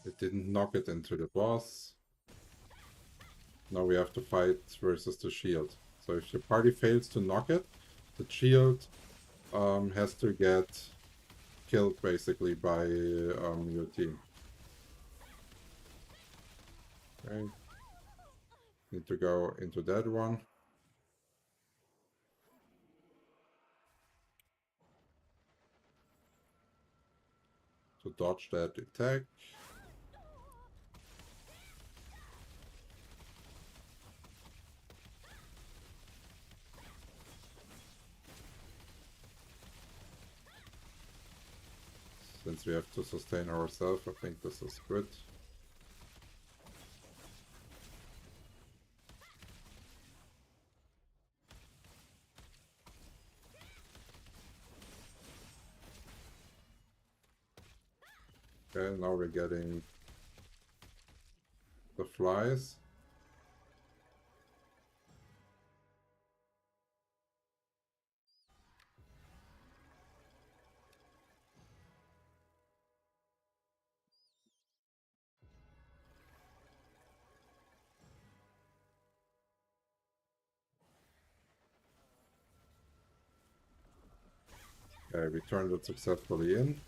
It didn't knock it into the boss. Now we have to fight versus the shield. So if your party fails to knock it, the shield has to get killed basically by your team. Okay. Need to go into that one to dodge that attack. Since we have to sustain ourselves, I think this is good. Okay, now we're getting the flies. Okay, we turned it successfully in.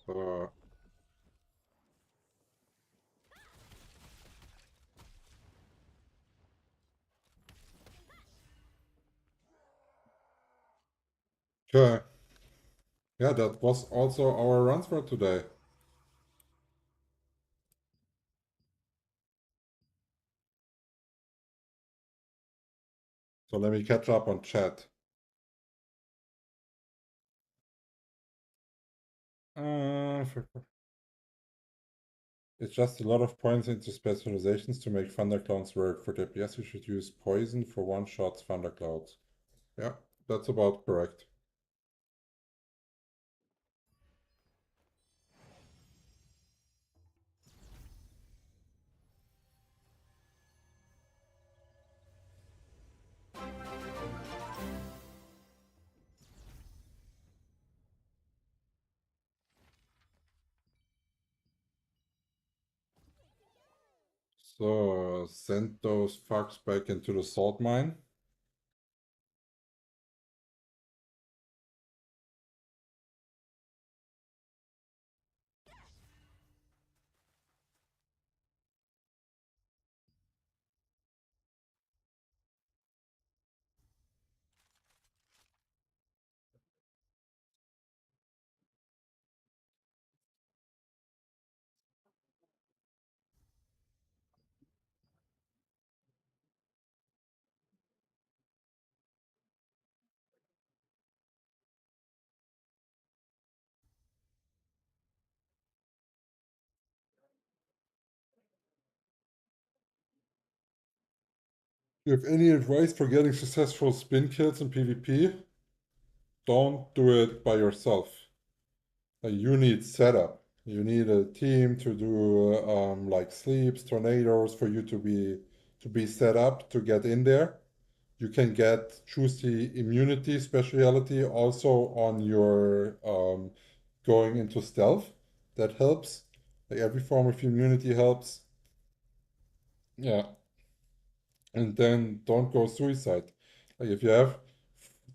So, okay. Yeah, that was also our runs for today. So let me catch up on chat. It's just a lot of points into specializations to make thunderclouds work. For DPS, you should use poison for one-shots thunderclouds. Yeah, that's about correct. So, send those fucks back into the salt mine. Do you have any advice for getting successful spin kills in PvP? Don't do it by yourself. You need setup. You need a team to do like sleeps, tornadoes for you to be set up to get in there. You can choose the immunity speciality also on your going into stealth. That helps. Like every form of immunity helps. Yeah. And then don't go suicide. Like if you have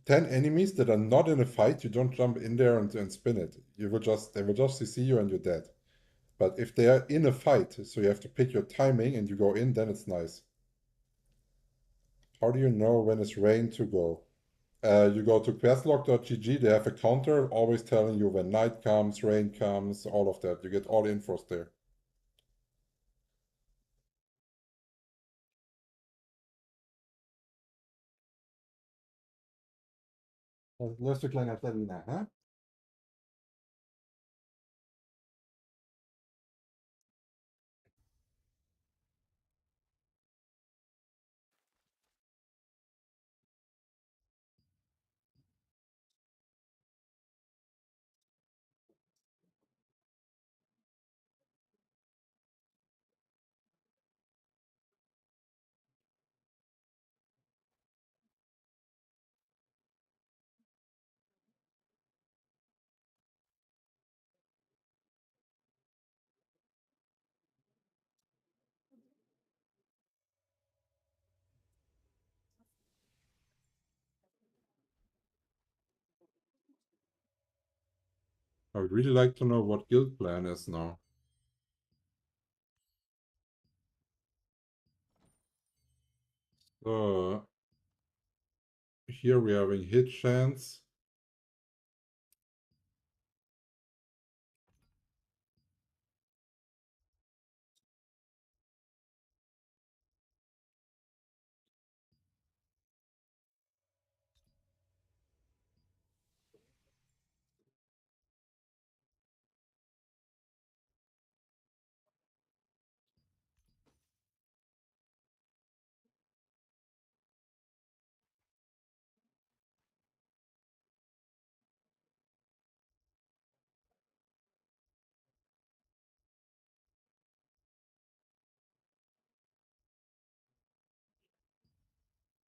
10 enemies that are not in a fight, you don't jump in there and spin it. They will just CC you and you're dead. But if they are in a fight, so you have to pick your timing and you go in, then it's nice. How do you know when it's rain to go? You go to questlog.gg, they have a counter always telling you when night comes, rain comes, all of that. You get all the infos there. Lustig kleiner Berliner, huh? I would really like to know what guild plan is now. So here we're having hit chance.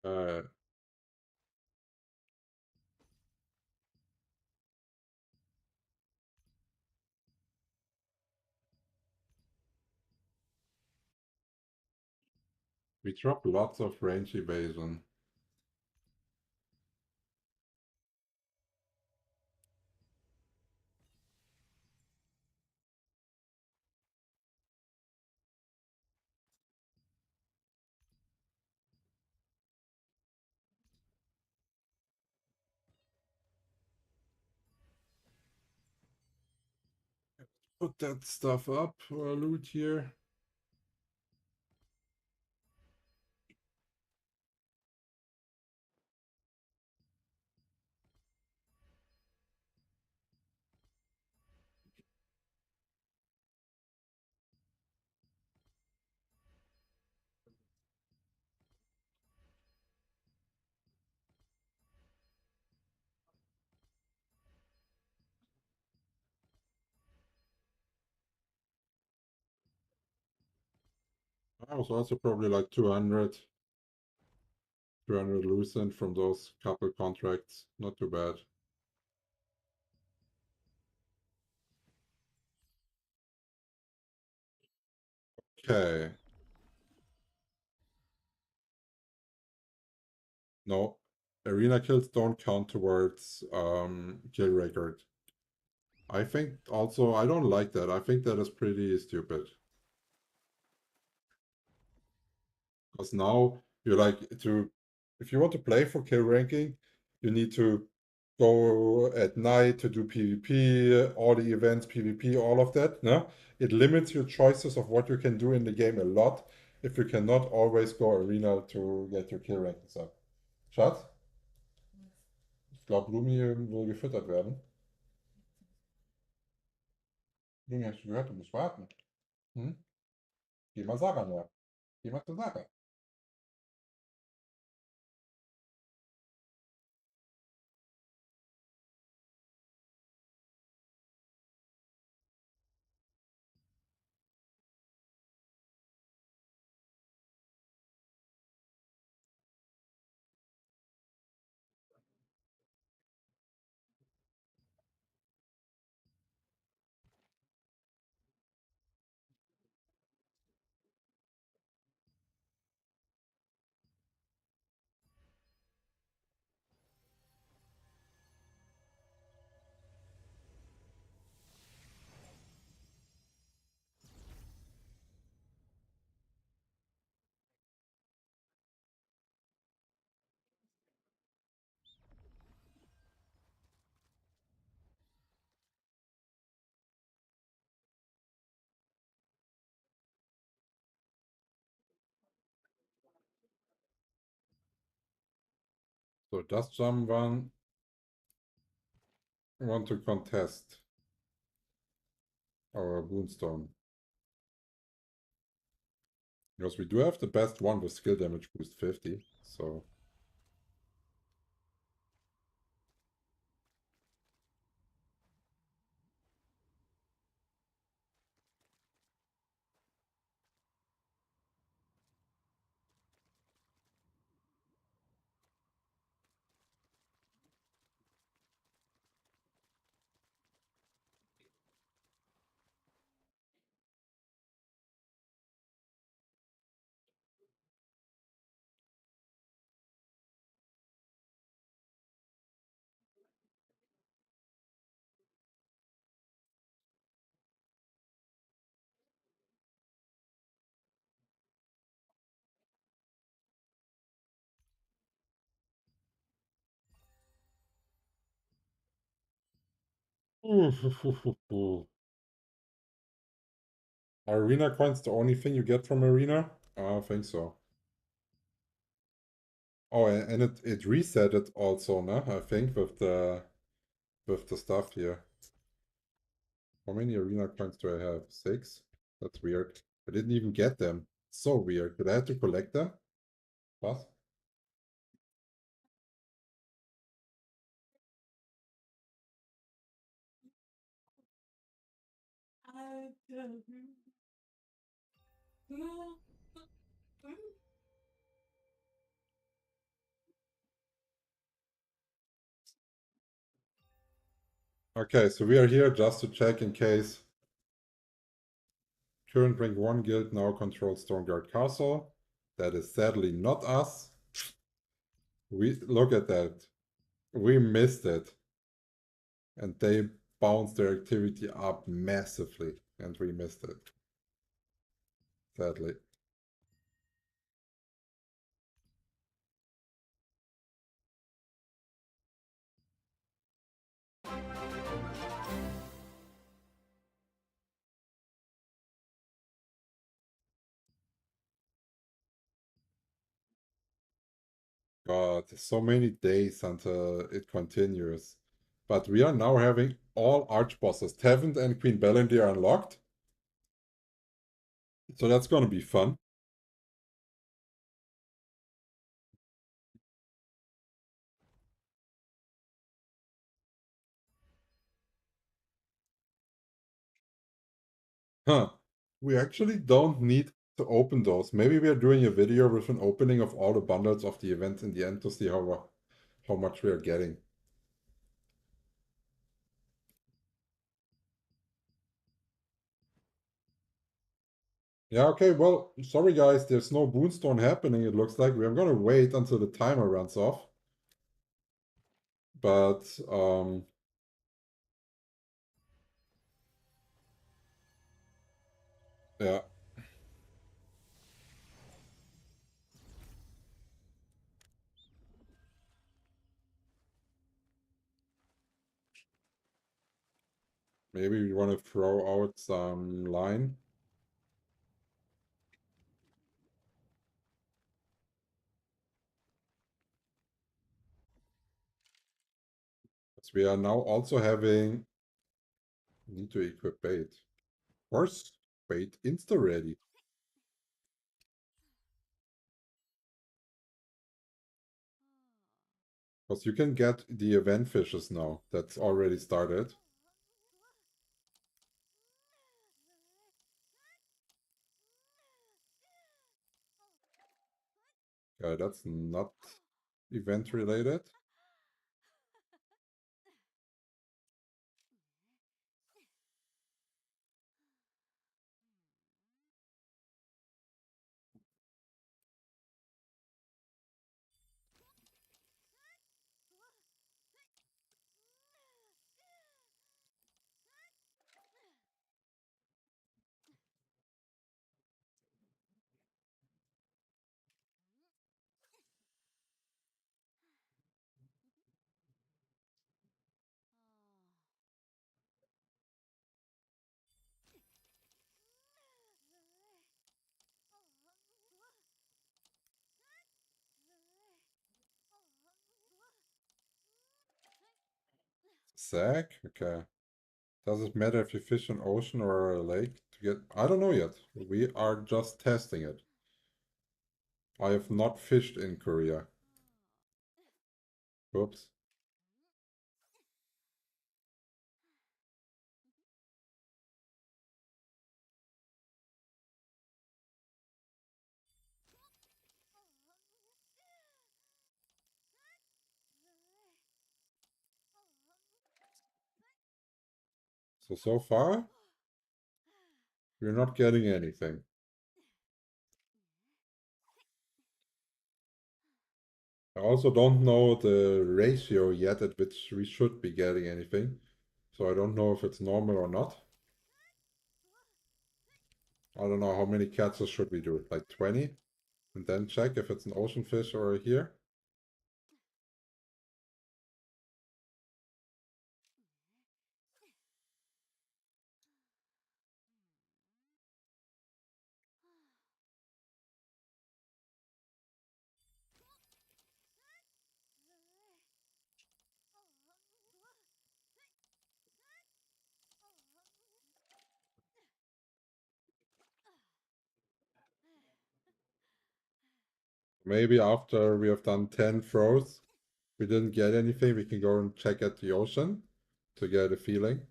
Uh, we drop lots of range evasion. Put that stuff up for loot here. I was also probably like 200 loosened from those couple contracts. Not too bad. Okay. No, arena kills don't count towards kill record. I think also I don't like that. I think that is pretty stupid. Because now you like to, if you want to play for kill ranking, you need to go at night to do PvP, all the events, PvP, all of that. No? It limits your choices of what you can do in the game a lot if you cannot always go arena to get your kill rankings up. Schatz? Ich glaube, Lumi will gefüttert werden. Lumi, hast du gehört? Du musst warten. Hm? Geh mal Sarah näher. Geh mal zu Sarah. So, does someone want to contest our Boonstone? Because we do have the best one with skill damage boost 50, so... Arena coins the only thing you get from Arena? I think so. Oh, and it reset it also, no? I think with the stuff here. How many Arena coins do I have? 6? That's weird. I didn't even get them. So weird. Did I have to collect them? What? Okay, so we are here just to check in case current rank 1 guild now controls Stoneguard Castle. That is sadly not us. We look at that. We missed it. And they bounced their activity up massively, and we missed it. Sadly. God, so many days until it continues. But we are now having all archbosses. Tevent and Queen Belendir unlocked. So that's gonna be fun. Huh. We actually don't need to open those. Maybe we are doing a video with an opening of all the bundles of the event in the end to see how much we are getting. Yeah, okay, well, sorry guys, there's no boonstone happening, it looks like. We're gonna wait until the timer runs off. But, yeah. Maybe we want to throw out some line. Because we are now also having... Need to equip bait. Horse bait insta-ready. Because you can get the event fishes now. That's already started. That's not event related. Sack? Okay. Does it matter if you fish an ocean or a lake to get... I don't know yet. We are just testing it. I have not fished in Korea. Oops. So far, we're not getting anything. I also don't know the ratio yet at which we should be getting anything. So I don't know if it's normal or not. I don't know how many catches should we do, like 20? And then check if it's an ocean fish or here. Maybe after we have done 10 throws, we didn't get anything, we can go and check at the ocean to get a feeling.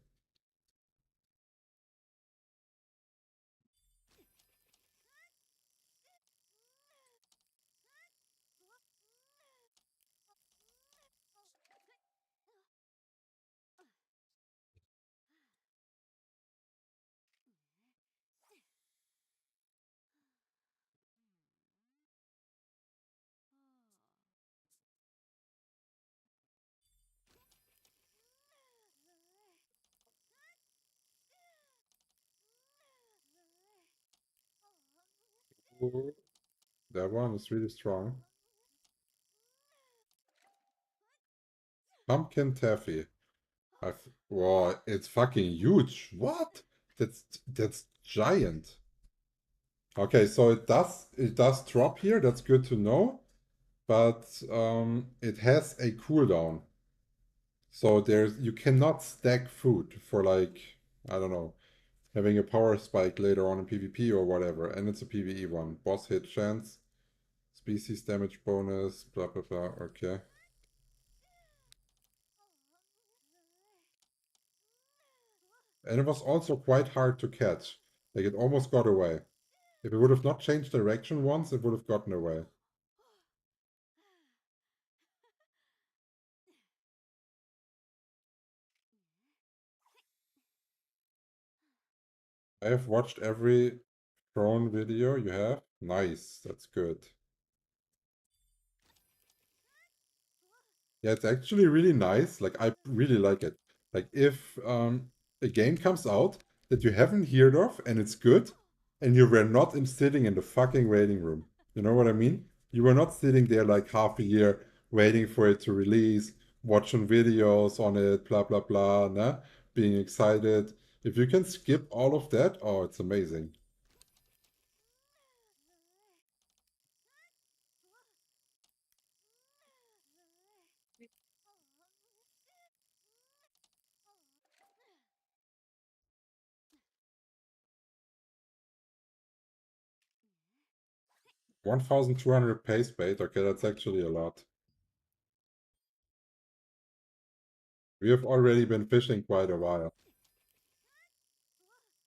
Ooh, that one is really strong. Pumpkin taffy. Wow, it's fucking huge. What? That's giant. Okay, so it does drop here. That's good to know. But it has a cooldown. So you cannot stack food for like, I don't know, having a power spike later on in PvP or whatever. And it's a PvE one. Boss hit chance, species damage bonus, blah blah blah. Okay. And it was also quite hard to catch. Like it almost got away. If it would have not changed direction once, it would have gotten away. I have watched every drone video you have. Nice, that's good. Yeah, it's actually really nice. Like, I really like it. Like, if a game comes out that you haven't heard of and it's good, and you were not sitting in the fucking waiting room. You know what I mean? You were not sitting there like half a year waiting for it to release, watching videos on it, blah blah blah, nah? Being excited. If you can skip all of that, oh, it's amazing. $1,200 pace bait. Okay, that's actually a lot. We have already been fishing quite a while.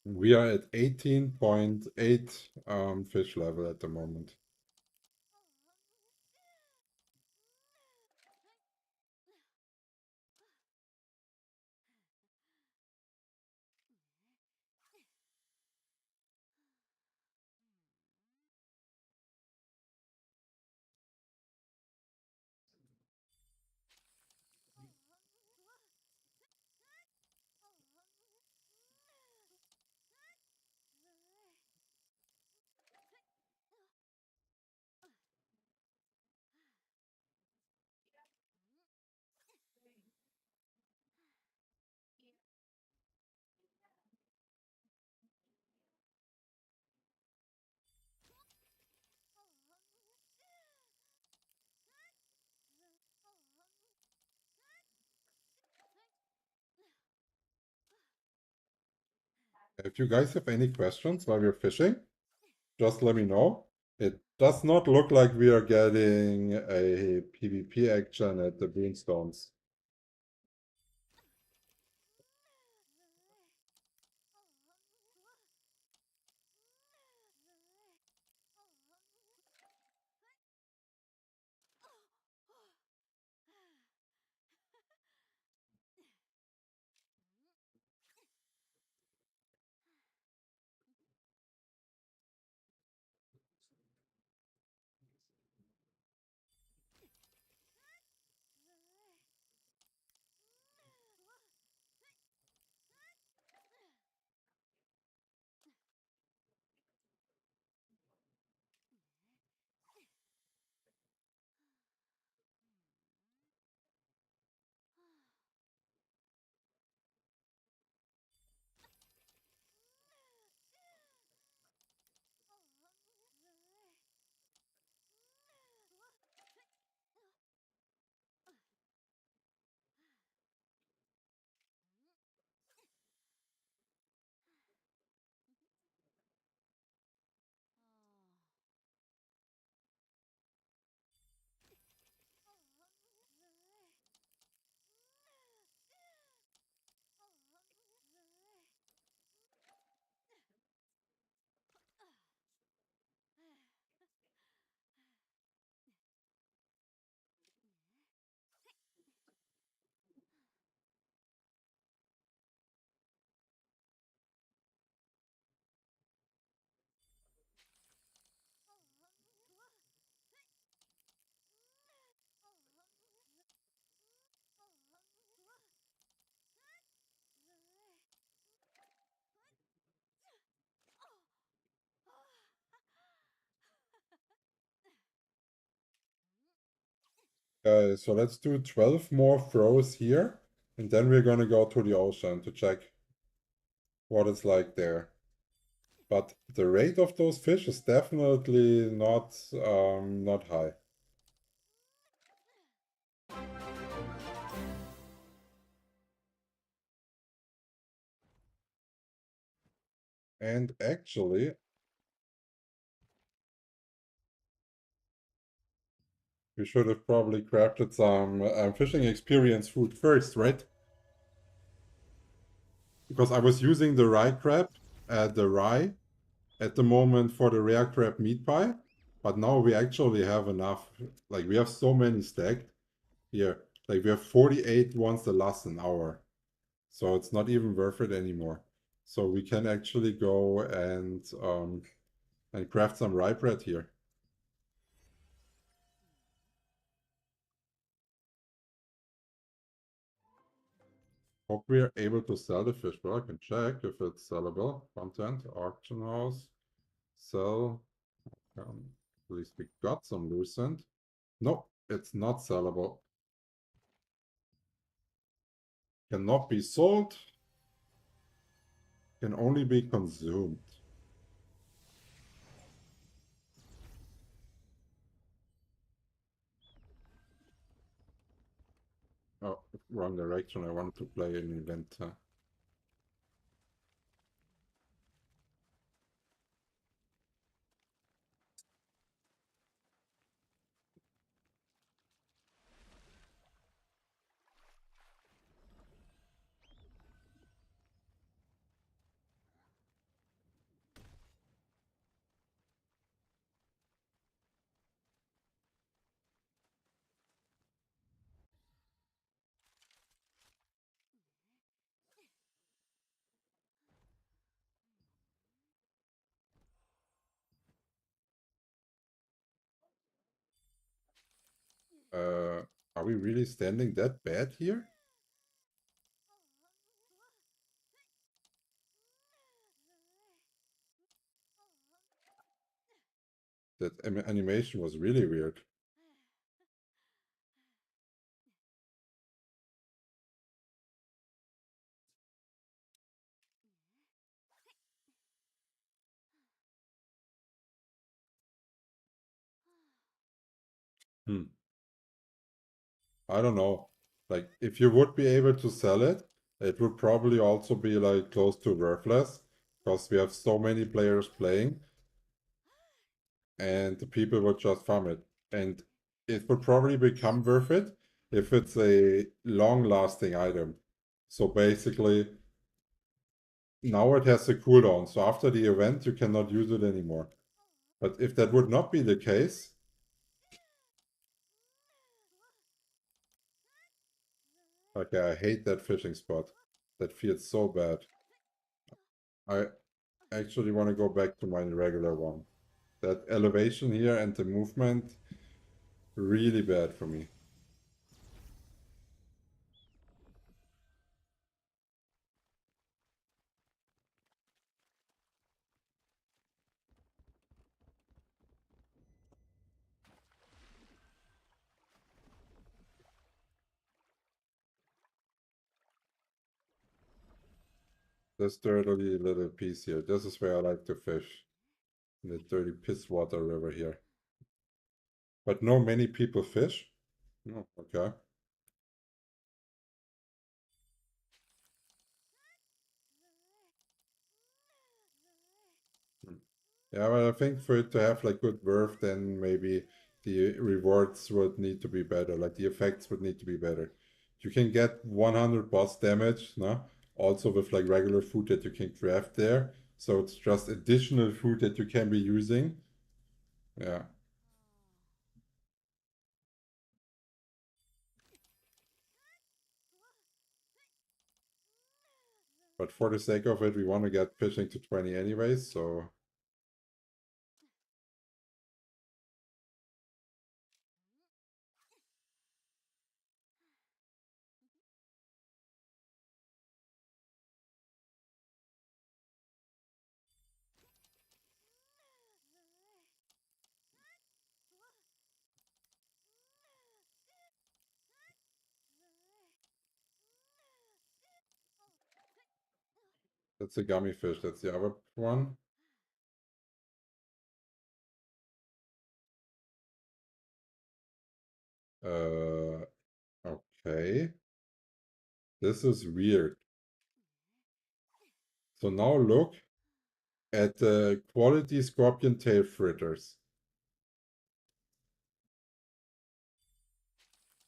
We are at 18.8 fish level at the moment. If you guys have any questions while we're fishing, just let me know. It does not look like we are getting a PvP action at the Boonstones. So let's do 12 more throws here, and then we're gonna go to the ocean to check what it's like there. But the rate of those fish is definitely not high. And actually, we should have probably crafted some fishing experience food first, right? Because I was using the rye crab, the rye, at the moment for the rare crab meat pie, but now we actually have enough. Like we have so many stacked here. Like we have 48 ones that last an hour. So it's not even worth it anymore. So we can actually go and craft some rye bread here. Hope we are able to sell the fish. Well, I can check if it's sellable. Content, auction house, sell. At least we got some lucent. No, it's not sellable. Cannot be sold. Can only be consumed. Oh, wrong direction. I wanted to play an event. Are we really standing that bad here? That animation was really weird. Hmm. I don't know. Like, if you would be able to sell it, it would probably also be like close to worthless because we have so many players playing and the people would just farm it. And it would probably become worth it if it's a long-lasting item. So basically, now it has a cooldown. So after the event, you cannot use it anymore. But if that would not be the case, okay, I hate that fishing spot. That feels so bad. I actually want to go back to my regular one. That elevation here and the movement, really bad for me. This dirty little piece here. This is where I like to fish. In the dirty piss water river here. But no many people fish? No, okay. Hmm. Yeah, but I think for it to have like good worth, then maybe the rewards would need to be better. Like the effects would need to be better. You can get 100 boss damage, no? Also with like regular food that you can craft there. So it's just additional food that you can be using. Yeah. But for the sake of it, we want to get fishing to 20 anyways, so that's a gummy fish. That's the other one. Uh, okay. This is weird. So now look at the quality scorpion tail fritters.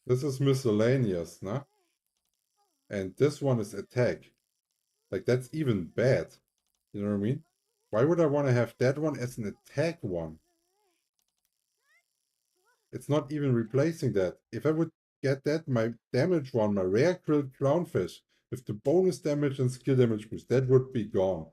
This is miscellaneous, nah? And this one is attack. Like that's even bad. You know what I mean? Why would I want to have that one as an attack one? It's not even replacing that. If I would get that, my damage one, my rare grilled clownfish, with the bonus damage and skill damage boost, that would be gone.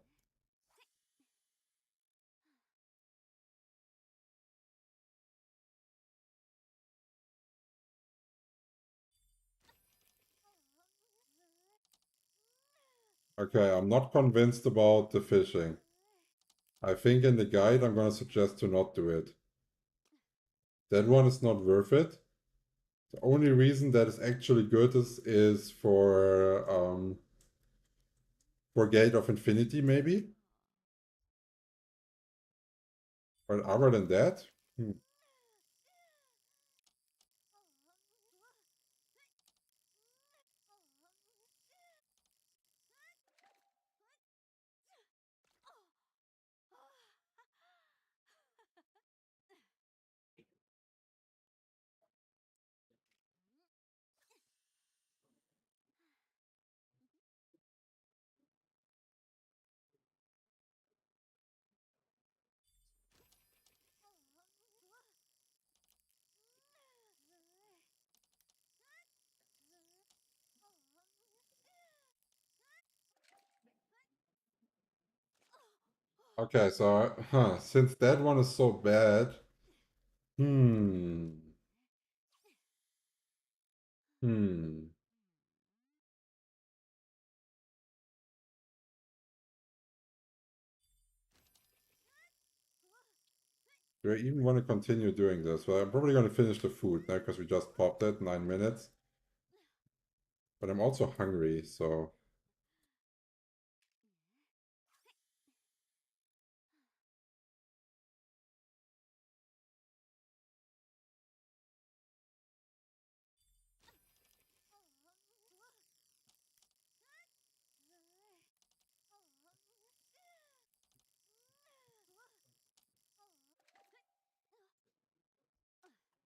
Okay, I'm not convinced about the fishing. I think in the guide I'm gonna suggest to not do it. That one is not worth it. The only reason that is actually good is for Gate of Infinity maybe. But other than that, okay, so since that one is so bad, hmm, hmm. Do I even want to continue doing this? Well, I'm probably going to finish the food now because we just popped it, 9 minutes. But I'm also hungry, so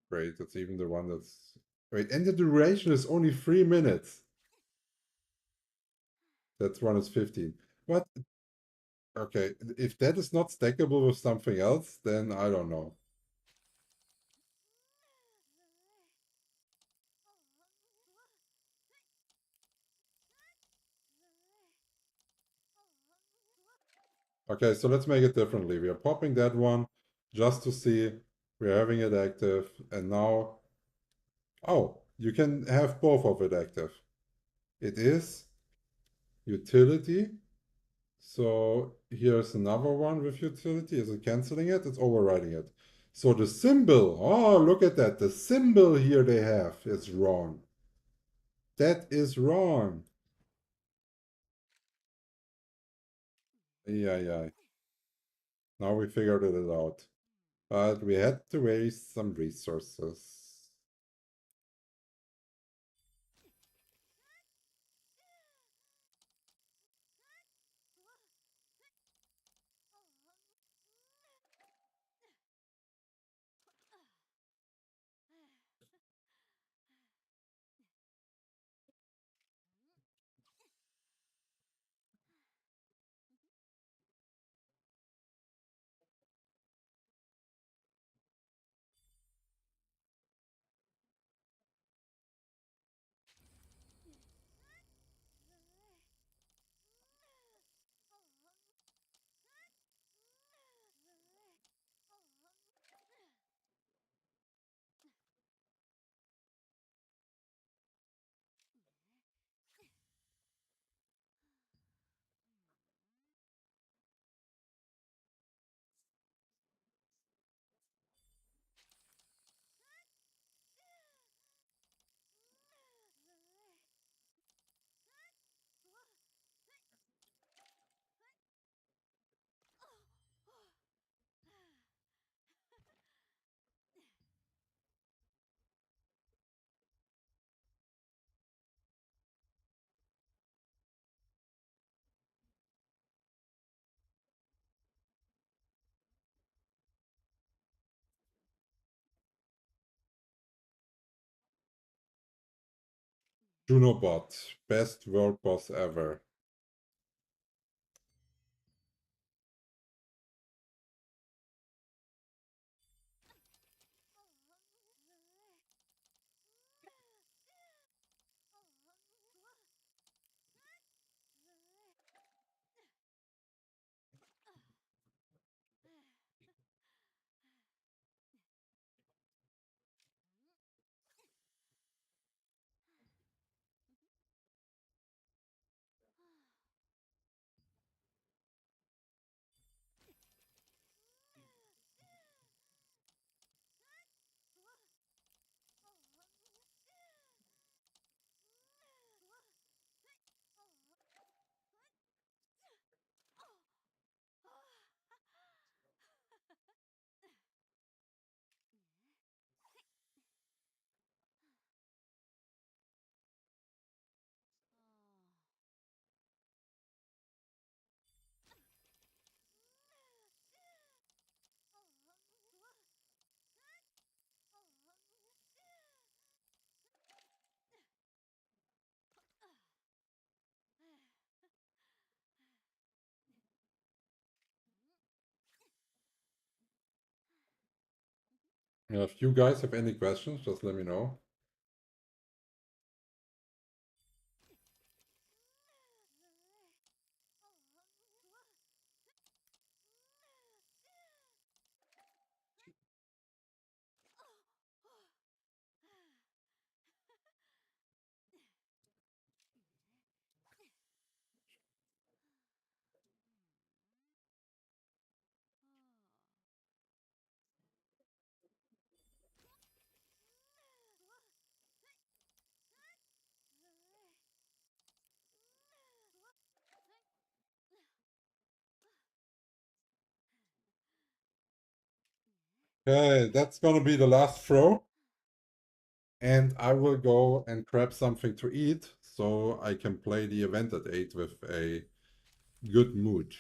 great. That's even the one that's... Wait, and the duration is only 3 minutes. That one is 15. What? Okay, if that is not stackable with something else, then I don't know. Okay, so let's make it differently. We are popping that one just to see we're having it active. And now, oh, you can have both of it active. It is utility. So here's another one with utility. Is it canceling it? It's overriding it. So the symbol, oh, look at that. The symbol here they have is wrong. That is wrong. Yeah, yeah. Now we figured it out. But we had to waste some resources. Junobot, best world boss ever. If you guys have any questions, just let me know. Okay, that's gonna be the last throw. And I will go and grab something to eat so I can play the event at 8 with a good mood.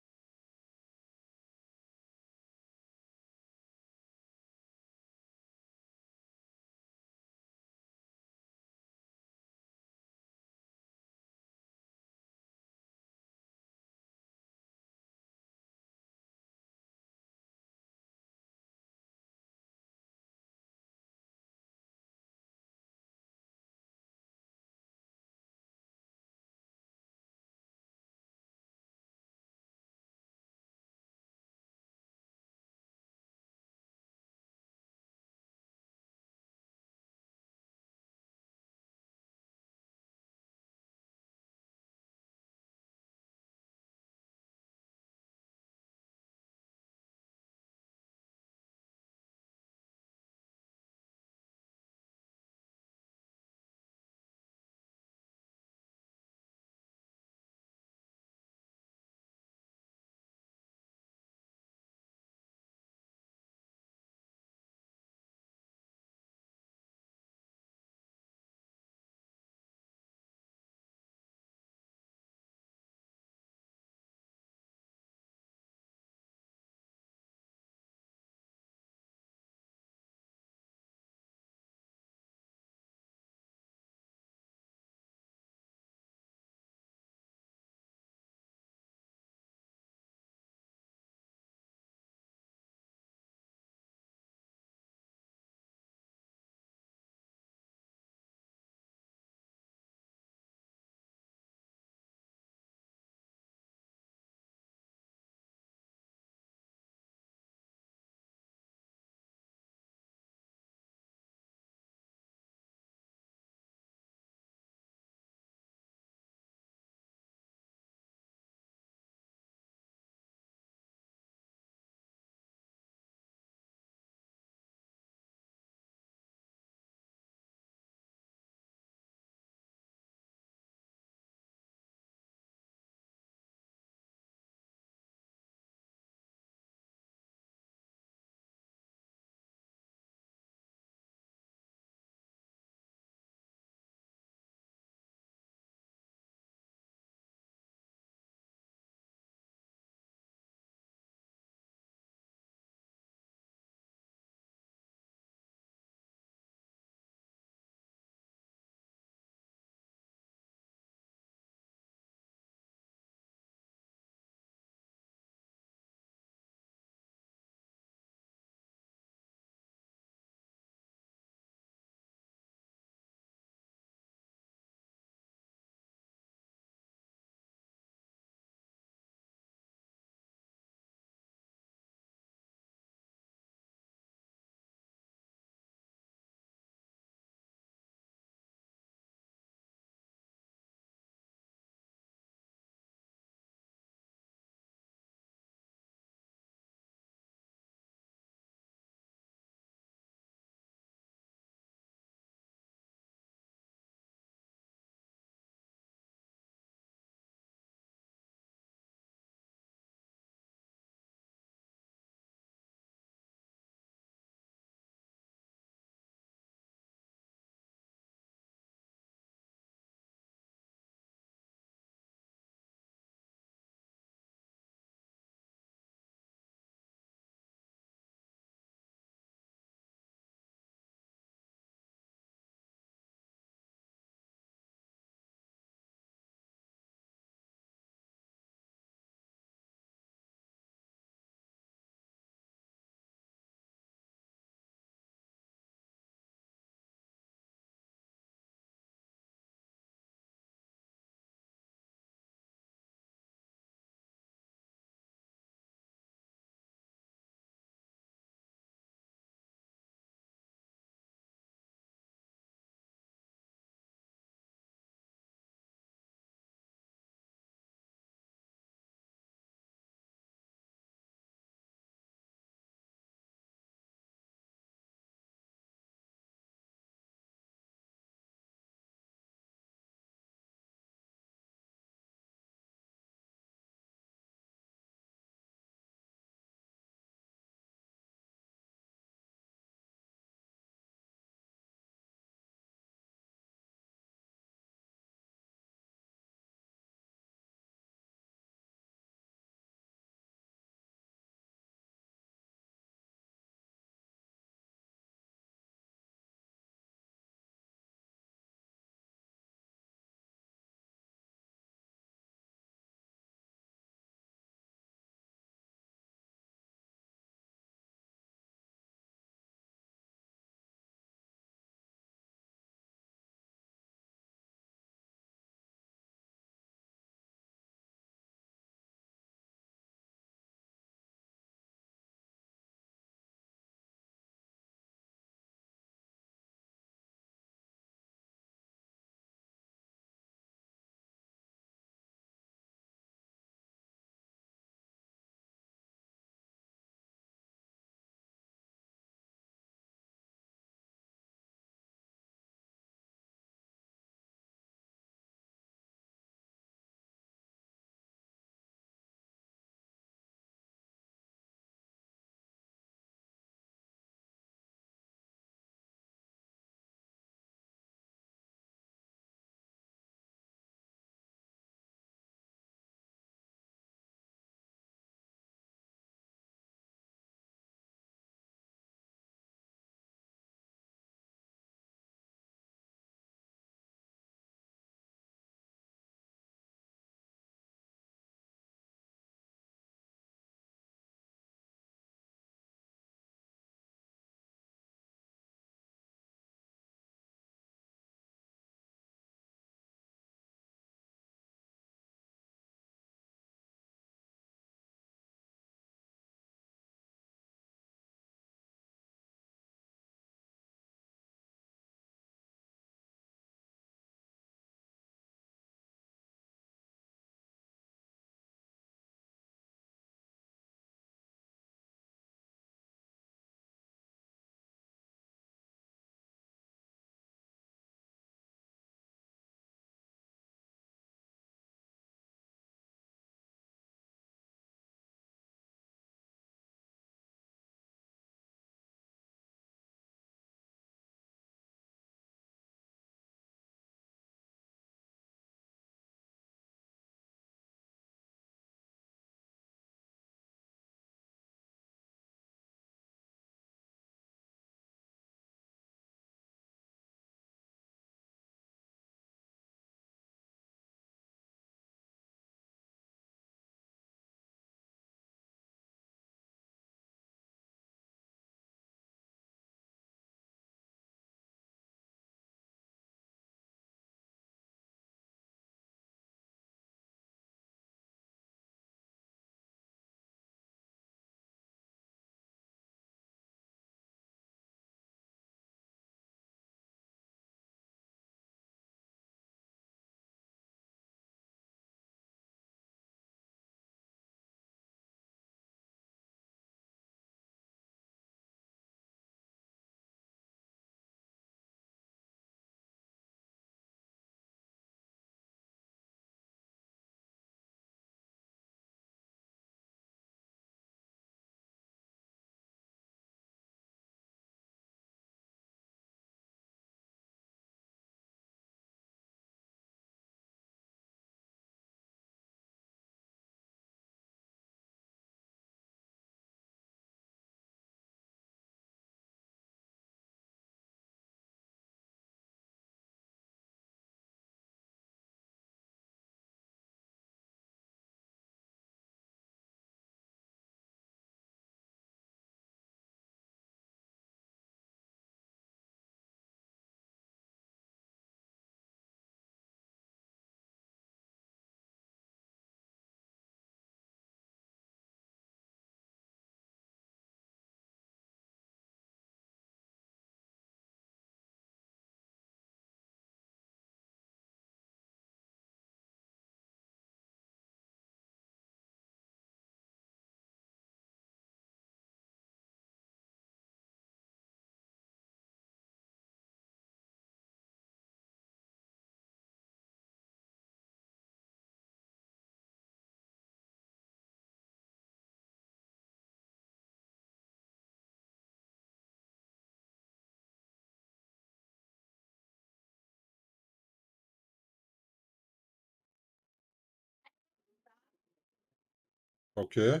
Okay.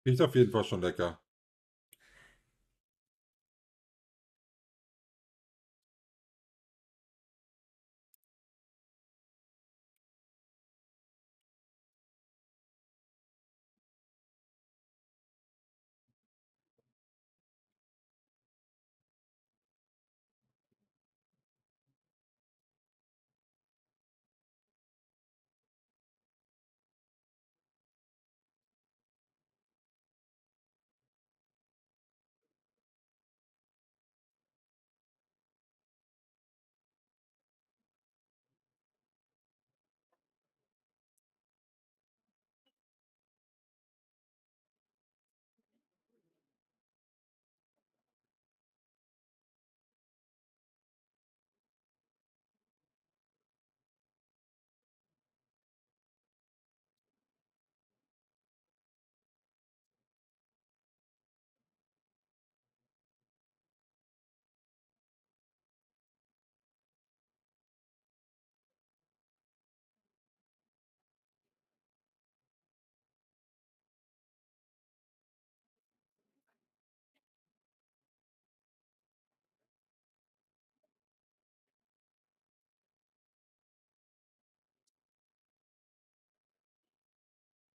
Riecht auf jeden Fall schon lecker.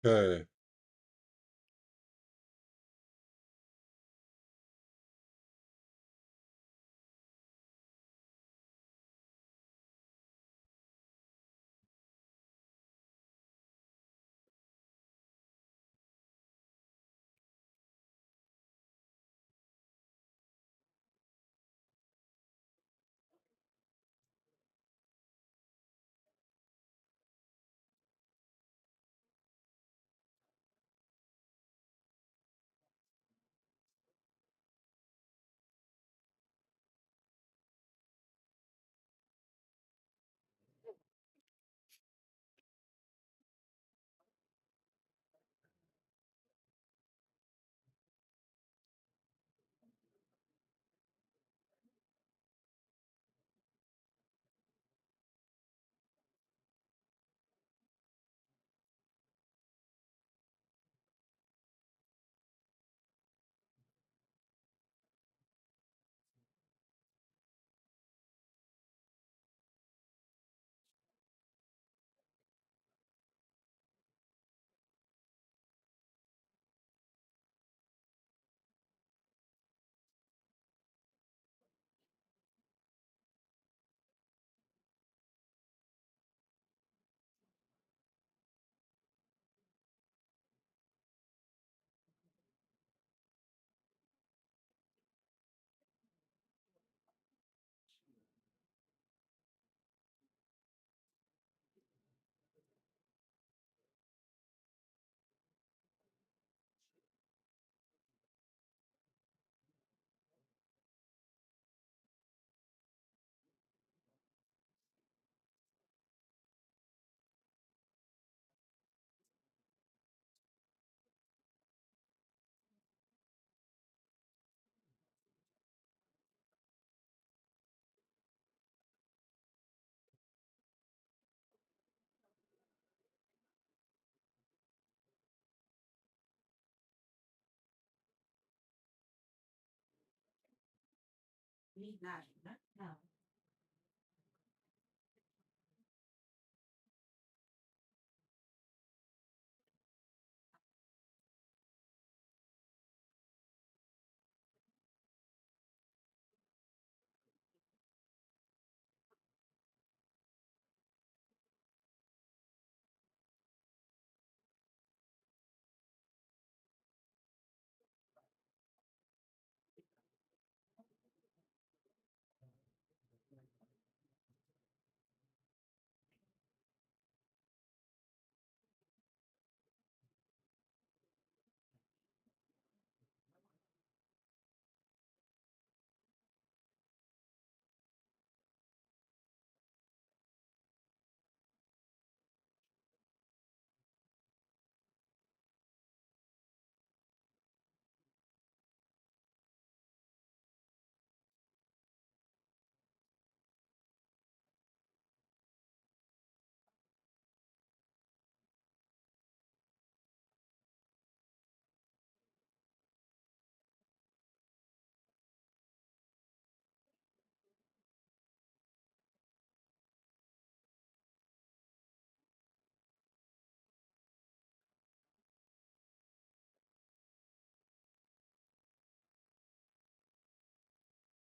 Okay.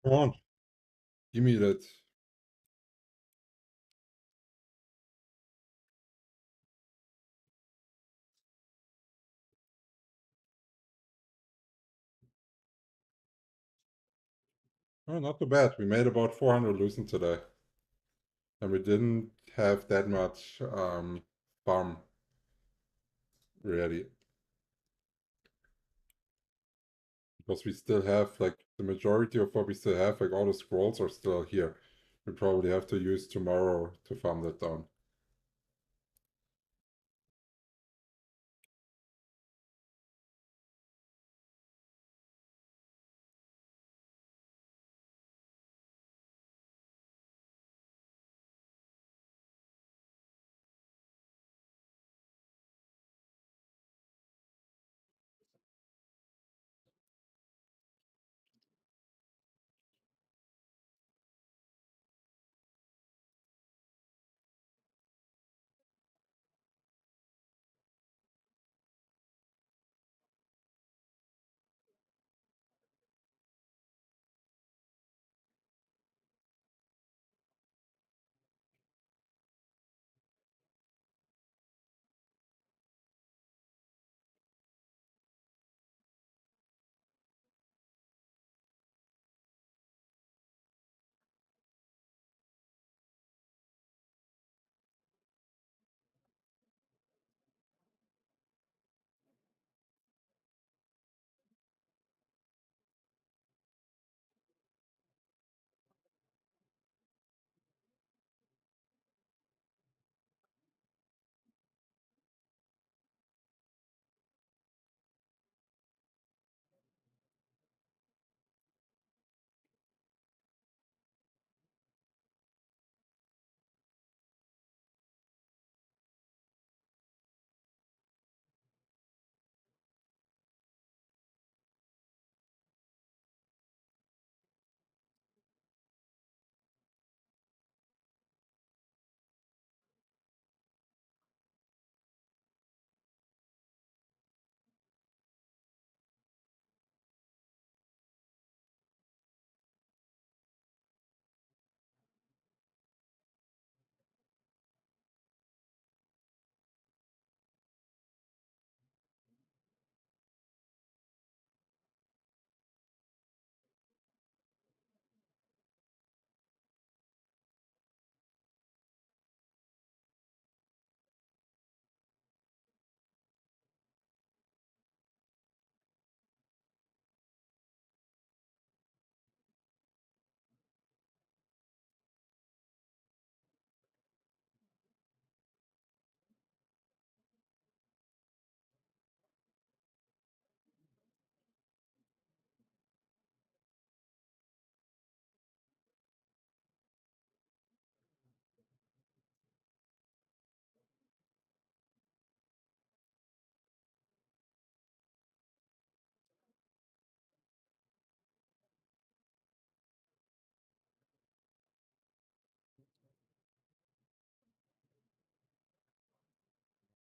Come on. Give me that. Oh, not too bad. We made about 400 loosen today. And we didn't have that much farm ready. Because we still have, like, the majority of what we still have, like, all the scrolls are still here. We probably have to use tomorrow to farm that down.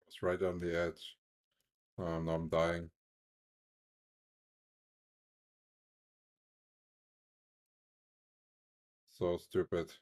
It's right on the edge. Now I'm dying. So stupid.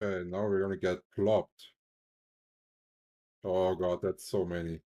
Okay, now we're gonna get plopped. Oh god, that's so many.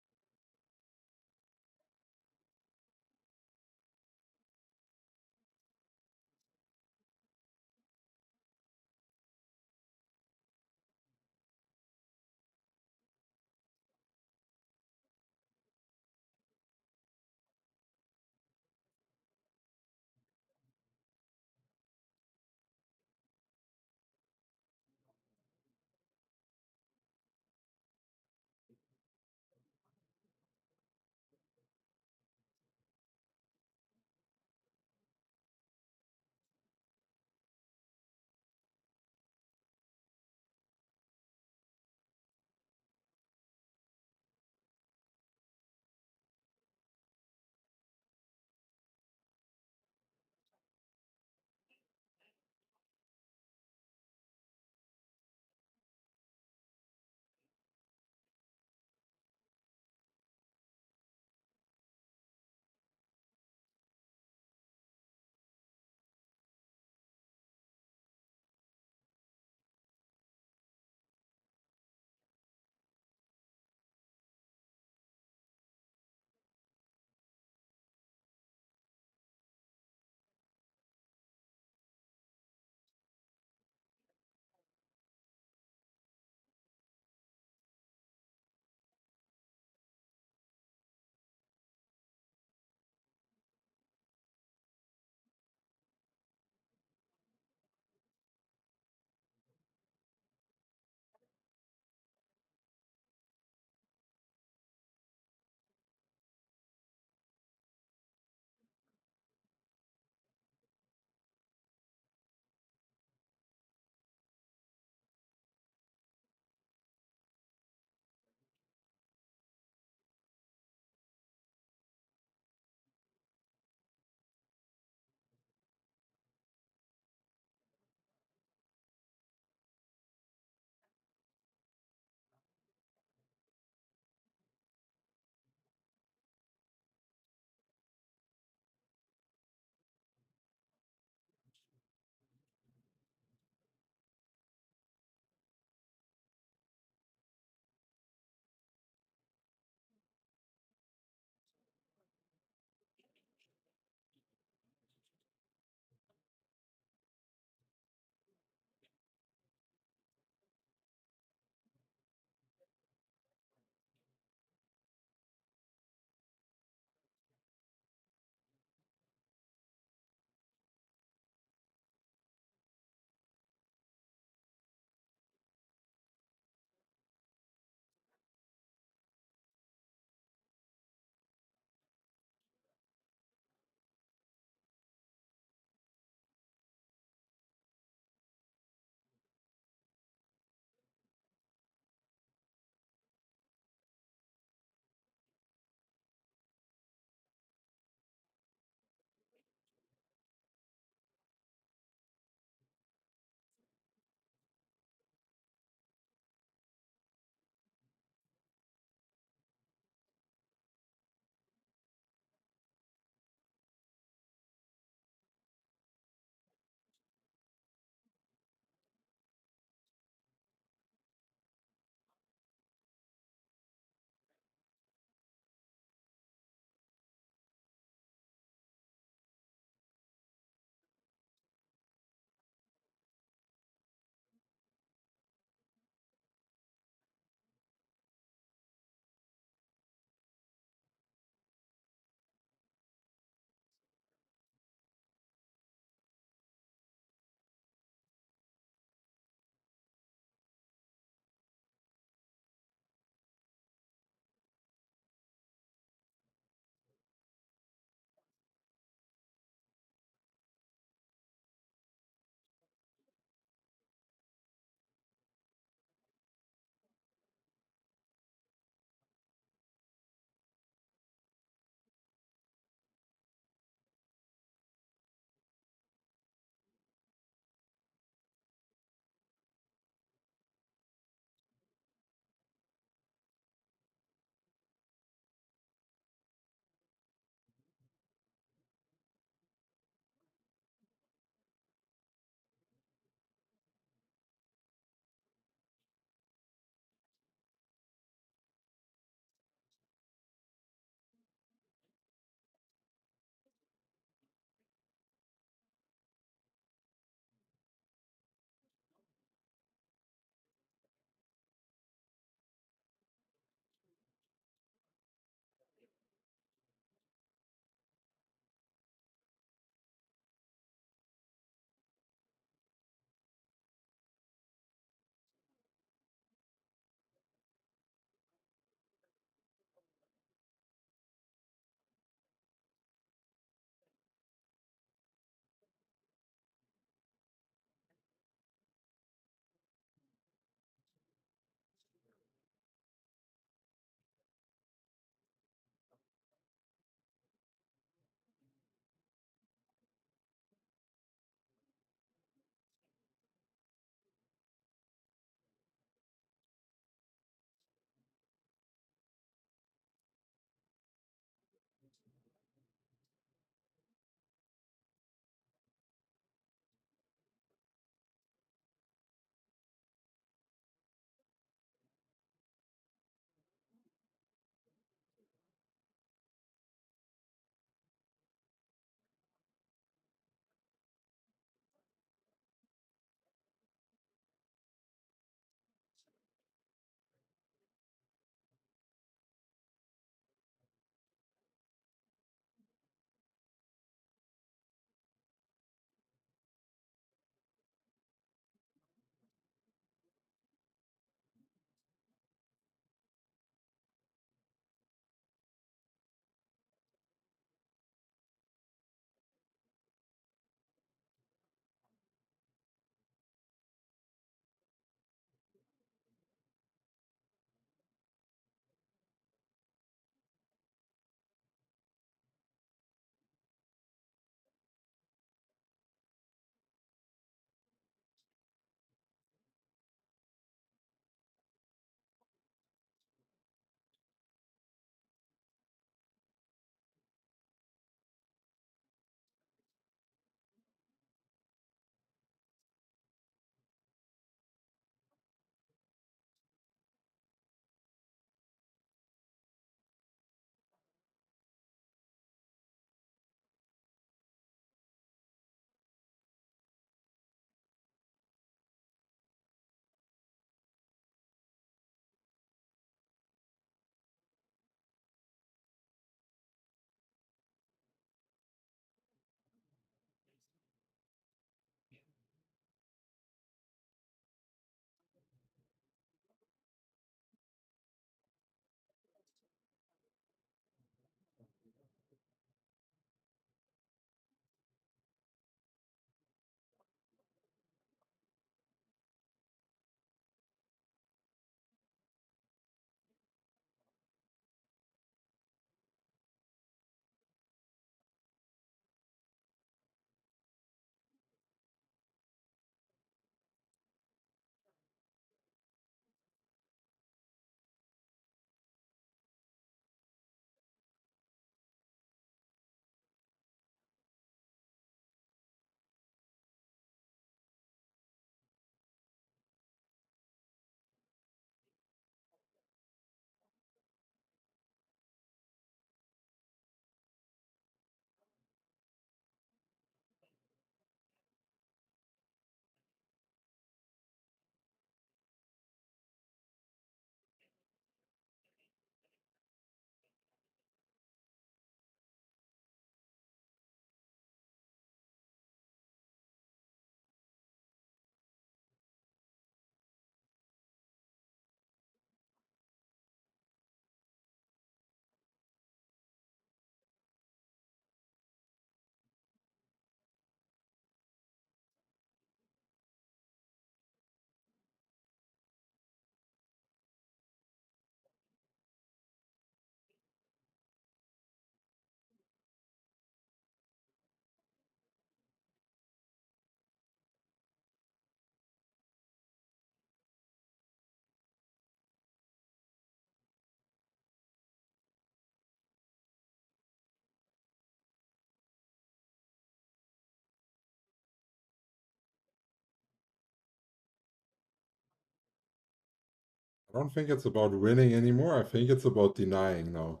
I don't think it's about winning anymore. I think it's about denying now.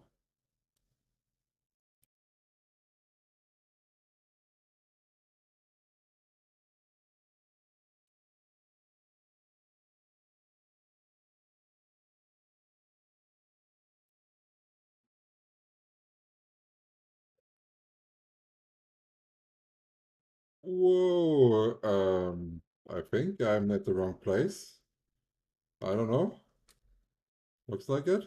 Whoa, I think I'm at the wrong place. I don't know. Looks like it.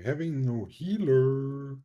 I'm having no healer.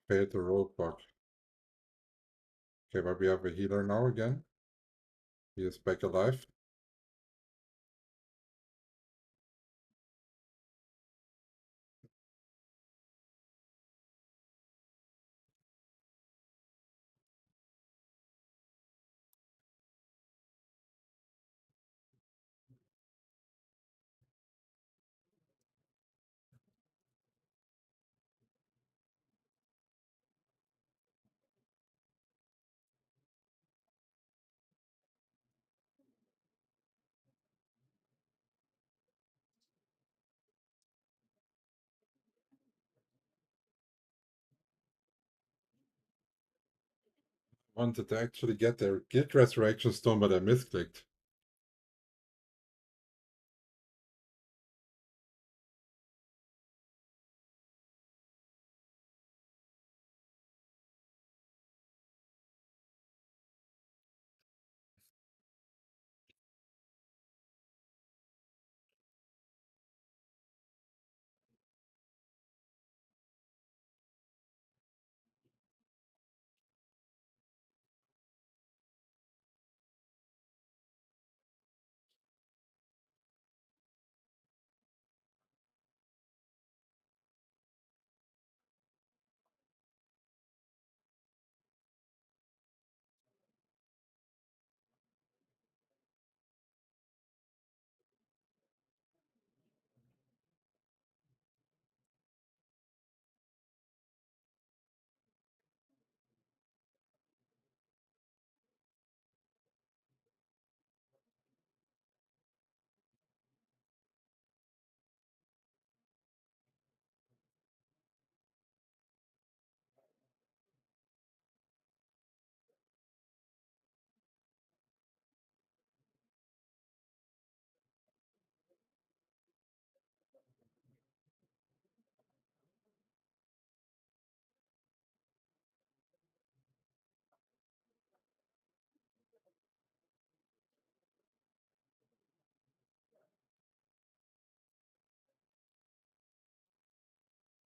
Failed the roadblock. Okay, but we have a healer now again. He is back alive. Wanted to actually get their Guild Resurrection Stone, but I misclicked.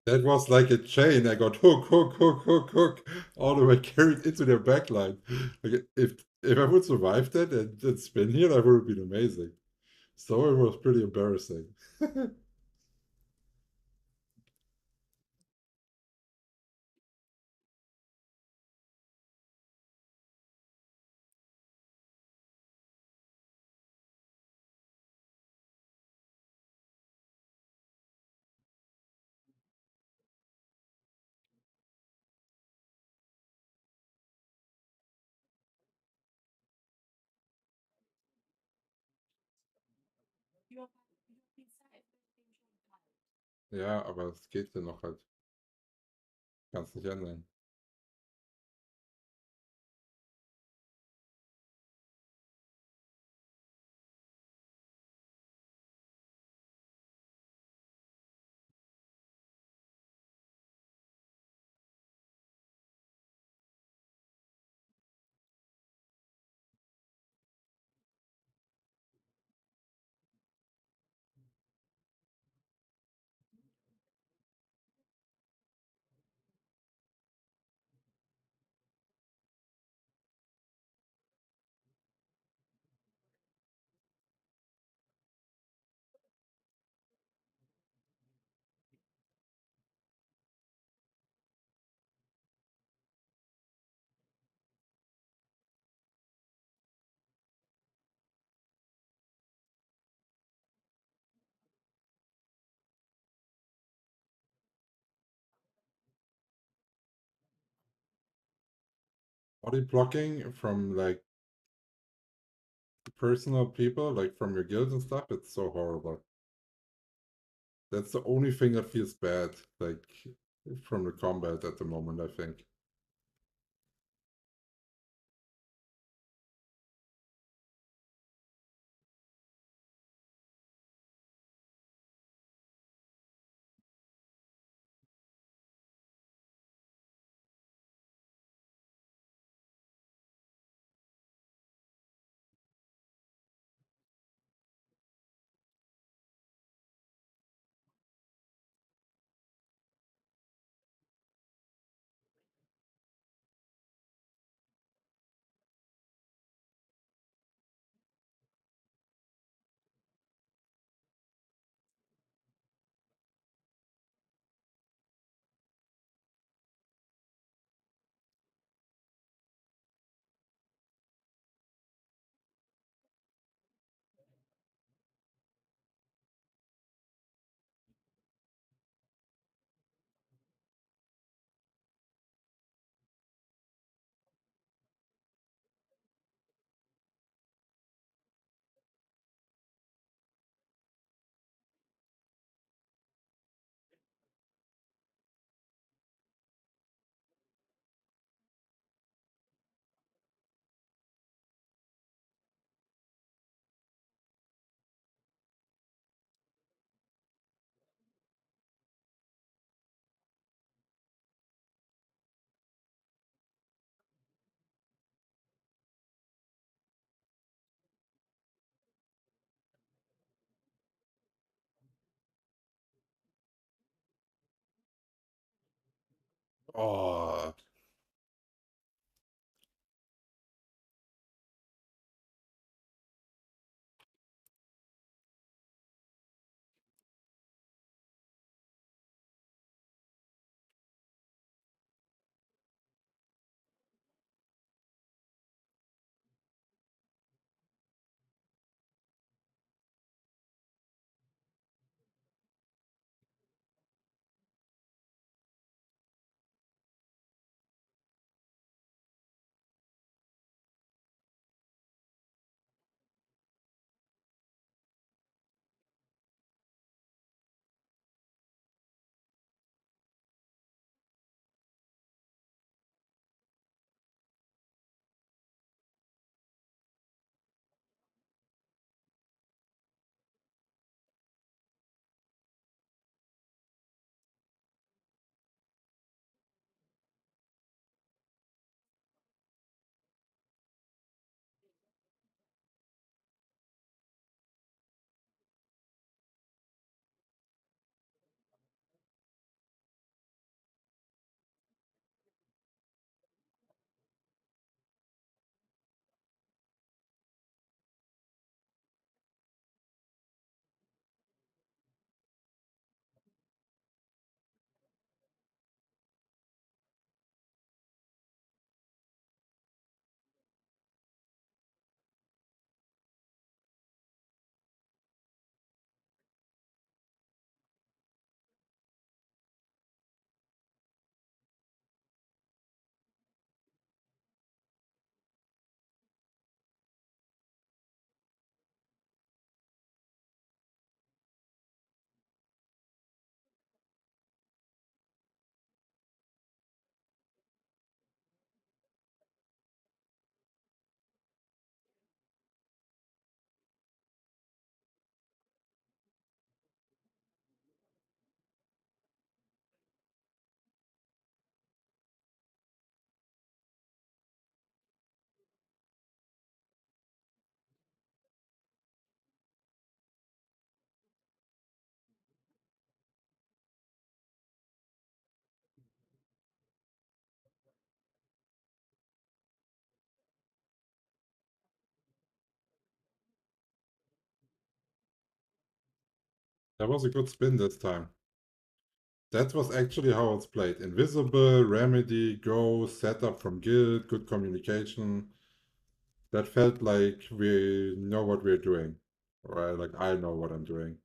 That was like a chain. I got hook, hook, hook, hook, hook, all the way carried into their backline. Like if I would survive that and spin here, that would have been amazing. So it was pretty embarrassing. Ja, aber es geht ja noch halt. Kannst nicht ändern. body blocking from like personal people, like from your guild and stuff, it's so horrible. That's the only thing that feels bad, like from the combat at the moment, I think. Oh, that was a good spin this time. That was actually how it's played. Invisible, remedy, go, setup from guild, good communication. That felt like we know what we're doing. Right? Like I know what I'm doing.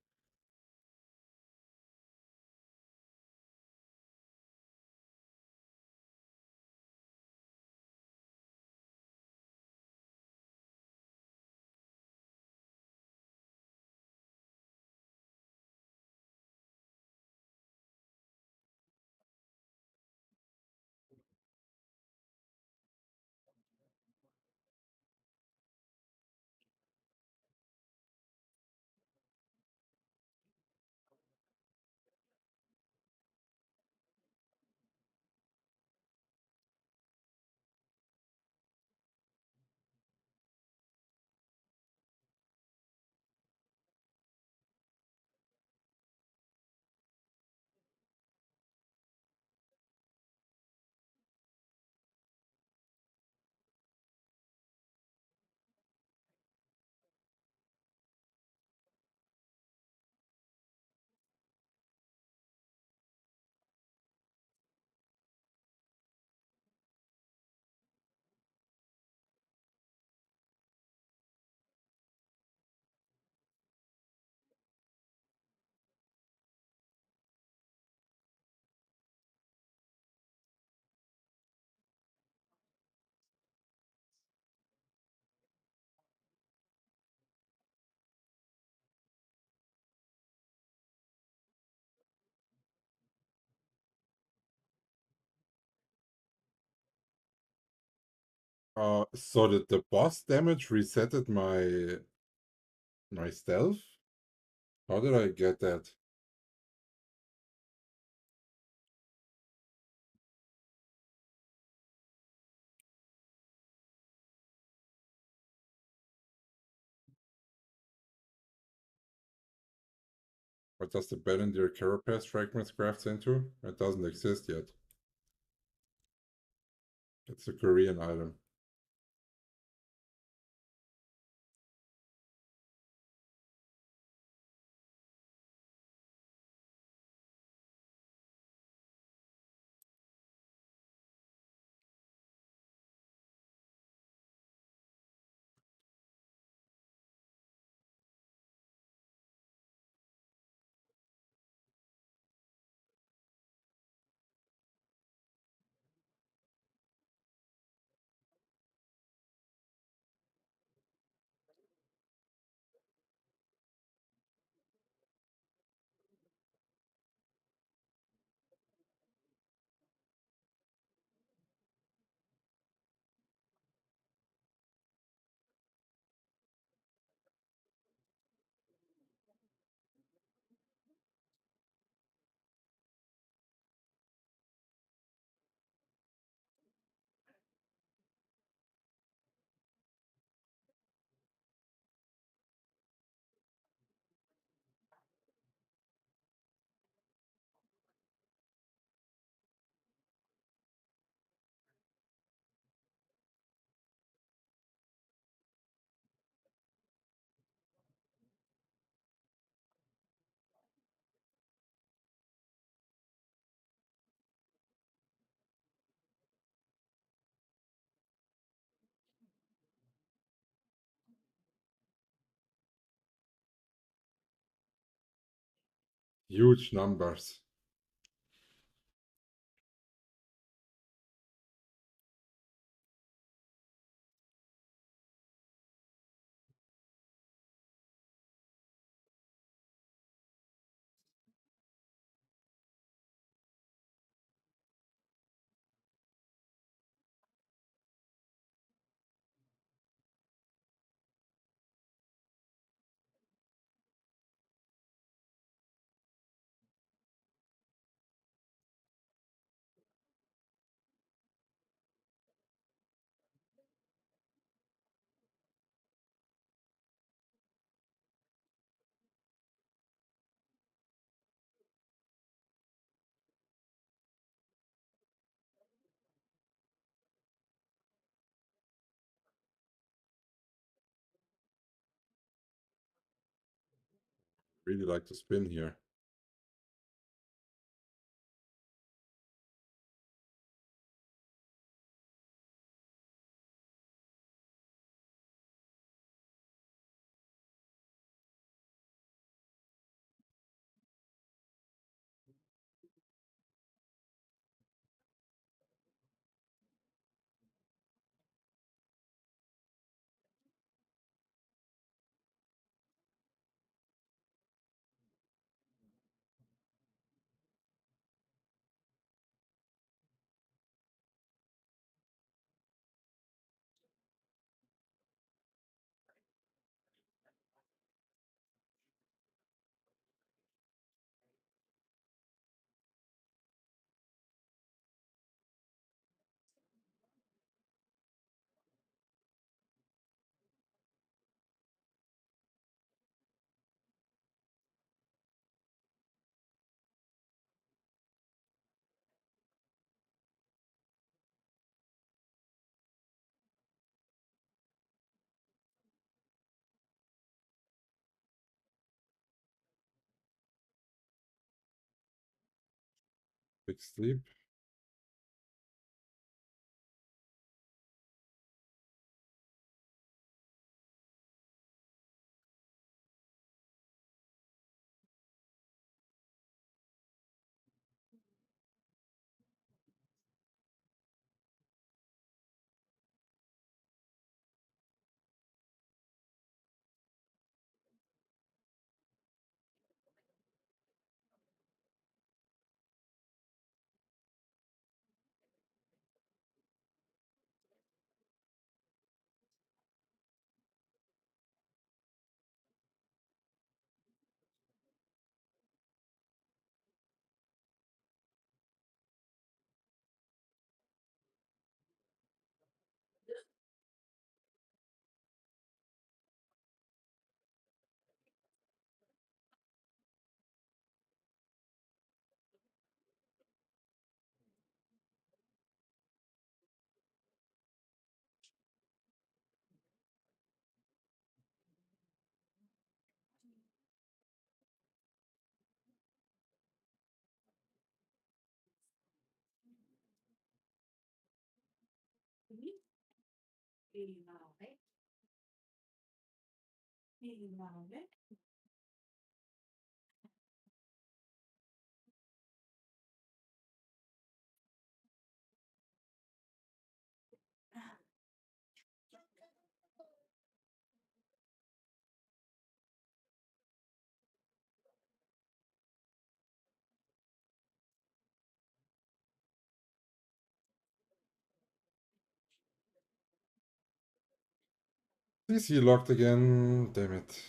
So did the boss damage resetted my stealth? How did I get that? What does the Bellendir Carapace fragments crafts into? It doesn't exist yet. It's a Korean item. Huge numbers. Really like to spin here. Big sleep. CC locked again, damn it.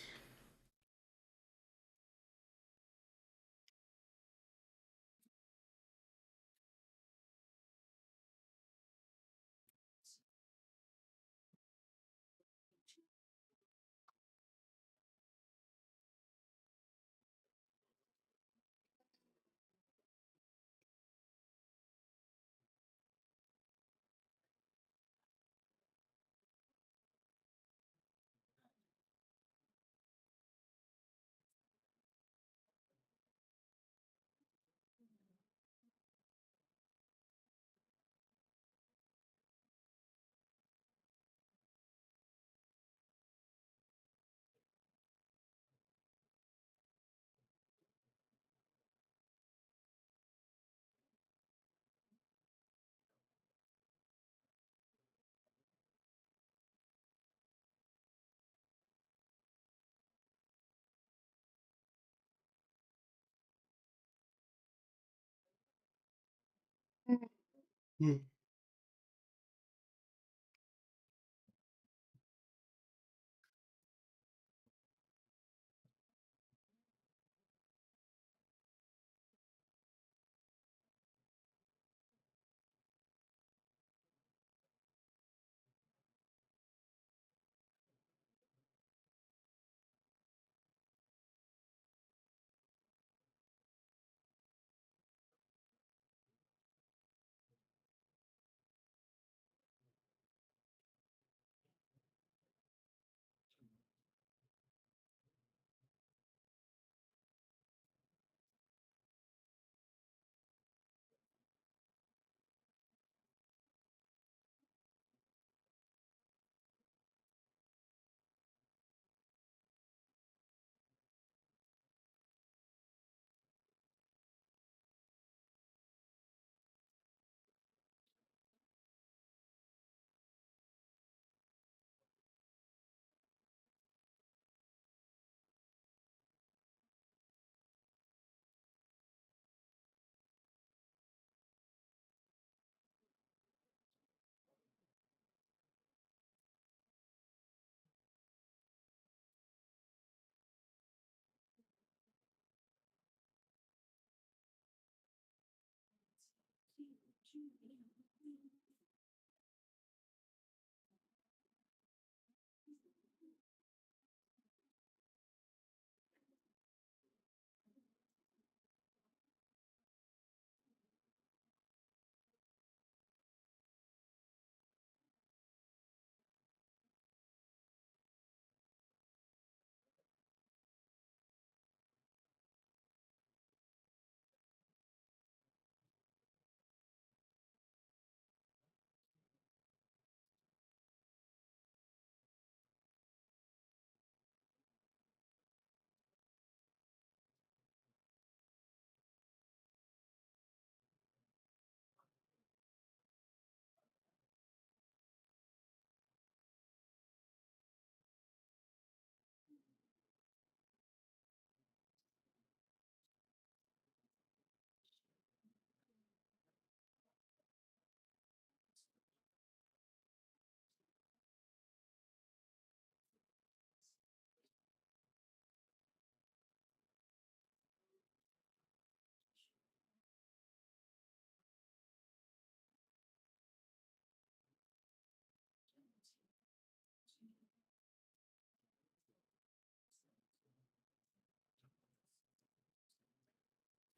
Hmm.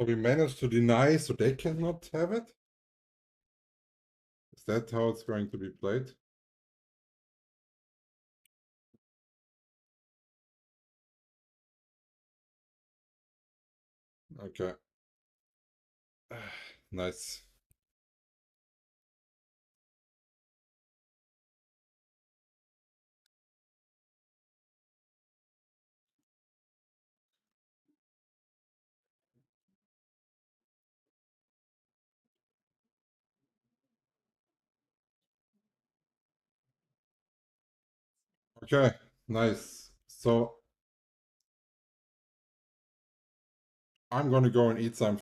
So we managed to deny so they cannot have it? Is that how it's going to be played? Okay. Nice. Okay, nice. So I'm gonna go and eat some